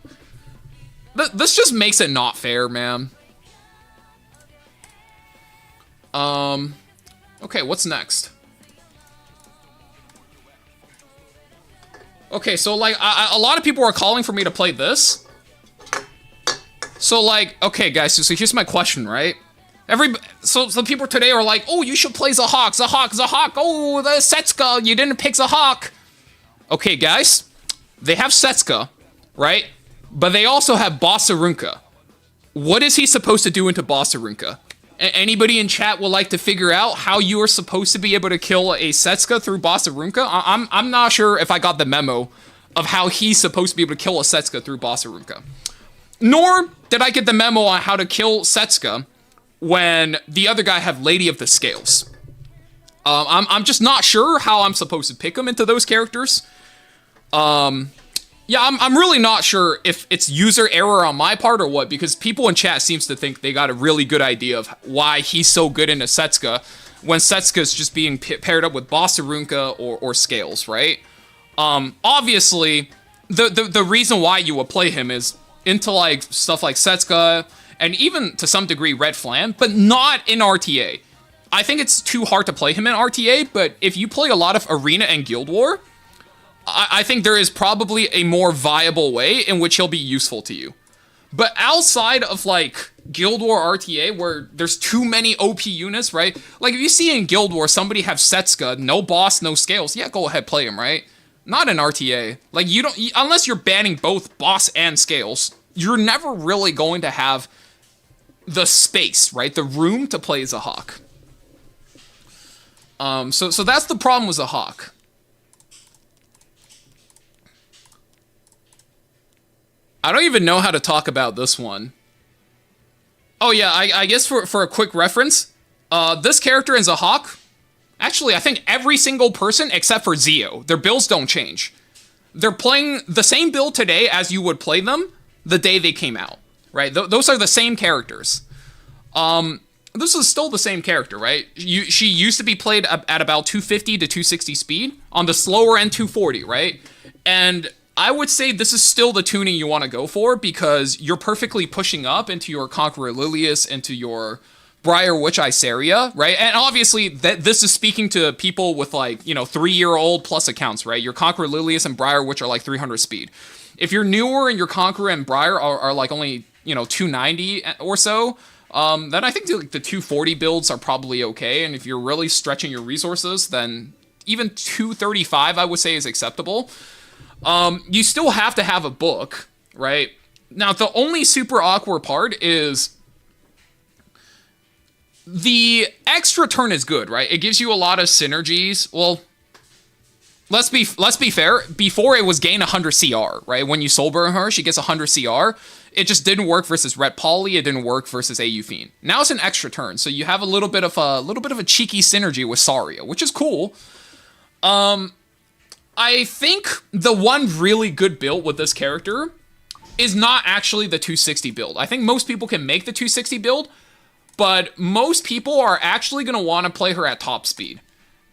B: This just makes it not fair, man. Okay, what's next? Okay, so like a lot of people are calling for me to play this. So like, okay guys, so here's my question, right? So some people today are like, oh, you should play Zahhak, oh, the Setsuka, you didn't pick Zahhak. Okay guys, they have Setsuka, right? But they also have Bossarunka. What is he supposed to do into Bossarunka? Anybody in chat would like to figure out how you are supposed to be able to kill a Setsuka through Bossarunka? I'm not sure if I got the memo of how he's supposed to be able to kill a Setsuka through Bossarunka. Nor did I get the memo on how to kill Setsuka when the other guy had Lady of the Scales. I'm just not sure how I'm supposed to pick him into those characters. Yeah, I'm really not sure if it's user error on my part or what, because people in chat seems to think they got a really good idea of why he's so good into Setsuka when Setsuka's just being paired up with Bossarunka or Scales, right? Obviously, the reason why you would play him is into like stuff like Setsuka and even to some degree Red Flan, but not in RTA. I think it's too hard to play him in RTA, but if you play a lot of Arena and Guild War, I think there is probably a more viable way in which he'll be useful to you. But outside of like Guild War RTA, where there's too many OP units, right? Like if you see in Guild War somebody have Setsuka, no boss, no scales, yeah, go ahead, play him, right? Not in RTA. Like you don't, unless you're banning both boss and scales, you're never really going to have the space, right? The room to play Zahhak. So that's the problem with Zahhak. I don't even know how to talk about this one. Oh yeah, I guess for a quick reference, this character in Zahhak, actually I think every single person except for Zio, their builds don't change. They're playing the same build today as you would play them the day they came out, right? Those are the same characters. This is still the same character, right? She used to be played at about 250 to 260 speed, on the slower end 240, right? And I would say this is still the tuning you want to go for, because you're perfectly pushing up into your Conqueror Lilius, into your Briar Witch Iseria, right? And obviously, this is speaking to people with like, you know, 3-year-old plus accounts, right? Your Conqueror Lilius and Briar Witch are like 300 speed. If you're newer and your Conqueror and Briar are like only, you know, 290 or so, then I think the 240 builds are probably okay. And if you're really stretching your resources, then even 235 I would say is acceptable. You still have to have a book, right? Now, the only super awkward part is the extra turn is good, right? It gives you a lot of synergies. Well, let's be fair. Before it was gain 100 CR, right? When you soulburn her, she gets 100 CR. It just didn't work versus Ret Poly. It didn't work versus AU Fiend. Now it's an extra turn, so you have a little bit of a cheeky synergy with Saria, which is cool. I think the one really good build with this character is not actually the 260 build. I think most people can make the 260 build, but most people are actually going to want to play her at top speed.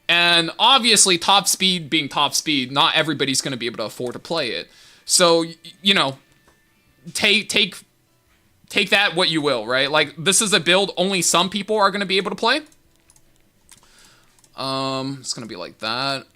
B: And obviously, top speed being top speed, not everybody's going to be able to afford to play it. So, you know, take that what you will, right? Like, this is a build only some people are going to be able to play. It's going to be like that.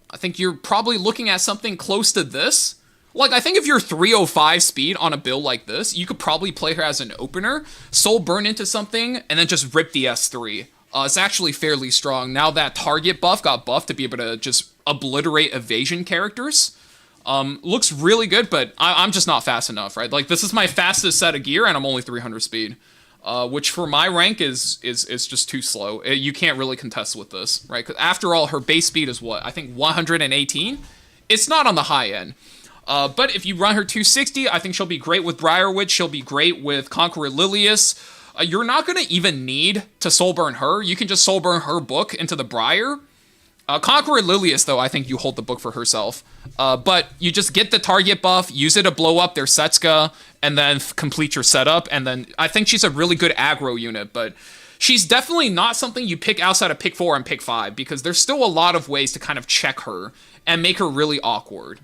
B: I think you're probably looking at something close to this. Like, I think if you're 305 speed on a build like this, you could probably play her as an opener, soul burn into something, and then just rip the S3. It's actually fairly strong. Now that target buff got buffed to be able to just obliterate evasion characters. Looks really good, but I'm just not fast enough, right? Like, this is my fastest set of gear, and I'm only 300 speed. Which for my rank is just too slow. You can't really contest with this, right? 'Cause after all, her base speed is what? I think 118? It's not on the high end. But if you run her 260, I think she'll be great with Briarwood. She'll be great with Conqueror Lilius. You're not going to even need to soul burn her. You can just soul burn her book into the Briar. Conqueror Lilius, though, I think you hold the book for herself. But you just get the target buff, use it to blow up their Setsuka, and then complete your setup. And then I think she's a really good aggro unit, but she's definitely not something you pick outside of pick 4 and pick 5, because there's still a lot of ways to kind of check her and make her really awkward.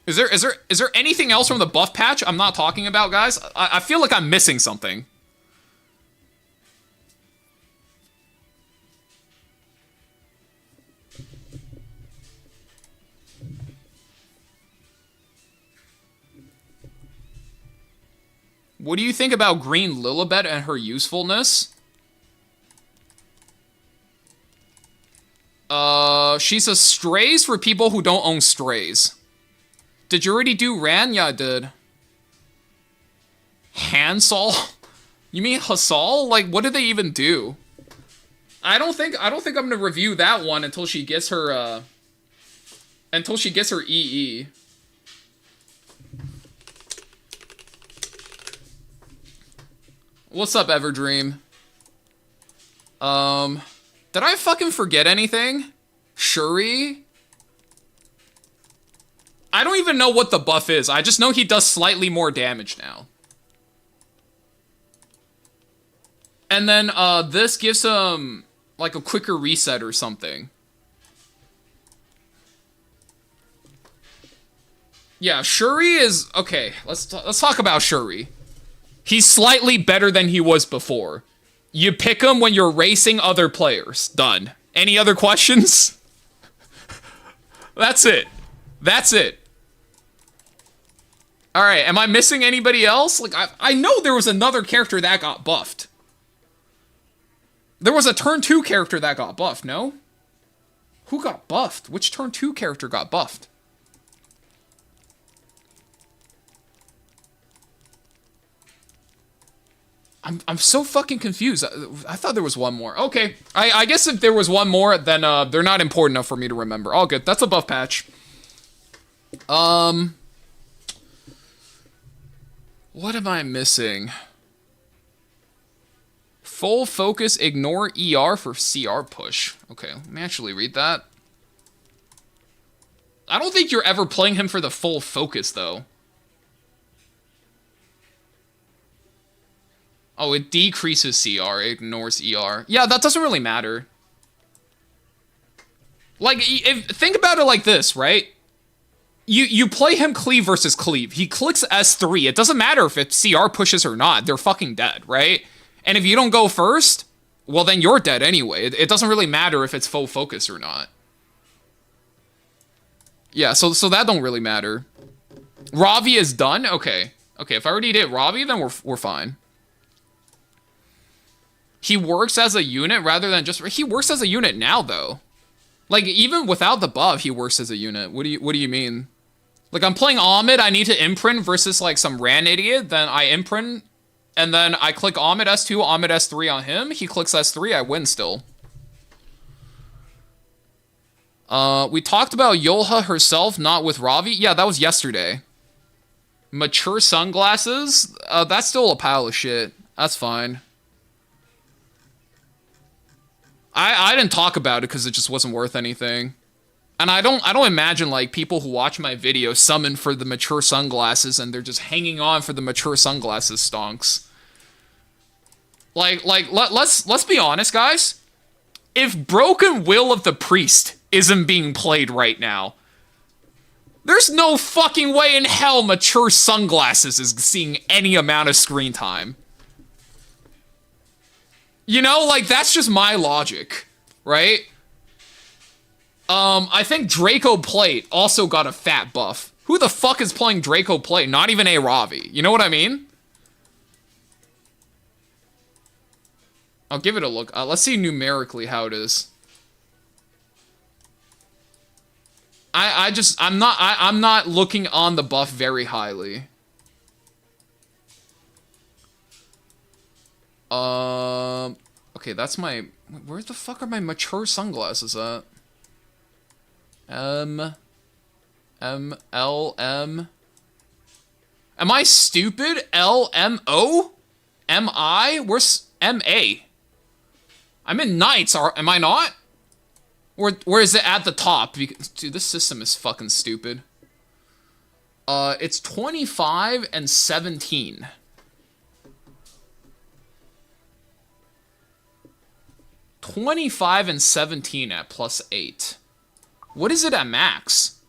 B: Is there anything else from the buff patch I'm not talking about, guys? I feel like I'm missing something. What do you think about Green Lilibet and her usefulness? She's a strays for people who don't own strays. Did you already do Ran? Yeah, I did. Hansol? You mean Hasal? Like, what did they even do? I don't think I'm gonna review that one until she gets her EE. What's up, Everdream? Did I fucking forget anything? Shuri? I don't even know what the buff is. I just know he does slightly more damage now. And then, this gives him, like, a quicker reset or something. Yeah, Shuri is... Okay, let's talk about Shuri. He's slightly better than he was before. You pick him when you're racing other players. Done. Any other questions? That's it. That's it. Alright, am I missing anybody else? Like, I know there was another character that got buffed. There was a turn 2 character that got buffed, no? Who got buffed? Which turn 2 character got buffed? I'm so fucking confused. I thought there was one more. Okay, I guess if there was one more, then they're not important enough for me to remember. All good. That's a buff patch. What am I missing? Full focus, ignore ER for CR push. Okay, let me actually read that. I don't think you're ever playing him for the full focus, though. Oh, it decreases CR, it ignores ER. Yeah, that doesn't really matter. Like, think about it like this, right? You play him cleave versus cleave. He clicks S3. It doesn't matter if it CR pushes or not. They're fucking dead, right? And if you don't go first, well, then you're dead anyway. It doesn't really matter if it's full focus or not. Yeah, so that don't really matter. Ravi is done? Okay. Okay, if I already did Ravi, then we're fine. He works as a unit rather than just... He works as a unit now, though. Like, even without the buff, he works as a unit. What do you mean? Like, I'm playing Ahmed, I need to imprint versus, like, some Ran idiot. Then I imprint, and then I click Ahmed S2, Ahmed S3 on him. He clicks S3, I win still. We talked about Yolha herself, not with Ravi. Yeah, that was yesterday. Mature sunglasses? That's still a pile of shit. That's fine. I didn't talk about it because it just wasn't worth anything. And I don't imagine, like, people who watch my video summon for the mature sunglasses and they're just hanging on for the mature sunglasses stonks. Like let's be honest, guys. If Broken Will of the Priest isn't being played right now. There's no fucking way in hell Mature Sunglasses is seeing any amount of screen time. You know, like, that's just my logic, right? I think Draco Plate also got a fat buff. Who the fuck is playing Draco Plate? Not even a Ravi. You know what I mean? I'll give it a look. Let's see numerically how it is. I'm not looking on the buff very highly. Okay, that's my... Where the fuck are my Mature Sunglasses at? L, M... Am I stupid? L, M, O? M, I? Where's M, A? I'm in Knights, am I not? Or is it at the top? Because, dude, this system is fucking stupid. It's 25 and 17. and 17 at +8. What is it at max?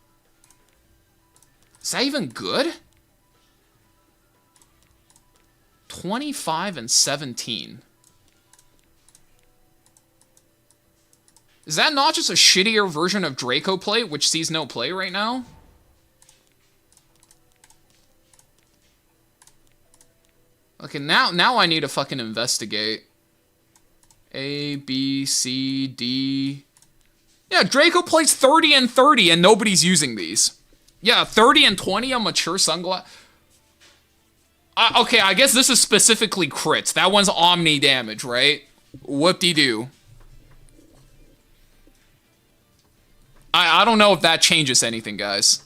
B: Is that even good? 25 and 17. Is that not just a shittier version of Draco Plate, which sees no play right now? Okay, now I need to fucking investigate. A, B, C, D... Yeah, Draco Plate's 30 and 30, and nobody's using these. Yeah, 30 and 20 on Mature Sunglass... okay, I guess this is specifically crits. That one's Omni damage, right? Whoop-de-doo. I don't know if that changes anything, guys.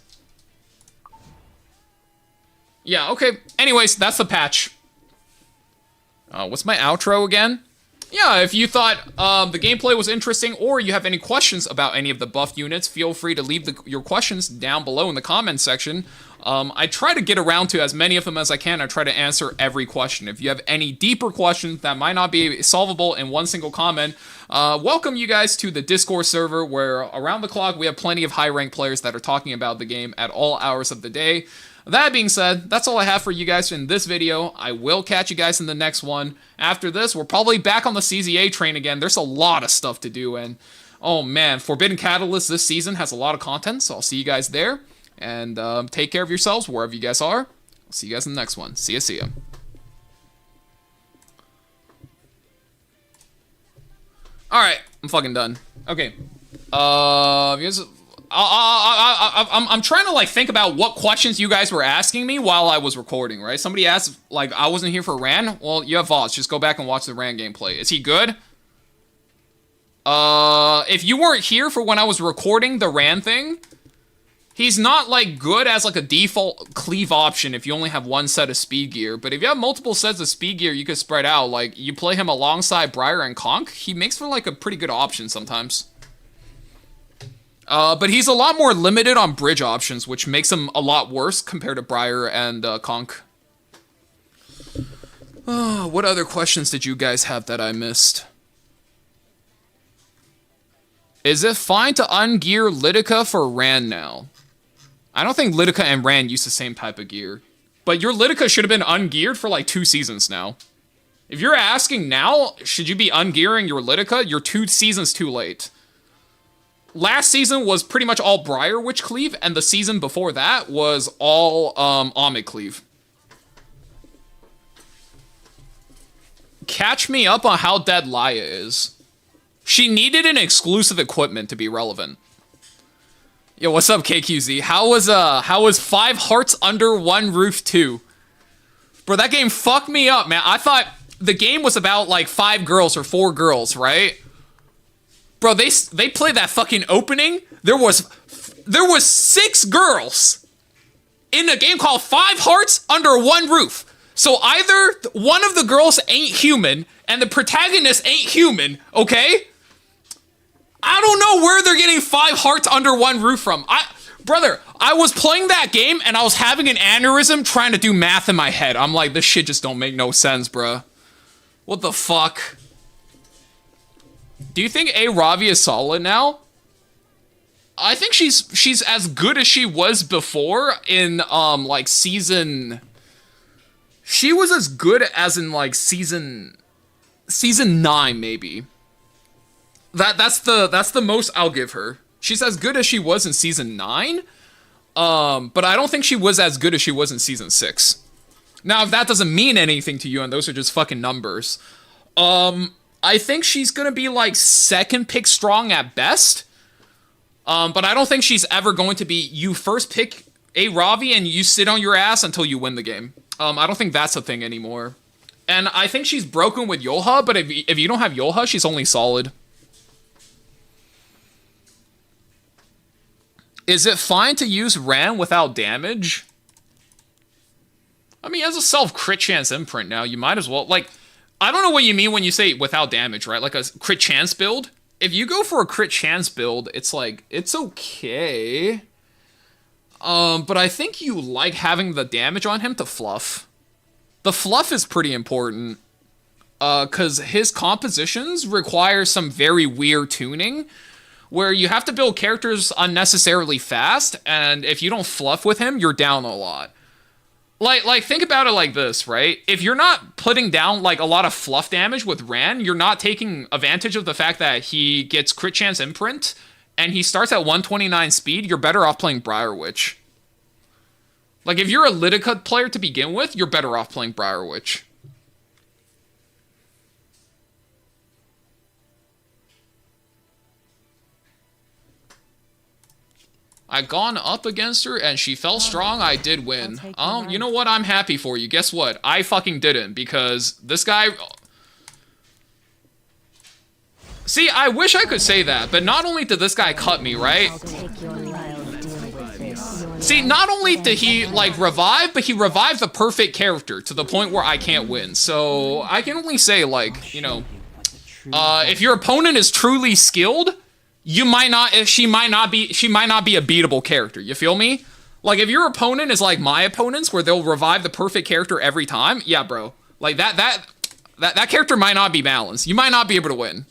B: Yeah, okay. Anyways, that's the patch. What's my outro again? Yeah, if you thought the gameplay was interesting or you have any questions about any of the buff units, feel free to leave your questions down below in the comments section. I try to get around to as many of them as I can. I try to answer every question. If you have any deeper questions that might not be solvable in one single comment, welcome you guys to the Discord server where around the clock we have plenty of high-ranked players that are talking about the game at all hours of the day. That being said, that's all I have for you guys in this video. I will catch you guys in the next one. After this, we're probably back on the CZA train again. There's a lot of stuff to do, and oh man, Forbidden Catalyst this season has a lot of content, so I'll see you guys there. And take care of yourselves wherever you guys are. I'll see you guys in the next one. See ya. Alright, I'm fucking done. Okay. I'm trying to, like, think about what questions you guys were asking me while I was recording, right? Somebody asked, like, I wasn't here for Ran. Well, you have VODs. Just go back and watch the Ran gameplay. Is he good? If you weren't here for when I was recording the Ran thing, he's not, like, good as, like, a default cleave option if you only have one set of speed gear. But if you have multiple sets of speed gear, you could spread out. Like, you play him alongside Briar and Conk, he makes for, like, a pretty good option sometimes. But he's a lot more limited on bridge options, which makes him a lot worse compared to Briar and Conk. What other questions did you guys have that I missed? Is it fine to ungear Lidica for Ran now? I don't think Lidica and Ran use the same type of gear. But your Lidica should have been ungeared for like 2 seasons now. If you're asking now, should you be ungearing your Lidica? You're 2 seasons too late. Last season was pretty much all Briar Witch Cleave, and the season before that was all Omid Cleave. Catch me up on how dead Laia is. She needed an exclusive equipment to be relevant. Yo, what's up, KQZ? How was 5 Hearts Under One Roof 2? Bro, that game fucked me up, man. I thought the game was about like 5 girls or 4 girls, right? Bro, they played that fucking opening. There was 6 girls in a game called 5 Hearts Under One Roof. So either one of the girls ain't human and the protagonist ain't human, okay? I don't know where they're getting 5 Hearts Under One Roof from. Brother, I was playing that game and I was having an aneurysm trying to do math in my head. I'm like, this shit just don't make no sense, bruh. What the fuck? Do you think A. Ravi is solid now? I think she's as good as she was before in like season. She was as good as in like season 9 maybe. That's the most I'll give her. She's as good as she was in season 9. But I don't think she was as good as she was in season 6. Now, if that doesn't mean anything to you and those are just fucking numbers, I think she's gonna be like second pick strong at best. But I don't think she's ever going to be you first pick a Ravi and you sit on your ass until you win the game. I don't think that's a thing anymore. And I think she's broken with Yolha, but if you don't have Yolha, she's only solid. Is it fine to use Ran without damage? I mean, as a self-crit chance imprint now, you might as well, like, I don't know what you mean when you say without damage, right? Like a crit chance build? If you go for a crit chance build, it's like, it's okay. But I think you like having the damage on him to fluff. The fluff is pretty important. Because his compositions require some very weird tuning, where you have to build characters unnecessarily fast, and if you don't fluff with him, you're down a lot. Like think about it like this, right? If you're not putting down like a lot of fluff damage with Ran, you're not taking advantage of the fact that he gets crit chance imprint, and he starts at 129 speed, you're better off playing Briar Witch. Like, if you're a Lidica player to begin with, you're better off playing Briar Witch. I gone up against her and she felt strong. I did win. You know what? I'm happy for you. Guess what? I fucking didn't, because this guy... See, I wish I could say that, but not only did this guy cut me, right? See, not only did he, like, revive, but he revived the perfect character to the point where I can't win. So, I can only say, like, you know, if your opponent is truly skilled, she might not be a beatable character. You feel me? Like, if your opponent is like my opponents, where they'll revive the perfect character every time, yeah, bro. Like, that character might not be balanced. You might not be able to win.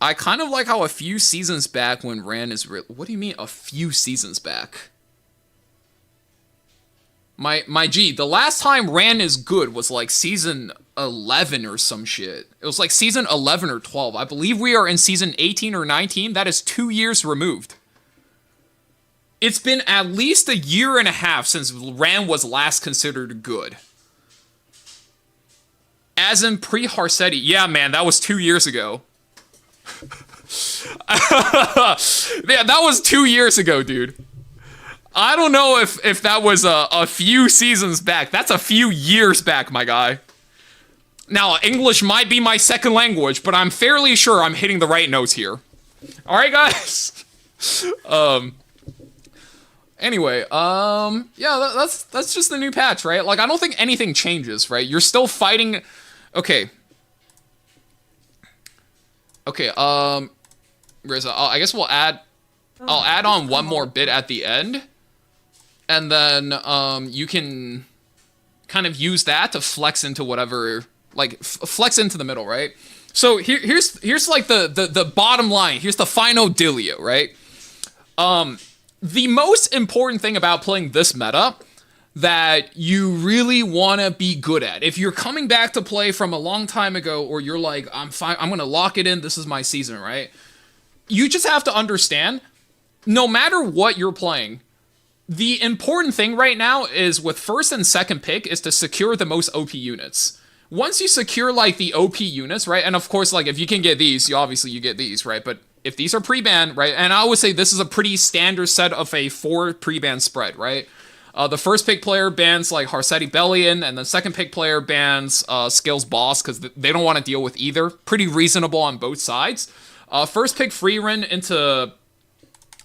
B: I kind of like how a few seasons back when Ran is real. What do you mean a few seasons back? My G, the last time Ran is good was like season 11 or some shit. It was like season 11 or 12. I believe we are in season 18 or 19. That is 2 years removed. It's been at least a year and a half since Ran was last considered good. As in pre-Harsetti. Yeah, man, that was 2 years ago. Yeah, that was 2 years ago, dude. I don't know if that was a few seasons back. That's a few years back, my guy. Now, English might be my second language, but I'm fairly sure I'm hitting the right notes here. Alright, guys? Anyway, yeah, that's just the new patch, right? Like, I don't think anything changes, right? You're still fighting... Okay. Okay, Riza, I guess we'll add... I'll add on one more bit at the end. And then, you can kind of use that to flex into whatever... Like, flex into the middle, right? So, here's like the bottom line. Here's the final dealio, right? The most important thing about playing this meta that you really want to be good at, if you're coming back to play from a long time ago, or you're like, I'm fine, I'm going to lock it in, this is my season, right? You just have to understand, no matter what you're playing, the important thing right now is with first and second pick is to secure the most OP units. Once you secure, like, the OP units, right, and of course, like, if you can get these, you get these, right, but if these are pre-ban, right, and I would say this is a pretty standard set of a 4 pre-ban spread, right? The first pick player bans, like, Harsetti Bellion, and the second pick player bans Skills Boss, because they don't want to deal with either. Pretty reasonable on both sides. First pick Freerin into,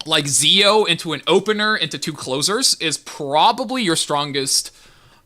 B: like, Zio, into an opener, into 2 closers, is probably your strongest...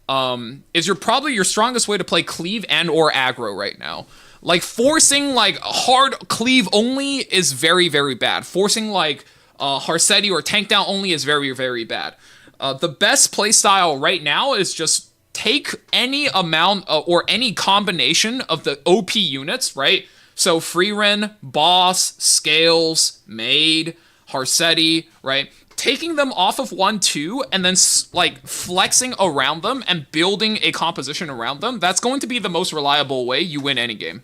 B: probably your strongest way to play cleave and or aggro right now. Like, forcing, like, hard cleave only is very, very bad. Forcing, like, Harsetti or tank down only is very, very bad. The best playstyle right now is just take any amount or any combination of the OP units, right? So Freerin, Boss, Scales, Maid, Harsetti, right? Taking them off of 1-2 and then like flexing around them and building a composition around them, that's going to be the most reliable way you win any game.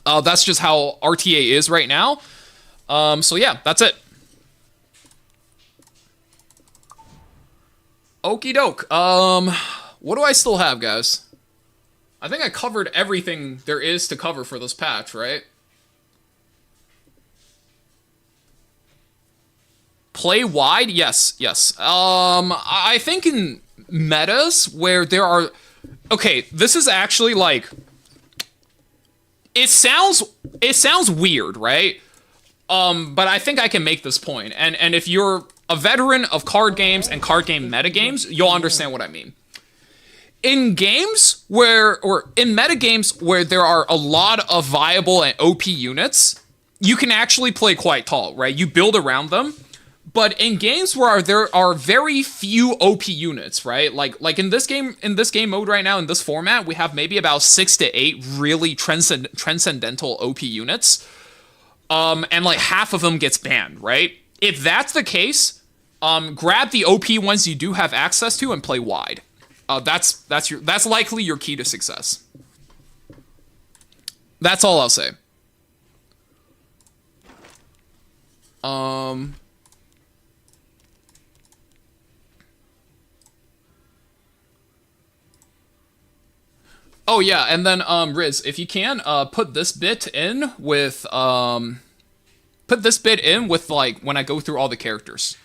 B: That's just how RTA is right now. So yeah, that's it. Okie doke. What do I still have, guys? I think I covered everything there is to cover for this patch, right? Play wide? Yes, yes. I think in metas where there are... Okay, this is actually like... It sounds weird, right? But I think I can make this point. And if you're a veteran of card games and card game metagames, you'll understand what I mean. In games in metagames where there are a lot of viable and OP units, you can actually play quite tall, right? You build around them. But in games where there are very few OP units, right? Like in this game mode right now, in this format, we have maybe about 6 to 8 really transcendental OP units. And like half of them gets banned, right? If that's the case, grab the OP ones you do have access to and play wide. That's likely your key to success. That's all I'll say. Oh yeah, and then Riz, if you can, put this bit in with like when I go through all the characters.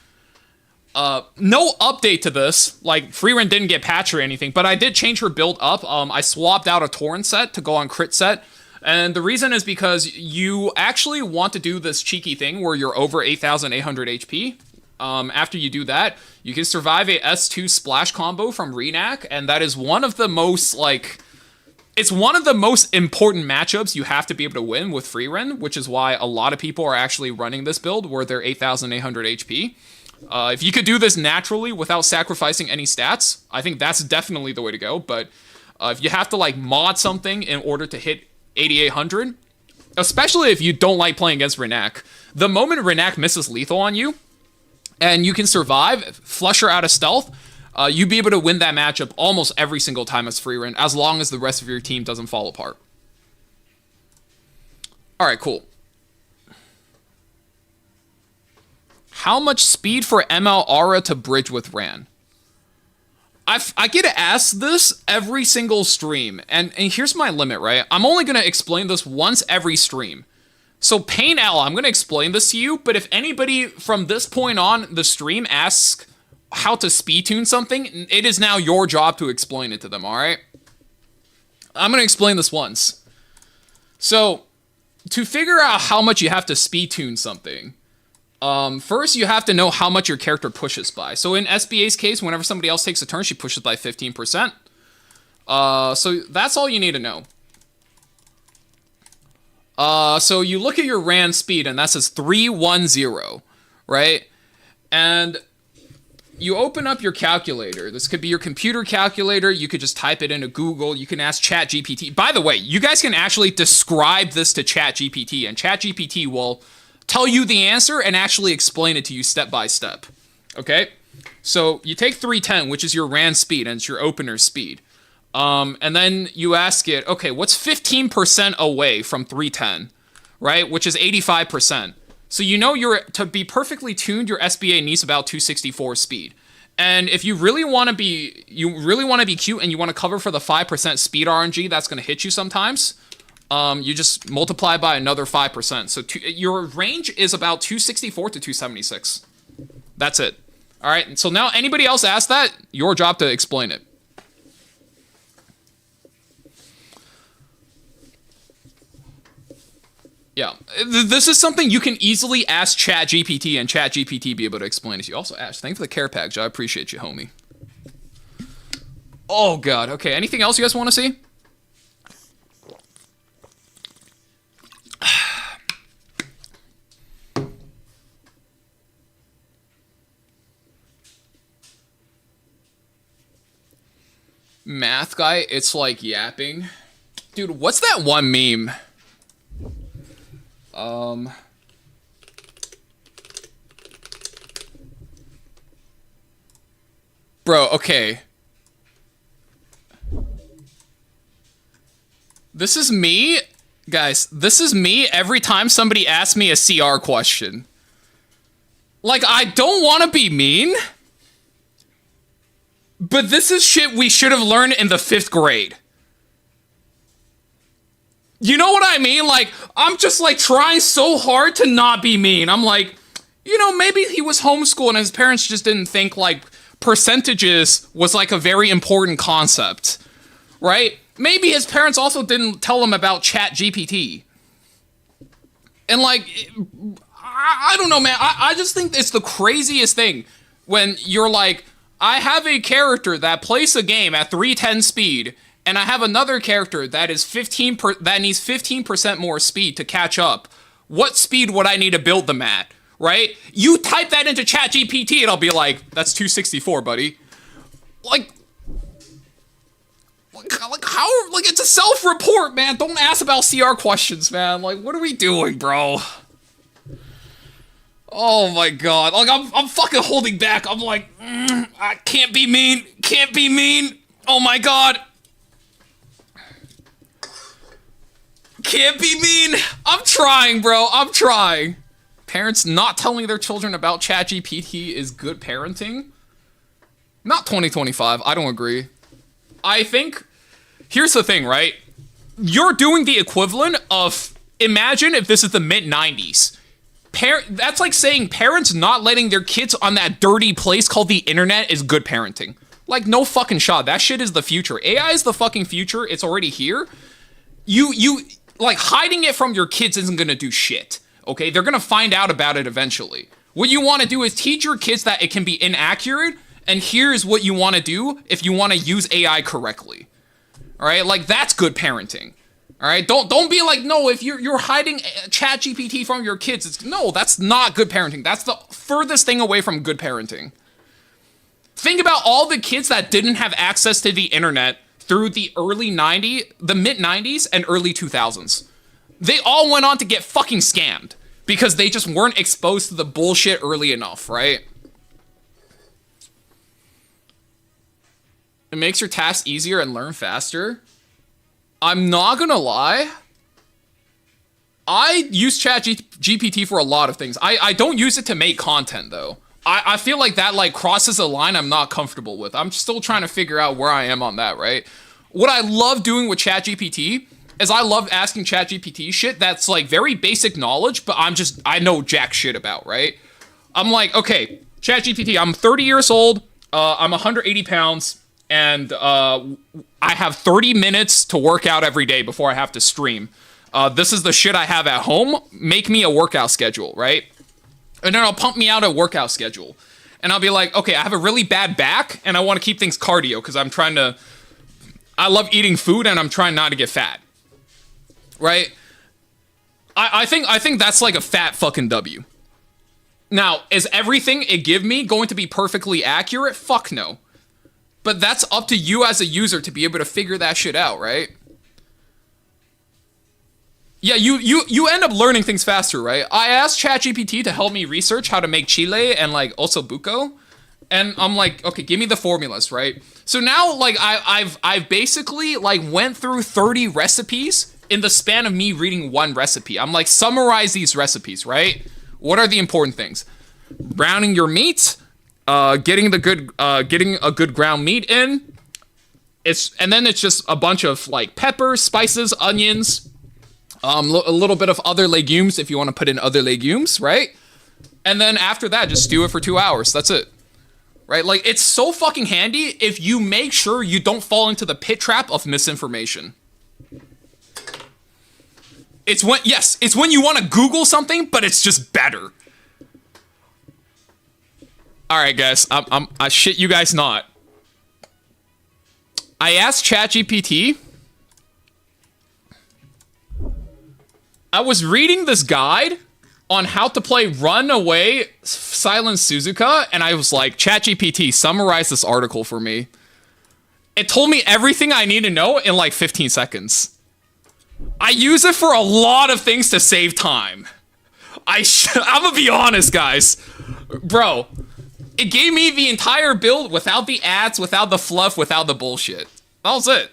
B: No update to this, like Freerin didn't get patched or anything, but I did change her build up. I swapped out a Tauren set to go on crit set, and the reason is because you actually want to do this cheeky thing where you're over 8,800 HP. After you do that, you can survive a S2 splash combo from Renak, and that is one of the most it's one of the most important matchups you have to be able to win with Freerin, which is why a lot of people are actually running this build where they're 8,800 HP. If you could do this naturally without sacrificing any stats, I think that's definitely the way to go. But if you have to like mod something in order to hit 8,800, especially if you don't like playing against Renak, the moment Renak misses lethal on you and you can survive, flush her out of stealth, you'd be able to win that matchup almost every single time as Freerin, as long as the rest of your team doesn't fall apart. Alright, cool. How much speed for ML Aura to bridge with Ran? I get asked this every single stream, and here's my limit, right? I'm only going to explain this once every stream. So Pain L, I'm going to explain this to you, but if anybody from this point on the stream asks how to speed tune something, it is now your job to explain it to them, alright? I'm going to explain this once. So, to figure out how much you have to speed tune something, first you have to know how much your character pushes by. So in SBA's case, whenever somebody else takes a turn, she pushes by 15%. So that's all you need to know. So you look at your Ran speed, and that says 310, right? And you open up your calculator. This could be your computer calculator. You could just type it into Google. You can ask ChatGPT. By the way, you guys can actually describe this to ChatGPT, and ChatGPT will tell you the answer and actually explain it to you step by step. Okay? So you take 310, which is your Ran speed, and it's your opener speed. And then you ask it, okay, what's 15% away from 310, right? Which is 85%. So you know to be perfectly tuned, your SBA needs about 264 speed. And if you really want to be cute and you want to cover for the 5% speed RNG that's going to hit you sometimes, you just multiply by another 5%. So your range is about 264 to 276. That's it. All right. So now anybody else ask that, your job to explain it. Yeah, this is something you can easily ask ChatGPT, and ChatGPT be able to explain it to you. Also, Ash, thanks for the care package. I appreciate you, homie. Oh, God. Okay, anything else you guys want to see? Math guy, it's like yapping. Dude, what's that one meme? Bro, okay. This is me, guys, this is me every time somebody asks me a CR question. Like, I don't want to be mean, but this is shit we should have learned in the 5th grade. You know what I mean? Like, I'm just, like, trying so hard to not be mean. I'm like, you know, maybe he was homeschooled and his parents just didn't think, like, percentages was, like, a very important concept, right? Maybe his parents also didn't tell him about ChatGPT. And, like, I don't know, man. I just think it's the craziest thing when you're like, I have a character that plays a game at 310 speed, and I have another character that is that needs 15% more speed to catch up. What speed would I need to build them at, right? You type that into ChatGPT and I'll be like, that's 264, buddy. Like how, like, it's a self-report, man. Don't ask about CR questions, man. Like, what are we doing, bro? Oh my god. Like, I'm fucking holding back. I'm like, I can't be mean. Can't be mean. Oh my god. Can't be mean. I'm trying, bro. I'm trying. Parents not telling their children about ChatGPT is good parenting? Not 2025. I don't agree. I think, here's the thing, right? You're doing the equivalent of, imagine if this is the mid-90s. That's like saying parents not letting their kids on that dirty place called the internet is good parenting. Like, no fucking shot. That shit is the future. AI is the fucking future. It's already here. Like, hiding it from your kids isn't gonna do shit, okay? They're gonna find out about it eventually. What you wanna do is teach your kids that it can be inaccurate, and here's what you wanna do if you wanna use AI correctly. Alright, like, that's good parenting. Alright, don't be like, no, if you're hiding ChatGPT from your kids, no, that's not good parenting. That's the furthest thing away from good parenting. Think about all the kids that didn't have access to the internet through the mid-90s and early 2000s. They all went on to get fucking scammed because they just weren't exposed to the bullshit early enough, right? It makes your tasks easier and learn faster. I'm not gonna lie. I use ChatGPT for a lot of things. I don't use it to make content, though. I feel like that, like, crosses a line I'm not comfortable with. I'm still trying to figure out where I am on that, right? What I love doing with ChatGPT is I love asking ChatGPT shit that's, like, very basic knowledge, but I know jack shit about, right? I'm like, okay, ChatGPT, I'm 30 years old, I'm 180 pounds, and I have 30 minutes to work out every day before I have to stream. This is the shit I have at home. Make me a workout schedule, right? And then I'll pump me out a workout schedule. And I'll be like, okay, I have a really bad back, and I want to keep things cardio, because I love eating food, and I'm trying not to get fat. Right? I think that's like a fat fucking W. Now, is everything it give me going to be perfectly accurate? Fuck no. But that's up to you as a user to be able to figure that shit out, right? Yeah, you end up learning things faster, right? I asked ChatGPT to help me research how to make chile and, like, osobuco, and I'm like, okay, give me the formulas, right? So now, like, I've basically, like, went through 30 recipes in the span of me reading one recipe. I'm like, summarize these recipes, right? What are the important things? Browning your meat, getting a good ground meat in. And then it's just a bunch of, like, peppers, spices, onions. A little bit of other legumes if you want to put in other legumes, right? And then after that, just stew it for 2 hours. That's it. Right? Like, it's so fucking handy if you make sure you don't fall into the pit trap of misinformation. It's when you want to Google something, but it's just better. Alright, guys. I shit you guys not. I asked ChatGPT. I was reading this guide on how to play Runaway Silent Suzuka, and I was like, ChatGPT, summarize this article for me. It told me everything I need to know in like 15 seconds. I use it for a lot of things to save time. I'm gonna be honest, guys. Bro, it gave me the entire build without the ads, without the fluff, without the bullshit. That was it.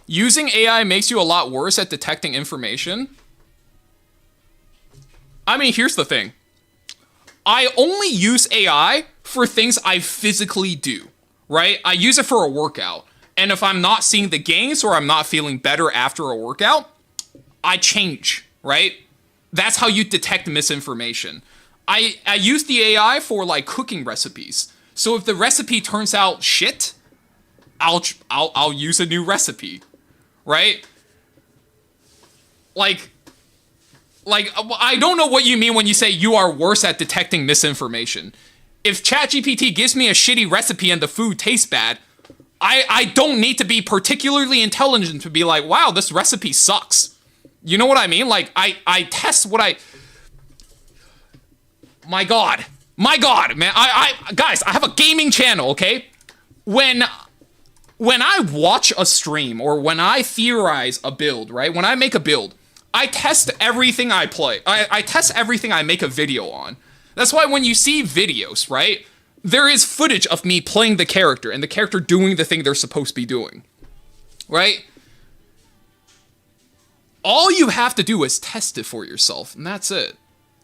B: Using AI makes you a lot worse at detecting information. I mean, here's the thing. I only use AI for things I physically do, right? I use it for a workout. And if I'm not seeing the gains or I'm not feeling better after a workout, I change, right? That's how you detect misinformation. I use the AI for like cooking recipes. So if the recipe turns out shit, I'll use a new recipe, right? Like I don't know what you mean when you say you are worse at detecting misinformation. If ChatGPT gives me a shitty recipe and the food tastes bad, I don't need to be particularly intelligent to be like, wow, this recipe sucks. You know what I mean? Like, I test what I... My God, man. Guys, I have a gaming channel, okay? When I watch a stream or when I theorize a build, right? When I make a build, I test everything I play. I test everything I make a video on. That's why when you see videos, right? There is footage of me playing the character and the character doing the thing they're supposed to be doing, right? All you have to do is test it for yourself, and that's it.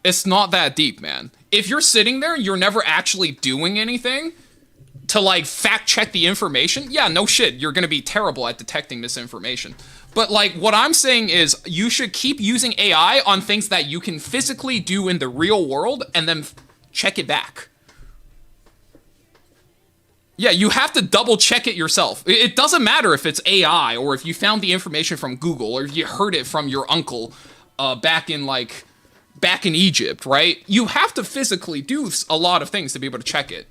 B: It's not that deep, man. If you're sitting there and you're never actually doing anything to, like, fact-check the information, yeah, no shit, you're gonna be terrible at detecting misinformation. But, like, what I'm saying is you should keep using AI on things that you can physically do in the real world and then check it back. Yeah, you have to double check it yourself. It doesn't matter if it's AI or if you found the information from Google or if you heard it from your uncle back in Egypt, right? You have to physically do a lot of things to be able to check it.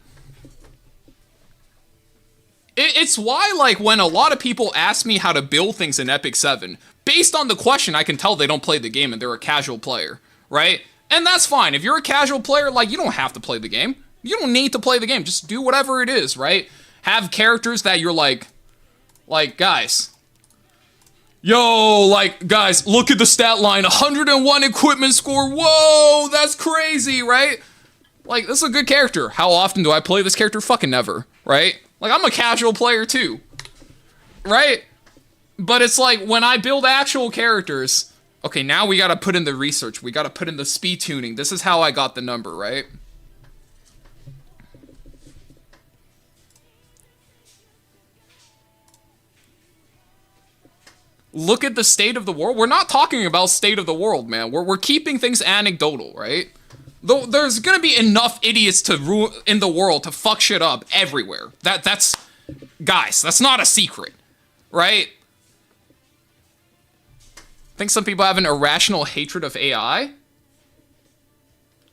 B: It's why, like, when a lot of people ask me how to build things in Epic 7, based on the question, I can tell they don't play the game and they're a casual player, right? And that's fine. If you're a casual player, like, you don't have to play the game. You don't need to play the game. Just do whatever it is, right? Have characters that you're like, guys. Yo, like, guys, look at the stat line. 101 equipment score. Whoa, that's crazy, right? Like, this is a good character. How often do I play this character? Fucking never, right? Like, I'm a casual player too, right? But it's like, when I build actual characters, okay, now we gotta put in the research. We gotta put in the speed tuning. This is how I got the number, right? Look at the state of the world. We're not talking about state of the world, man. We're keeping things anecdotal, right? Though there's gonna be enough idiots in the world to fuck shit up everywhere. That's guys, that's not a secret, right? I think some people have an irrational hatred of AI.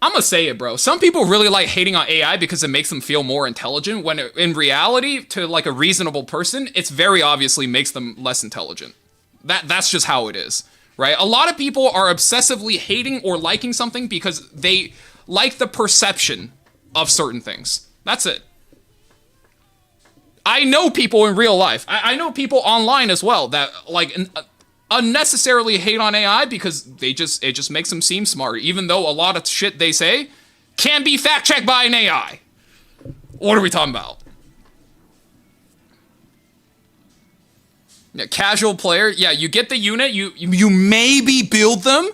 B: I'm gonna say it, bro. Some people really like hating on AI because it makes them feel more intelligent, when in reality, to like a reasonable person, it's very obviously makes them less intelligent. That's just how it is, right? A lot of people are obsessively hating or liking something because they like the perception of certain things. That's it. I know people in real life. I know people online as well that like unnecessarily hate on AI because it just makes them seem smart, even though a lot of shit they say can be fact-checked by an AI. What are we talking about? Yeah, casual player. Yeah, you get the unit. You maybe build them.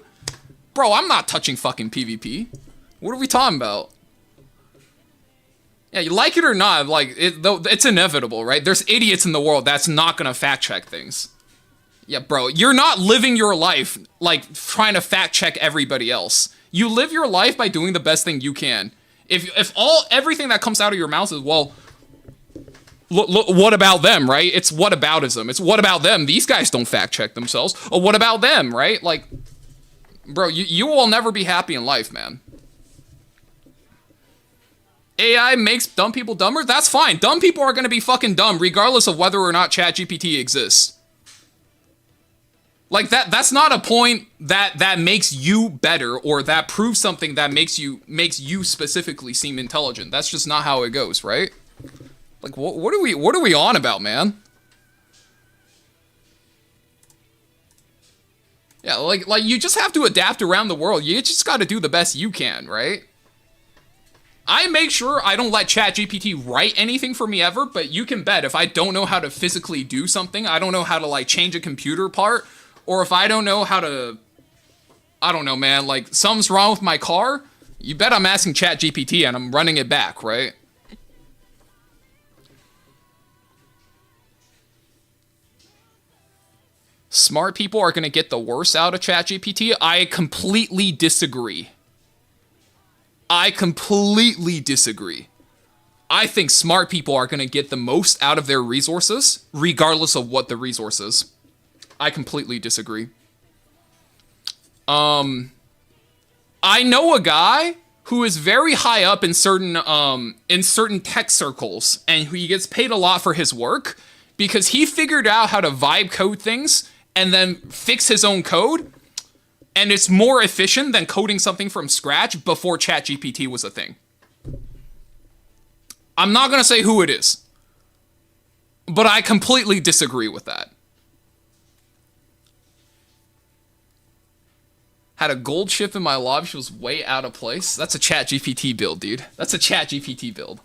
B: Bro, I'm not touching fucking PvP. What are we talking about? Yeah, you like it or not, like, it's inevitable, right? There's idiots in the world that's not gonna fact-check things. Yeah, bro, you're not living your life, like, trying to fact-check everybody else. You live your life by doing the best thing you can. If everything that comes out of your mouth is, well, look, what about them, right? It's whataboutism. It's what about them? These guys don't fact-check themselves. Or what about them, right? Like, bro, you will never be happy in life, man. AI makes dumb people dumber? That's fine. Dumb people are going to be fucking dumb regardless of whether or not ChatGPT exists. Like, that's not a point that makes you better or that proves something that makes you specifically seem intelligent. That's just not how it goes, right? Like, what are we on about, man? Yeah, like you just have to adapt around the world. You just got to do the best you can, right? I make sure I don't let ChatGPT write anything for me ever, but you can bet if I don't know how to physically do something, I don't know how to like change a computer part, or if I don't know how to, I don't know, man, like something's wrong with my car, you bet I'm asking ChatGPT and I'm running it back, right? Smart people are going to get the worst out of ChatGPT. I completely disagree. I completely disagree. I think smart people are going to get the most out of their resources, regardless of what the resource is. I completely disagree. I know a guy who is very high up in certain tech circles, and he gets paid a lot for his work because he figured out how to vibe code things and then fix his own code. And it's more efficient than coding something from scratch before ChatGPT was a thing. I'm not going to say who it is, but I completely disagree with that. Had a gold ship in my lobby. She was way out of place. That's a ChatGPT build, dude. That's a ChatGPT build.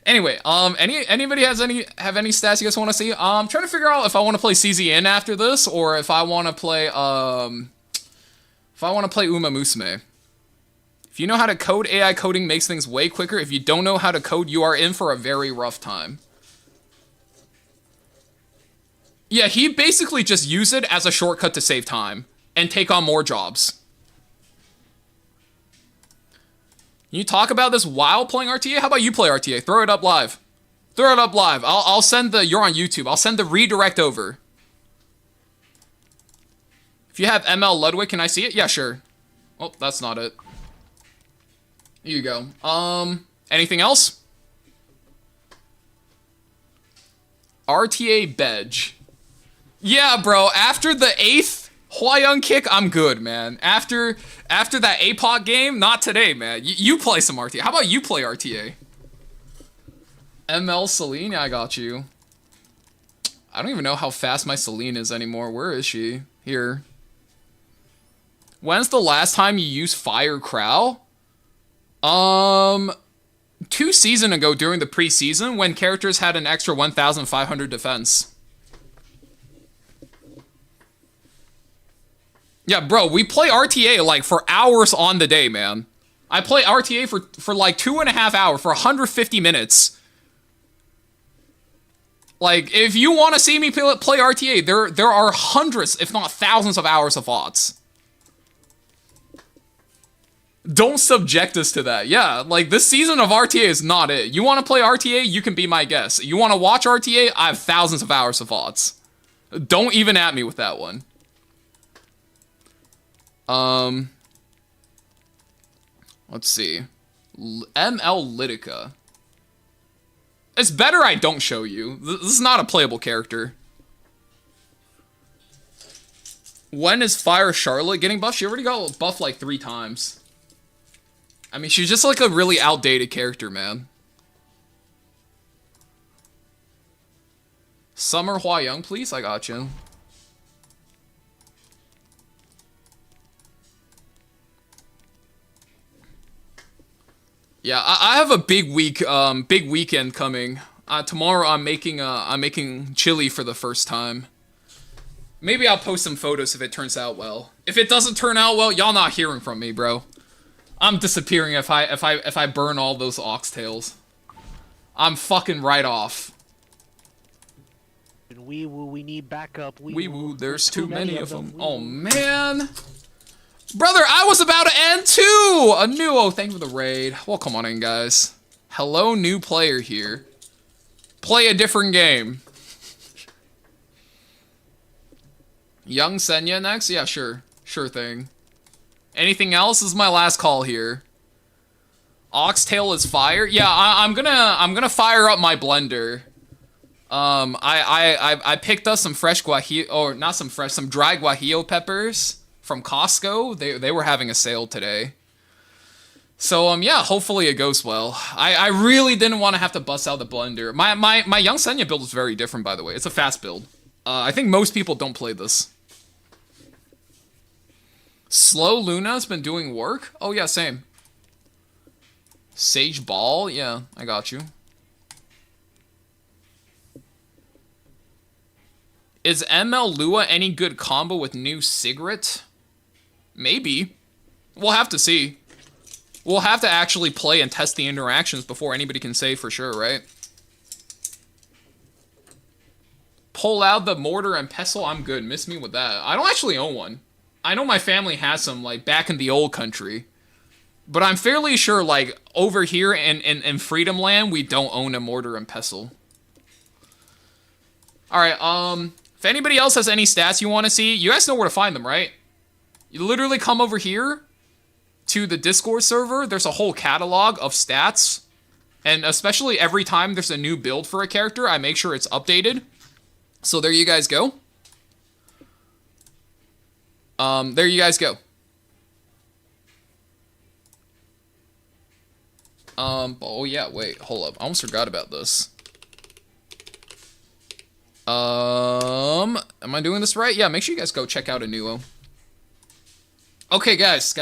B: Anyway, anybody have any stats you guys want to see? I'm trying to figure out if I want to play CZN after this or if I want to play Uma Musume. If you know how to code, AI coding makes things way quicker. If you don't know how to code, you are in for a very rough time. Yeah, he basically just used it as a shortcut to save time and take on more jobs. You talk about this while playing RTA? How about you play RTA? Throw it up live. Throw it up live. I'll send the... You're on YouTube. I'll send the redirect over. If you have ML Ludwig, can I see it? Yeah, sure. Oh, that's not it. Here you go. Anything else? RTA Bedge. Yeah, bro. After the 8th Hwa-Young kick, I'm good, man. After that APOC game, not today, man. You play some RTA. How about you play RTA? ML Celine, yeah, I got you. I don't even know how fast my Celine is anymore. Where is she? Here. When's the last time you used Fire Crow? 2 seasons ago during the preseason when characters had an extra 1,500 defense. Yeah, bro, we play RTA like for hours on the day, man. I play RTA for like 2.5 hours, for 150 minutes. Like, if you want to see me play RTA, there are hundreds, if not thousands of hours of VODs. Don't subject us to that. Yeah, like, this season of RTA is not it. You want to play RTA, you can be my guest. You want to watch RTA, I have thousands of hours of VODs. Don't even at me with that one. Let's see. ML Litica. It's better I don't show you. This is not a playable character. When is Fire Charlotte getting buffed? She already got buffed like 3 times. I mean, she's just like a really outdated character, man. Summer Hwa-Young, please? I got you. Yeah, I have a big week, big weekend coming. Tomorrow I'm making chili for the first time. Maybe I'll post some photos if it turns out well. If it doesn't turn out well, y'all not hearing from me, bro. I'm disappearing if I burn all those oxtails. I'm fucking right off.
M: Wee woo, we need backup.
B: Wee woo, there's too many of them. Oh man. Brother, I was about to end too! A new, oh, thank you for the raid. Well, come on in, guys. Hello, new player here. Play a different game. Young Senya next? Yeah, sure. Sure thing. Anything else? This is my last call here. Oxtail is fire? Yeah, I'm gonna fire up my blender. I picked up some fresh guajillo, or not some fresh, some dry guajillo peppers from Costco. They were having a sale today. So, yeah, hopefully it goes well. I really didn't want to have to bust out the blender. My Young Senya build is very different, by the way. It's a fast build. I think most people don't play this. Slow Luna's been doing work? Oh yeah, same. Sage Ball? Yeah, I got you. Is ML Lua any good combo with new Sigrid? Maybe. We'll have to see. We'll have to actually play and test the interactions before anybody can say for sure, right? Pull out the mortar and pestle. I'm good. Miss me with that. I don't actually own one. I know my family has some, like, back in the old country. But I'm fairly sure, like, over here in Freedom Land, we don't own a mortar and pestle. Alright, if anybody else has any stats you want to see, you guys know where to find them, right? You literally come over here to the Discord server. There's a whole catalog of stats. And especially every time there's a new build for a character, I make sure it's updated. So there you guys go. There you guys go. Oh yeah, wait, hold up. I almost forgot about this. Am I doing this right? Yeah, make sure you guys go check out Anuo. Okay, guys.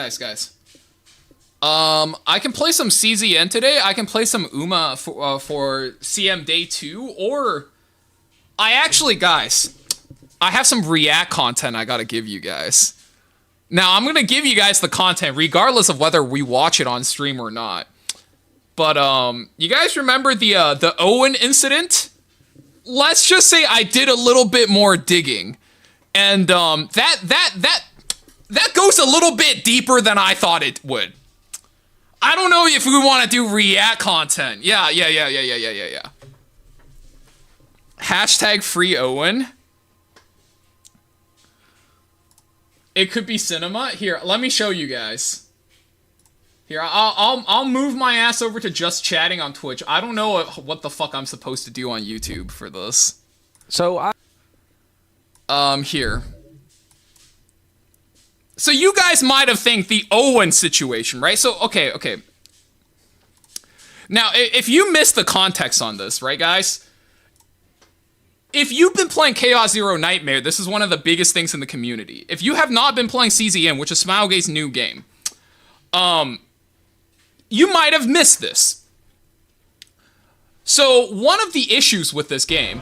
B: I can play some CZN today. I can play some Uma for CM Day 2, or I actually, guys, I have some React content I gotta give you guys. Now, I'm gonna give you guys the content regardless of whether we watch it on stream or not. But, you guys remember the Owen incident? Let's just say I did a little bit more digging. And, that goes a little bit deeper than I thought it would. I don't know if we want to do React content. Yeah. Hashtag free Owen. It could be cinema. Here, let me show you guys. Here, I'll move my ass over to just chatting on Twitch. I don't know what the fuck I'm supposed to do on YouTube for this.
N: So
B: here. So you guys might have think the Owen situation, right? So, okay. Now, if you missed the context on this, right, guys? If you've been playing Chaos Zero Nightmare, this is one of the biggest things in the community. If you have not been playing CZN, which is Smilegate's new game, you might have missed this. So, one of the issues with this game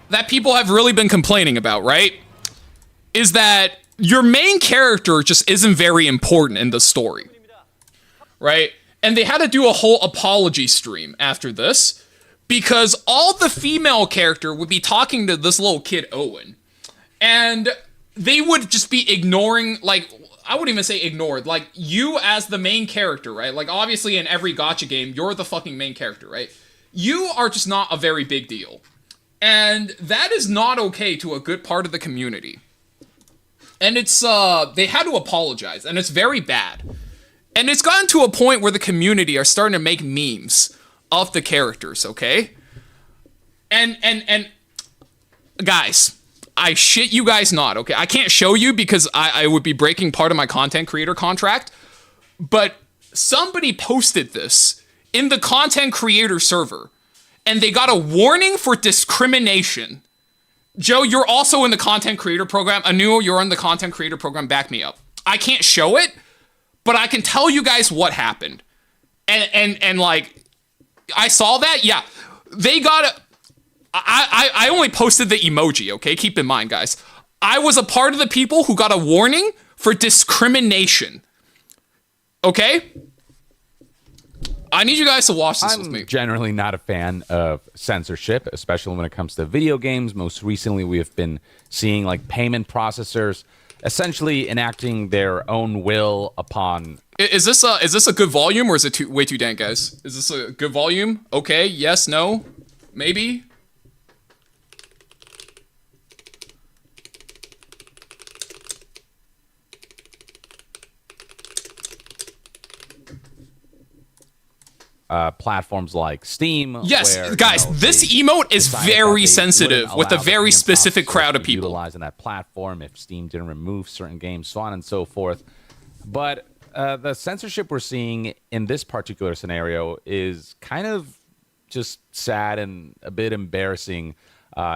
B: that people have really been complaining about, right, is that your main character just isn't very important in the story, right? And they had to do a whole apology stream after this because all the female character would be talking to this little kid, Owen, and they would just be ignoring, like, I wouldn't even say ignored, like, you as the main character, right? Like, obviously in every gacha game, you're the fucking main character, right? You are just not a very big deal. And that is not okay to a good part of the community. And it's, they had to apologize, and it's very bad. And it's gotten to a point where the community are starting to make memes of the characters, okay? And guys, I shit you guys not, okay? I can't show you because I would be breaking part of my content creator contract, but somebody posted this in the content creator server, and they got a warning for discrimination. Joe, you're also in the content creator program. Anu, you're in the content creator program. Back me up. I can't show it, but I can tell you guys what happened. And like, I saw that. Yeah, they got I only posted the emoji, okay? Keep in mind, guys. I was a part of the people who got a warning for discrimination. Okay? I need you guys to watch this with me.
N: I'm generally not a fan of censorship, especially when it comes to video games. Most recently, we have been seeing like payment processors essentially enacting their own will upon.
B: Is this a good volume, or is it way too dank, guys? Is this a good volume? Okay, yes, no, maybe.
N: Platforms like Steam.
B: Yes,
N: where,
B: guys, this emote is very sensitive with a very specific crowd of people.
N: Utilizing that platform if Steam didn't remove certain games, so on and so forth. But the censorship we're seeing in this particular scenario is kind of just sad and a bit embarrassing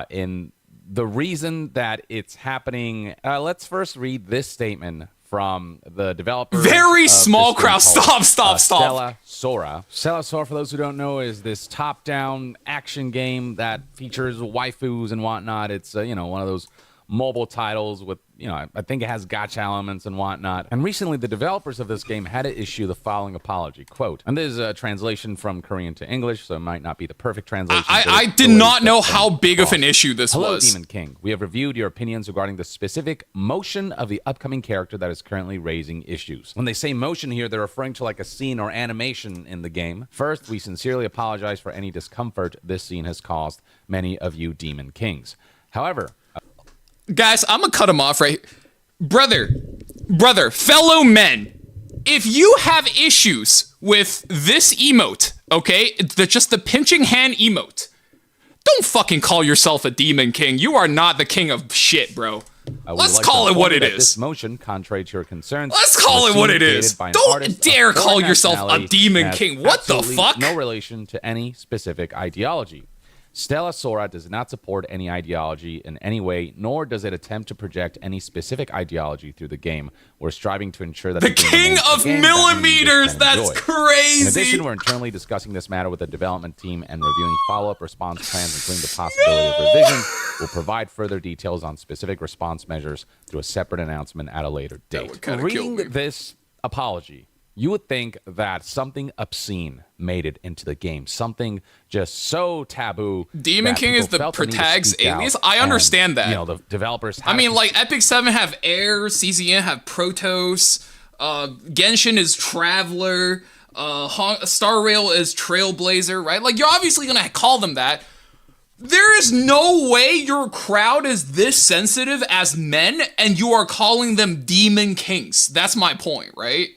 N: in the reason that it's happening. Let's first read this statement from the developer.
B: Very small crowd. Stop.
N: Stella Sora. Stella Sora, for those who don't know, is this top-down action game that features waifus and whatnot. It's one of those mobile titles with, I think it has gacha elements and whatnot. And recently, the developers of this game had to issue the following apology, quote, and this is a translation from Korean to English, so it might not be the perfect translation.
B: I did not know how big of an issue this
N: Hello,
B: was.
N: Demon King. We have reviewed your opinions regarding the specific motion of the upcoming character that is currently raising issues. When they say motion here, they're referring to like a scene or animation in the game. First, we sincerely apologize for any discomfort this scene has caused many of you Demon Kings. However,
B: guys, I'm gonna cut him off right here. Brother, fellow men, if you have issues with this emote, okay, just the pinching hand emote, don't fucking call yourself a Demon King. You are not the king of shit, bro. Let's call it what it is.
N: This motion, contrary to your concerns,
B: let's call it what it is. Don't dare call yourself a Demon King. What the fuck?
N: No relation to any specific ideology. Stella Sora does not support any ideology in any way, nor does it attempt to project any specific ideology through the game. We're striving to ensure that
B: the king of millimeters. That's crazy.
N: In addition, we're internally discussing this matter with the development team and reviewing follow-up response plans, including the possibility of revision. We'll provide further details on specific response measures through a separate announcement at a later date. Reading this apology, you would think that something obscene made it into the game. Something just so taboo.
B: Demon King is the protagonist alias. I understand that.
N: The developers
B: I mean, like, Epic 7 have Air, CZN have Protoss, Genshin is Traveler, Star Rail is Trailblazer, right? Like, you're obviously gonna call them that. There is no way your crowd is this sensitive as men, and you are calling them Demon Kings. That's my point, right?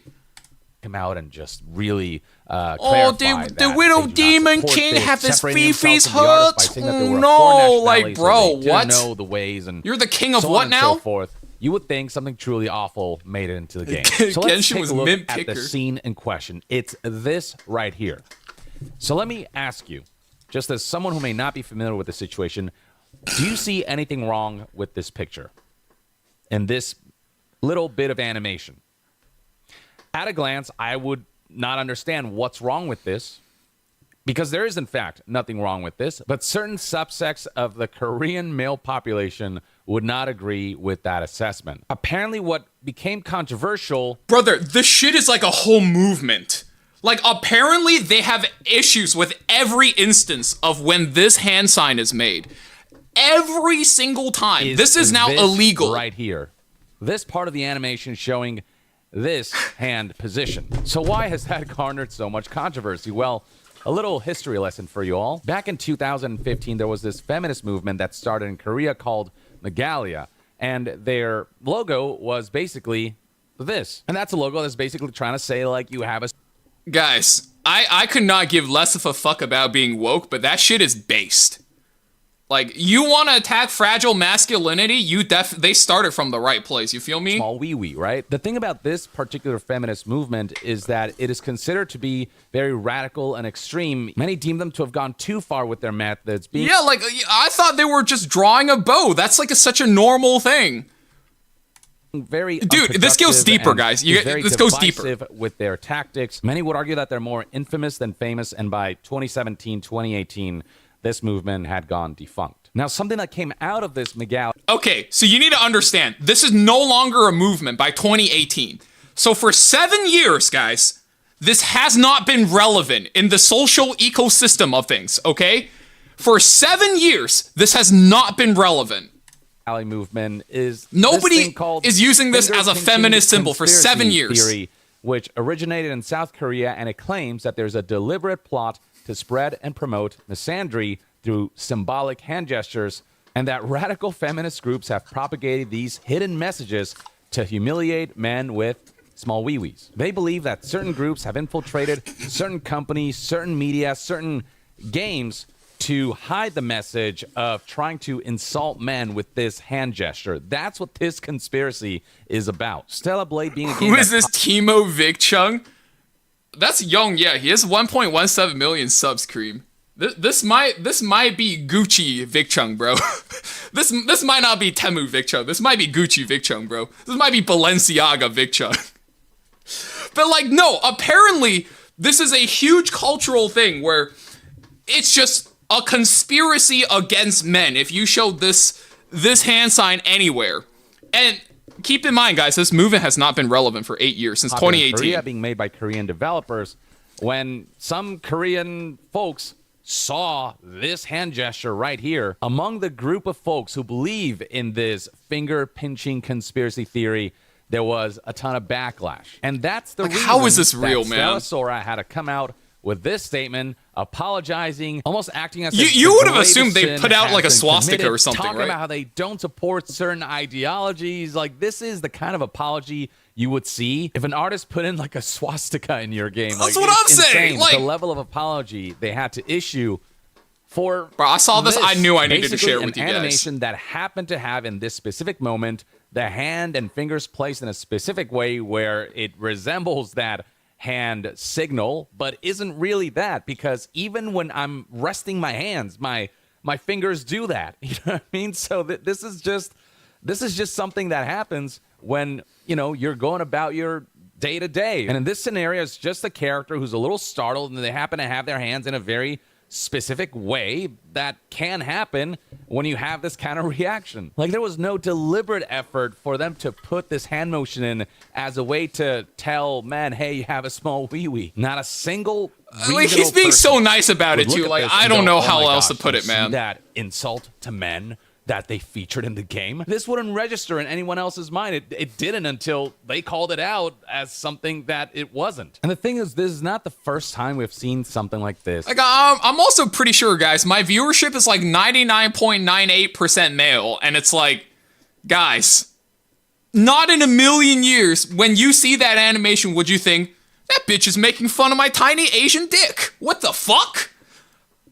N: Come out and just really
B: the Widow Demon King have his Fifi's hut. No, like, bro, what?
N: Know the ways and
B: you're the king of
N: so
B: what now?
N: So forth. You would think something truly awful made it into the game. So
B: let's take
N: a look at the scene in question. It's this right here. So let me ask you, just as someone who may not be familiar with the situation, do you see anything wrong with this picture and this little bit of animation? At a glance, I would not understand what's wrong with this, because there is, in fact, nothing wrong with this, but certain subsects of the Korean male population would not agree with that assessment. Apparently, what became controversial...
B: Brother, this shit is like a whole movement. Like, apparently, they have issues with every instance of when this hand sign is made. Every single time. This is now illegal.
N: Right here. This part of the animation showing this hand position. So why has that garnered so much controversy? Well, a little history lesson for you all. Back in 2015, there was this feminist movement that started in Korea called Megalia, and their logo was basically this. And that's a logo that's basically trying to say, like, you have a...
B: Guys, I could not give less of a fuck about being woke, but that shit is based. Like, you want to attack fragile masculinity, they started from the right place, you feel me?
N: Small wee-wee, right? The thing about this particular feminist movement is that it is considered to be very radical and extreme. Many deem them to have gone too far with their methods.
B: Yeah, like, I thought they were just drawing a bow. That's like such a normal thing.
N: Very
B: Dude, this goes deeper, guys. This goes deeper.
N: With their tactics. Many would argue that they're more infamous than famous, and by 2017, 2018, this movement had gone defunct. Now, something that came out of this Miguel...
B: Okay, so you need to understand, this is no longer a movement by 2018. So for 7 years, guys, this has not been relevant in the social ecosystem of things, okay? For 7 years, this has not been relevant.
N: Movement is...
B: Nobody is using this as a feminist symbol for 7 years.
N: Theory, which originated in South Korea, and it claims that there's a deliberate plot to spread and promote misandry through symbolic hand gestures, and that radical feminist groups have propagated these hidden messages to humiliate men with small wee-wees. They believe that certain groups have infiltrated certain companies, certain media, certain games to hide the message of trying to insult men with this hand gesture. That's what this conspiracy is about. Stella Blade being a game...
B: Who is this Timo Vic Chung? That's young, yeah. He has 1.17 million subs, Cream. This might be Gucci Vic Chung, bro. this might not be Temu Vic Chung. This might be Gucci Vic Chung, bro. This might be Balenciaga Vic Chung. But like, no, apparently this is a huge cultural thing where it's just a conspiracy against men if you show this hand sign anywhere. And keep in mind, guys, this movement has not been relevant for 8 years, since 2018.
N: Korea, being made by Korean developers, when some Korean folks saw this hand gesture right here, among the group of folks who believe in this finger-pinching conspiracy theory, there was a ton of backlash. And that's the reason
B: how is this real,
N: that
B: man?
N: Stella Sora had to come out with this statement, apologizing, almost acting as
B: you would have assumed they put out like a swastika or something,
N: talking
B: right?
N: about how they don't support certain ideologies. Like, this is the kind of apology you would see if an artist put in like a swastika in your game.
B: That's
N: like,
B: what I'm
N: it's
B: saying.
N: insane.
B: Like,
N: the level of apology they had to issue for.
B: Bro, I saw this. I knew I needed to share it with you guys.
N: An animation that happened to have in this specific moment the hand and fingers placed in a specific way where it resembles that hand signal, but isn't really that, because even when I'm resting my hands, my fingers do that. You know what I mean? So this is just something that happens when, you know, you're going about your day to day. And in this scenario, it's just a character who's a little startled and they happen to have their hands in a very specific way that can happen when you have this kind of reaction. Like, there was no deliberate effort for them to put this hand motion in as a way to tell men, hey, you have a small wee-wee. Not a single
B: like, he's being so nice about it too. Like, I don't know how else to put it, man.
N: That insult to men that they featured in the game, this wouldn't register in anyone else's mind. It didn't until they called it out as something that it wasn't. And the thing is, this is not the first time we've seen something like this.
B: Like, I'm also pretty sure, guys, my viewership is like 99.98% male, and it's like, guys, not in a million years, when you see that animation, would you think, that bitch is making fun of my tiny Asian dick? What the fuck?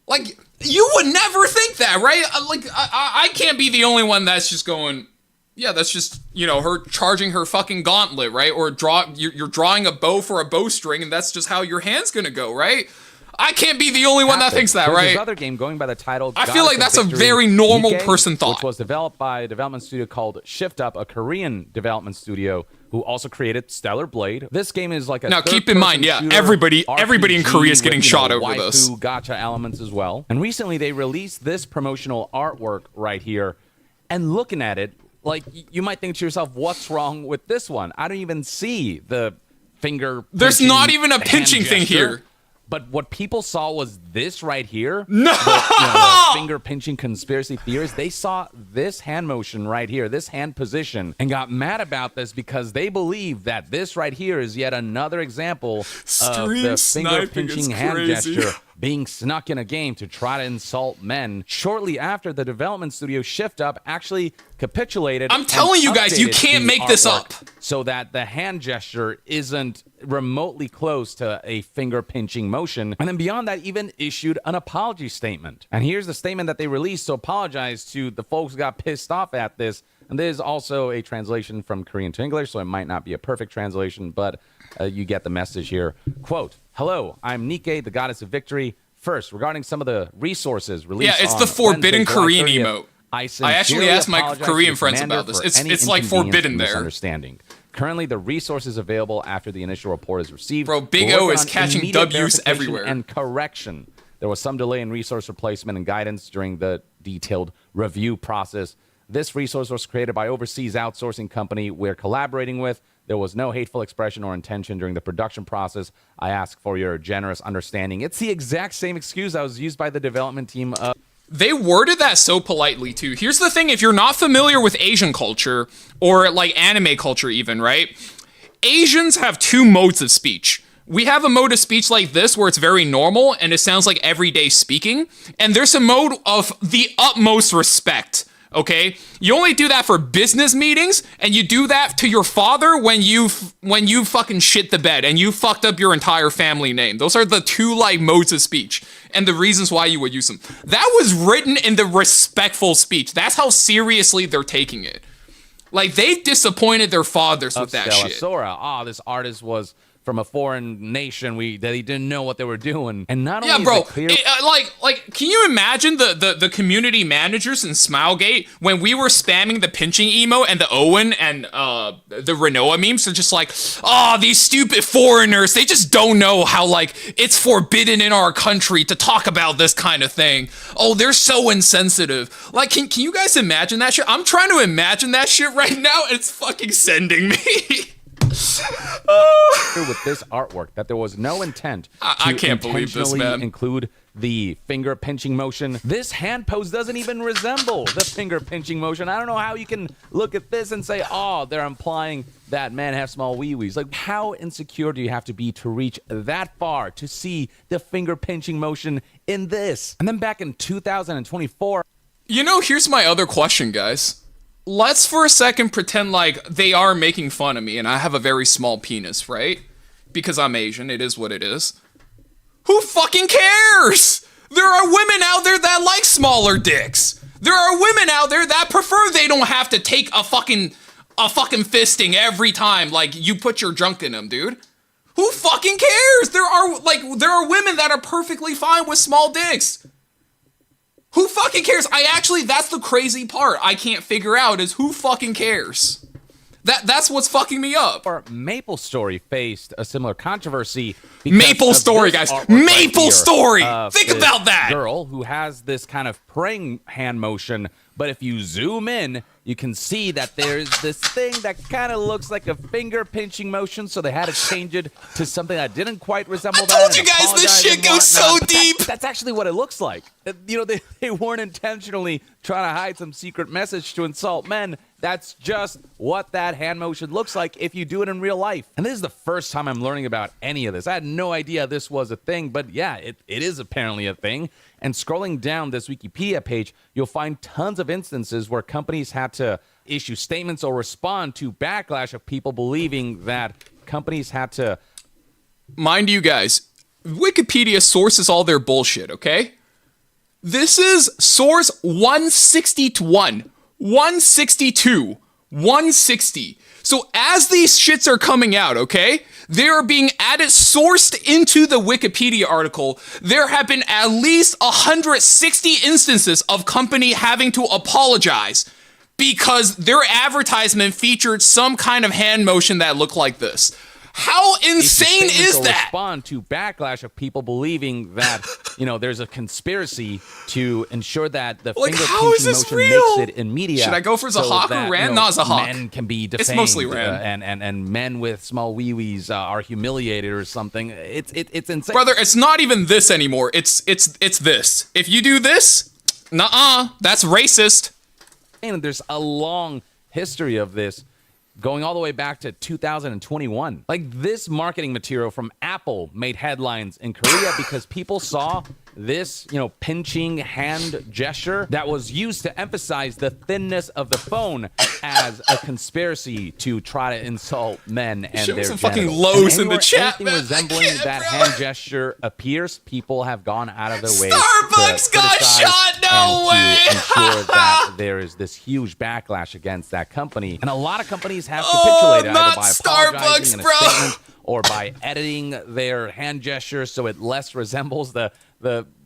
B: Like, you would never think that, right? Like, I can't be the only one that's just going, yeah, that's just, you know, her charging her fucking gauntlet, right? Or you're drawing a bow for a bowstring, and that's just how your hand's gonna go, right? I can't be the only one that thinks that,
N: There's
B: right?
N: This other game going by the title
B: I feel like that's a
N: Victory,
B: very normal
N: Nikkei,
B: person thought.
N: Which was developed by a development studio called Shift Up, a Korean development studio who also created Stellar Blade. This game is like a
B: now keep in mind, yeah, everybody in Korea is getting shot over this.
N: Gacha elements as well. And recently they released this promotional artwork right here, and looking at it, like, you might think to yourself, what's wrong with this one? I don't even see the finger.
B: There's not even a pinching thing here.
N: But what people saw was this right here.
B: No!
N: The finger-pinching conspiracy theorists, they saw this hand motion right here, this hand position, and got mad about this because they believe that this right here is yet another example of the finger-pinching hand gesture being snuck in a game to try to insult men shortly after the development studio Shift Up actually capitulated.
B: I'm telling you guys, you can't make this up.
N: So that the hand gesture isn't remotely close to a finger-pinching motion. And then beyond that, even issued an apology statement. And here's the statement that they released to apologize to the folks who got pissed off at this. And this is also a translation from Korean to English, so it might not be a perfect translation, but you get the message here. Quote, "Hello, I'm Nikkei, the goddess of victory. First, regarding some of the resources released
B: yeah, it's
N: on
B: the forbidden
N: Wednesday,
B: Korean
N: July 30th,
B: emote.
N: I
B: actually asked my
N: apologize
B: Korean
N: to
B: friends
N: Commander
B: about this.
N: for any
B: It's like
N: inconvenience
B: forbidden
N: and
B: there.
N: Misunderstanding. Currently, the resources available after the initial report is received.
B: Bro, Big
N: We're
B: O
N: working
B: is
N: on
B: catching
N: immediate
B: W's
N: verification
B: everywhere.
N: And correction. There was some delay in resource replacement and guidance during the detailed review process. This resource was created by overseas outsourcing company we're collaborating with. There was no hateful expression or intention during the production process. I ask for your generous understanding." It's the exact same excuse that was used by the development team.
B: They worded that so politely, too. Here's the thing. If you're not familiar with Asian culture, or like anime culture even, right? Asians have two modes of speech. We have a mode of speech like this where it's very normal and it sounds like everyday speaking. And there's a mode of the utmost respect. Okay, you only do that for business meetings, and you do that to your father when you fucking shit the bed and you fucked up your entire family name. Those are the two like modes of speech and the reasons why you would use them. That was written in the respectful speech. That's how seriously they're taking it. Like, they disappointed their fathers with that
N: Stella
B: shit.
N: Sora. This artist was from a foreign nation that he didn't know what they were doing. And not only
B: Yeah, bro.
N: is it clear,
B: Like, can you imagine the community managers in Smilegate when we were spamming the pinching emo and the Owen and the Renoa memes? They're just like, oh, these stupid foreigners. They just don't know how like it's forbidden in our country to talk about this kind of thing. Oh, they're so insensitive. Like, can you guys imagine that shit? I'm trying to imagine that shit right now, and it's fucking sending me.
N: with this artwork that there was no intent
B: I
N: to
B: can't believe this,
N: intentionally
B: man.
N: include the finger pinching motion. This hand pose doesn't even resemble the finger pinching motion. I don't know how you can look at this and say, oh, they're implying that men have small wee-wees. Like, how insecure do you have to be to reach that far to see the finger pinching motion in this? And then back in 2024,
B: You know, here's my other question, guys. Let's for a second pretend like they are making fun of me and I have a very small penis, right? Because I'm Asian, it is what it is. Who fucking cares? There are women out there that like smaller dicks. There are women out there that prefer they don't have to take a fucking fisting every time like you put your junk in them, dude. Who fucking cares? There are women that are perfectly fine with small dicks. Who fucking cares? That's the crazy part I can't figure out is who fucking cares? That's what's fucking me up.
N: Maple Story faced a similar controversy.
B: Maple Story, guys. Maple Story! Think
N: This
B: about that!
N: Girl who has this kind of praying hand motion, but if you zoom in, you can see that there's this thing that kind of looks like a finger pinching motion, so they had to change it to something that didn't quite resemble that.
B: I told you guys this shit goes so deep!
N: That's actually what it looks like. You know, they weren't intentionally trying to hide some secret message to insult men. That's just what that hand motion looks like if you do it in real life. And this is the first time I'm learning about any of this. I had no idea this was a thing, but yeah, it is apparently a thing. And scrolling down this Wikipedia page, you'll find tons of instances where companies had to issue statements or respond to backlash of people believing that companies had to...
B: Mind you guys, Wikipedia sources all their bullshit, okay? This is source 161, 162, 160. So as these shits are coming out, okay, they are being added, sourced into the Wikipedia article. There have been at least 160 instances of company having to apologize because their advertisement featured some kind of hand motion that looked like this. How insane is that?
N: Respond to backlash of people believing that, you know, there's a conspiracy to ensure that the finger pinching motion makes it in media.
B: Should I go for Zahak or Ran? No, Zahak.
N: Men can be defamed.
B: It's mostly Ran.
N: And men with small wee-wees are humiliated or something. It's insane.
B: Brother, it's not even this anymore. It's this. If you do this, nuh-uh, that's racist.
N: And there's a long history of this, going all the way back to 2021. Like, this marketing material from Apple made headlines in Korea because people saw this, you know, pinching hand gesture that was used to emphasize the thinness of the phone as a conspiracy to try to insult men and their
B: some
N: genitals.
B: fucking lows in the chat,
N: anything
B: man.
N: resembling that hand gesture appears, people have gone out of their way
B: Starbucks
N: to
B: got
N: criticize
B: shot, no
N: and
B: way!
N: to ensure that there is this huge backlash against that company. And a lot of companies have capitulated either by apologizing in a statement or by editing their hand gestures so it less resembles the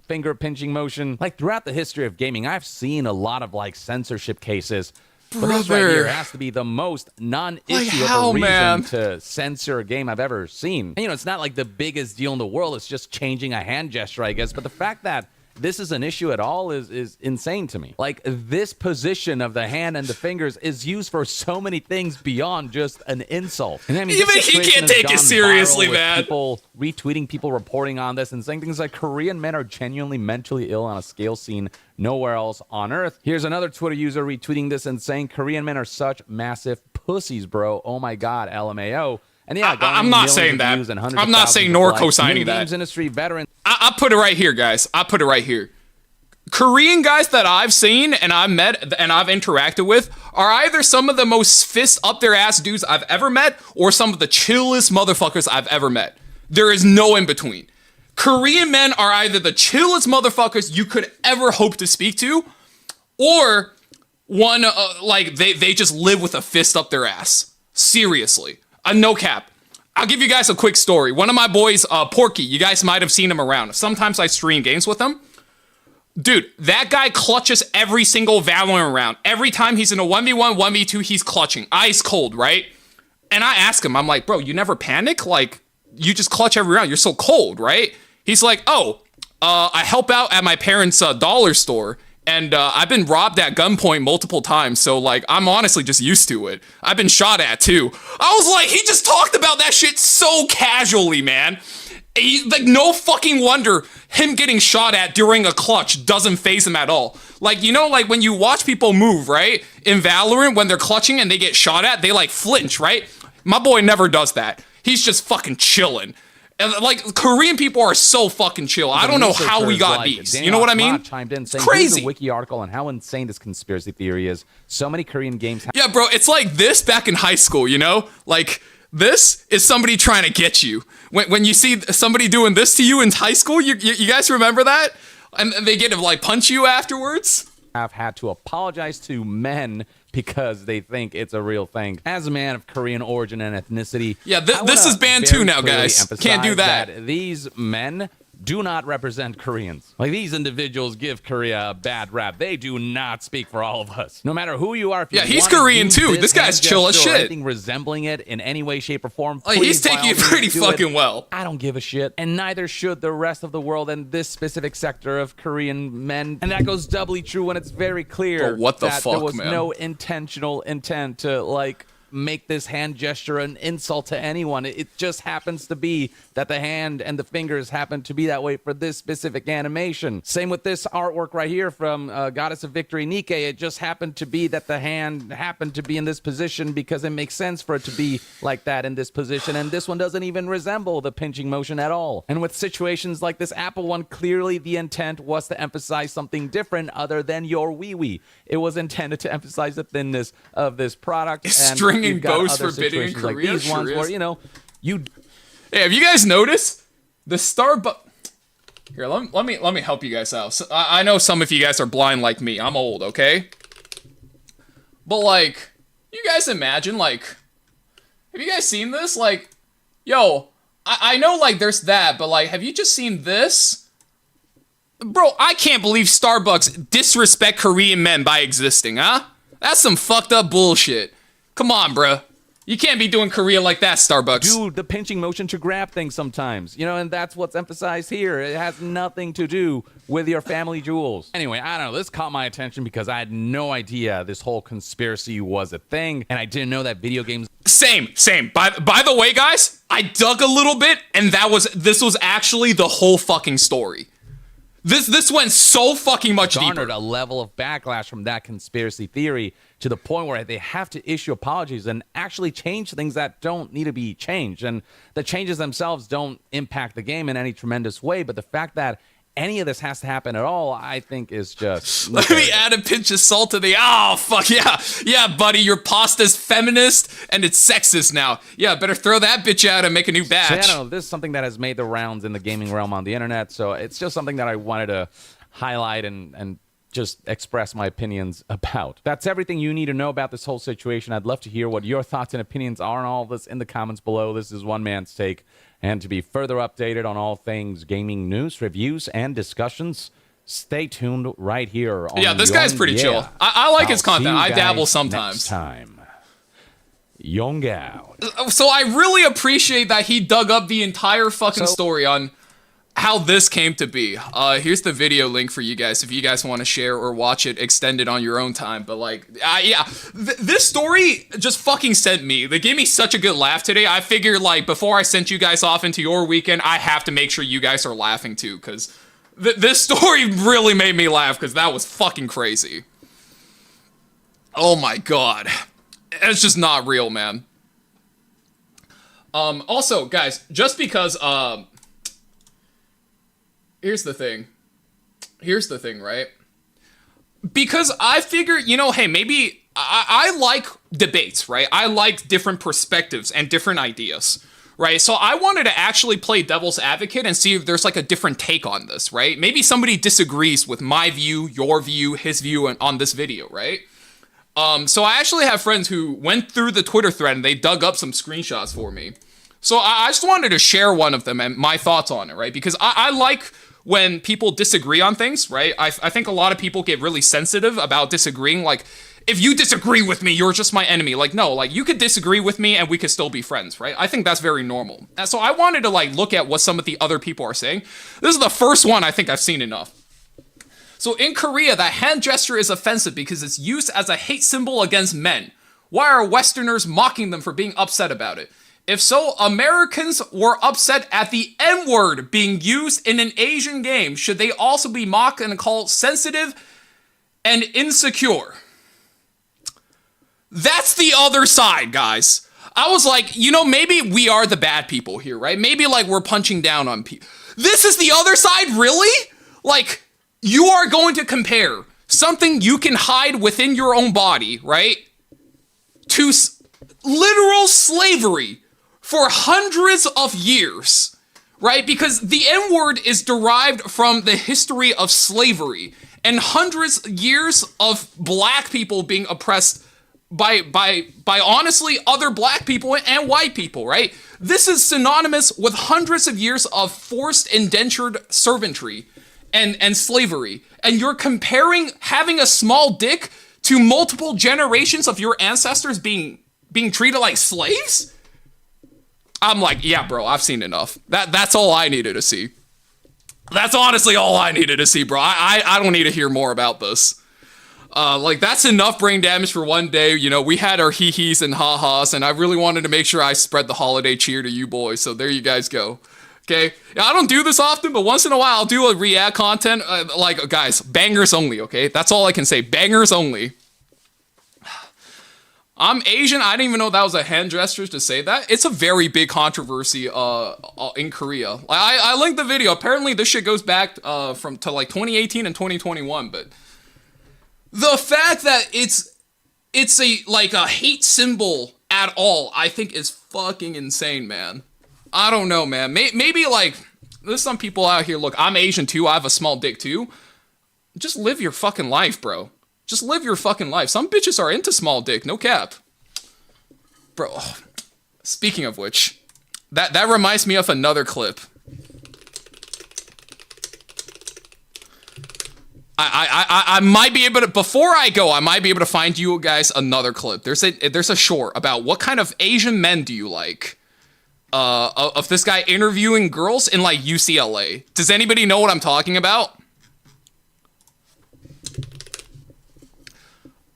N: finger pinching motion. Like, throughout the history of gaming, I've seen a lot of like censorship cases. But this right here has to be the most non-issue of a reason to censor a game I've ever seen. And, you know, it's not like the biggest deal in the world. It's just changing a hand gesture, I guess. But the fact that this is an issue at all is insane to me. Like, this position of the hand and the fingers is used for so many things beyond just an insult. And I mean,
B: even he can't take it seriously, man.
N: People retweeting, people reporting on this and saying things like Korean men are genuinely mentally ill on a scale seen nowhere else on earth. Here's another Twitter user retweeting this and saying Korean men are such massive pussies, bro. Oh my God, LMAO. And yeah,
B: I'm not saying that. I'm not saying nor co-signing that.
N: Games industry veteran.
B: I'll put it right here, guys. I'll put it right here. Korean guys that I've seen and I've met and I've interacted with are either some of the most fist up their ass dudes I've ever met or some of the chillest motherfuckers I've ever met. There is no in between. Korean men are either the chillest motherfuckers you could ever hope to speak to, or one like they just live with a fist up their ass. Seriously. No cap. I'll give you guys a quick story. One of my boys, Porky, you guys might have seen him around. Sometimes I stream games with him. Dude, that guy clutches every single Valorant round. Every time he's in a 1v1, 1v2, he's clutching. Ice cold, right? And I ask him, I'm like, bro, you never panic? Like, you just clutch every round. You're so cold, right? He's like, I help out at my parents' dollar store. And I've been robbed at gunpoint multiple times, so, like, I'm honestly just used to it. I've been shot at, too. I was like, he just talked about that shit so casually, man. Like, no fucking wonder him getting shot at during a clutch doesn't faze him at all. Like, you know, like, when you watch people move, right? In Valorant, when they're clutching and they get shot at, they, like, flinch, right? My boy never does that. He's just fucking chilling. Like, Korean people are so fucking chill. I don't know how we got these. You know what I mean?
N: Chimed in saying,
B: crazy.
N: Here's a wiki article on how insane this conspiracy theory is. So many Korean games.
B: Yeah, bro, it's like this back in high school, you know? Like, this is somebody trying to get you. When you see somebody doing this to you in high school, you guys remember that? And they get to, like, punch you afterwards?
N: Have had to apologize to men because they think it's a real thing. As a man of Korean origin and ethnicity,
B: yeah, this is banned too now, guys. Can't do that.
N: These men do not represent Koreans. Like, these individuals give Korea a bad rap. They do not speak for all of us. No matter who you are. If you
B: he's Korean too. This guy's chill as shit.
N: Anything resembling it in any way, shape, or form.
B: He's taking it pretty fucking well.
N: I don't give a shit, and neither should the rest of the world and this specific sector of Korean men. And that goes doubly true when it's very clear
B: what the
N: that
B: fuck,
N: there was
B: man?
N: no intentional intent to, like, make this hand gesture an insult to anyone. It just happens to be that the hand and the fingers happen to be that way for this specific animation. Same with this artwork right here from Goddess of Victory Nikkei. It just happened to be that the hand happened to be in this position because it makes sense for it to be like that in this position. And this one doesn't even resemble the pinching motion at all. And with situations like this Apple one, clearly the intent was to emphasize something different other than your wee-wee. It was intended to emphasize the thinness of this product.
B: Stringing ghosts forbidden in Korea,
N: like these ones where, you know,
B: Hey, have you guys noticed the Starbucks? Here, let me help you guys out. So, I know some of you guys are blind like me. I'm old, okay? But, like, you guys imagine, like, have you guys seen this? Like, yo, I know, like, there's that, but, like, have you just seen this? Bro, I can't believe Starbucks disrespect Korean men by existing, huh? That's some fucked up bullshit. Come on, bruh. You can't be doing Korea like that, Starbucks.
N: Dude, the pinching motion to grab things sometimes. You know, and that's what's emphasized here. It has nothing to do with your family jewels. Anyway, I don't know. This caught my attention because I had no idea this whole conspiracy was a thing, and I didn't know that video games...
B: Same. By the way, guys, I dug a little bit, and this was actually the whole fucking story. This went so fucking much deeper.
N: Garnered a level of backlash from that conspiracy theory to the point where they have to issue apologies and actually change things that don't need to be changed. And the changes themselves don't impact the game in any tremendous way, but the fact that any of this has to happen at all, I think is just...
B: Let me add a pinch of salt to the... Oh, fuck, yeah. Yeah, buddy, your pasta's feminist and it's sexist now. Yeah, better throw that bitch out and make a new batch.
N: So, yeah, I don't know, this is something that has made the rounds in the gaming realm on the internet, so it's just something that I wanted to highlight and just express my opinions about. That's everything you need to know about this whole situation. I'd love to hear what your thoughts and opinions are on all this in the comments below. This is one man's take. And to be further updated on all things gaming news, reviews, and discussions, stay tuned right here on
B: this guy's pretty chill. I like his content. I dabble sometimes.
N: Next time. Yongao.
B: So I really appreciate that he dug up the entire fucking story on how this came to be. Here's the video link for you guys if you guys want to share or watch it extended on your own time. But like, yeah, this story just fucking sent me. They gave me such a good laugh today. I figured like before I sent you guys off into your weekend, I have to make sure you guys are laughing too, because this story really made me laugh because that was fucking crazy. Oh my god. It's just not real, man. Also, guys, just because, here's the thing, right? Because I figure, you know, hey, maybe I like debates, right? I like different perspectives and different ideas, right? So I wanted to actually play devil's advocate and see if there's like a different take on this, right? Maybe somebody disagrees with my view, your view, his view on this video, right? So I actually have friends who went through the Twitter thread and they dug up some screenshots for me. So I just wanted to share one of them and my thoughts on it, right? Because I like when people disagree on things, right? I think a lot of people get really sensitive about disagreeing. Like, if you disagree with me, you're just my enemy. Like, no, like, you could disagree with me and we could still be friends, right? I think that's very normal. And so I wanted to, like, look at what some of the other people are saying. This is the first one I think I've seen enough. So in Korea, the hand gesture is offensive because it's used as a hate symbol against men. Why are Westerners mocking them for being upset about it? If so, Americans were upset at the N-word being used in an Asian game. Should they also be mocked and called sensitive and insecure? That's the other side, guys. I was like, you know, maybe we are the bad people here, right? Maybe, like, we're punching down on people. This is the other side, really? Like, you are going to compare something you can hide within your own body, right, to literal slavery for hundreds of years, right? Because the N-word is derived from the history of slavery and hundreds of years of black people being oppressed by honestly other black people and white people, right? This is synonymous with hundreds of years of forced indentured servantry and slavery. And you're comparing having a small dick to multiple generations of your ancestors being treated like slaves? I'm like, yeah, bro, I've seen enough. That's all I needed to see. That's honestly all I needed to see, bro. I don't need to hear more about this. Like, that's enough brain damage for one day. You know, we had our hee-hees and ha-has, and I really wanted to make sure I spread the holiday cheer to you boys, so there you guys go. Okay? Yeah, I don't do this often, but once in a while I'll do a react content. Like, guys, bangers only, okay? That's all I can say. Bangers only. I'm Asian. I didn't even know that was a hand gesture to say that. It's a very big controversy in Korea. I linked the video. Apparently this shit goes back to like 2018 and 2021, but the fact that it's a hate symbol at all, I think is fucking insane, man. I don't know, man. Maybe like there's some people out here, look, I'm Asian too. I have a small dick too. Just live your fucking life, bro. Just live your fucking life. Some bitches are into small dick, no cap. Bro, speaking of which, that reminds me of another clip. I might be able to, before I go, I might be able to find you guys another clip. There's a short about what kind of Asian men do you like? Of this guy interviewing girls in like UCLA. Does anybody know what I'm talking about?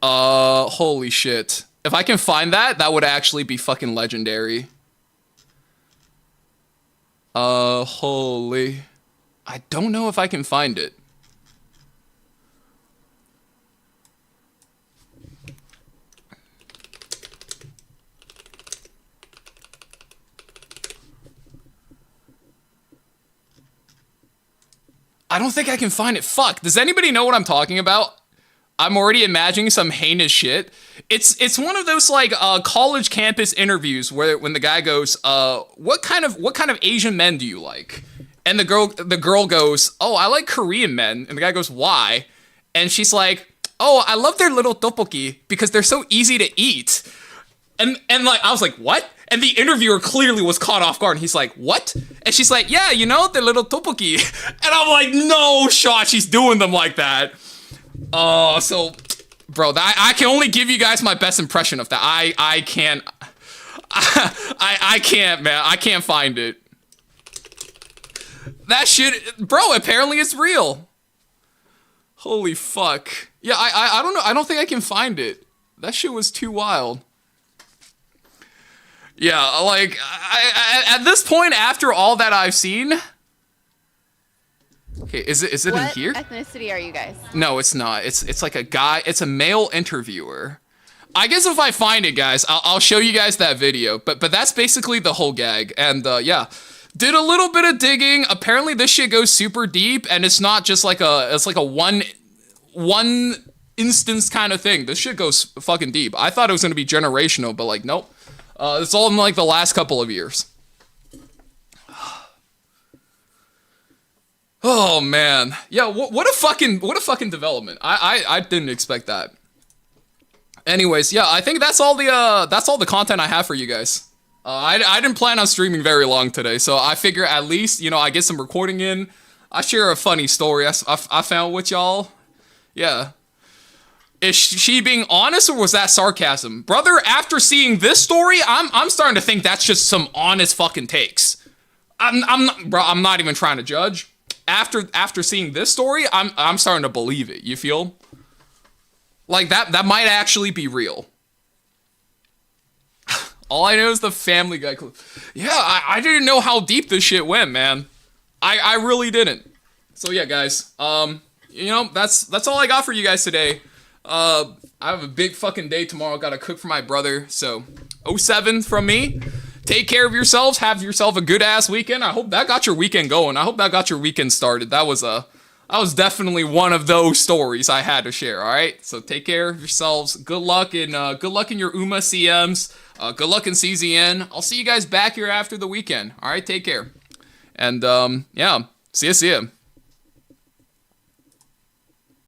B: Holy shit. If I can find that, that would actually be fucking legendary. Holy. I don't know if I can find it. I don't think I can find it. Fuck. Does anybody know what I'm talking about? I'm already imagining some heinous shit. It's one of those like college campus interviews where when the guy goes, what kind of Asian men do you like? And the girl goes, oh, I like Korean men. And the guy goes, why? And she's like, oh, I love their little tteokbokki because they're so easy to eat. And like I was like, what? And the interviewer clearly was caught off guard. And he's like, what? And she's like, yeah, you know, their little tteokbokki. And I'm like, no shot, she's doing them like that. So, bro, I can only give you guys my best impression of that. I can't, I can't, man. I can't find it. That shit, bro, apparently it's real. Holy fuck. Yeah, I don't know. I don't think I can find it. That shit was too wild. Yeah, like, at this point, after all that I've seen... Okay, is it in here?
O: What ethnicity are you guys?
B: No, it's not. It's like a guy. It's a male interviewer. I guess if I find it, guys, I'll show you guys that video. But that's basically the whole gag. And yeah, did a little bit of digging. Apparently, this shit goes super deep, and it's not just like it's like a one instance kind of thing. This shit goes fucking deep. I thought it was gonna be generational, but like, nope. It's all in like the last couple of years. Oh man, yeah. What a fucking development. I didn't expect that. Anyways, yeah. I think that's all the content I have for you guys. I didn't plan on streaming very long today, so I figure at least, you know, I get some recording in. I share a funny story I found with y'all. Yeah. Is she being honest, or was that sarcasm? Brother, after seeing this story, I'm starting to think that's just some honest fucking takes. I'm not even trying to judge. After seeing this story, I'm starting to believe it. You feel? Like that might actually be real. All I know is the Family Guy clip. Yeah, I didn't know how deep this shit went, man. I really didn't. So yeah, guys. You know, that's all I got for you guys today. I have a big fucking day tomorrow. Gotta cook for my brother. So 07 from me. Take care of yourselves. Have yourself a good ass weekend. I hope that got your weekend going. I hope that got your weekend started. That was definitely one of those stories I had to share. All right. So take care of yourselves. Good luck in your UMA CMs. Good luck in CZN. I'll see you guys back here after the weekend. All right. Take care. And yeah. See ya.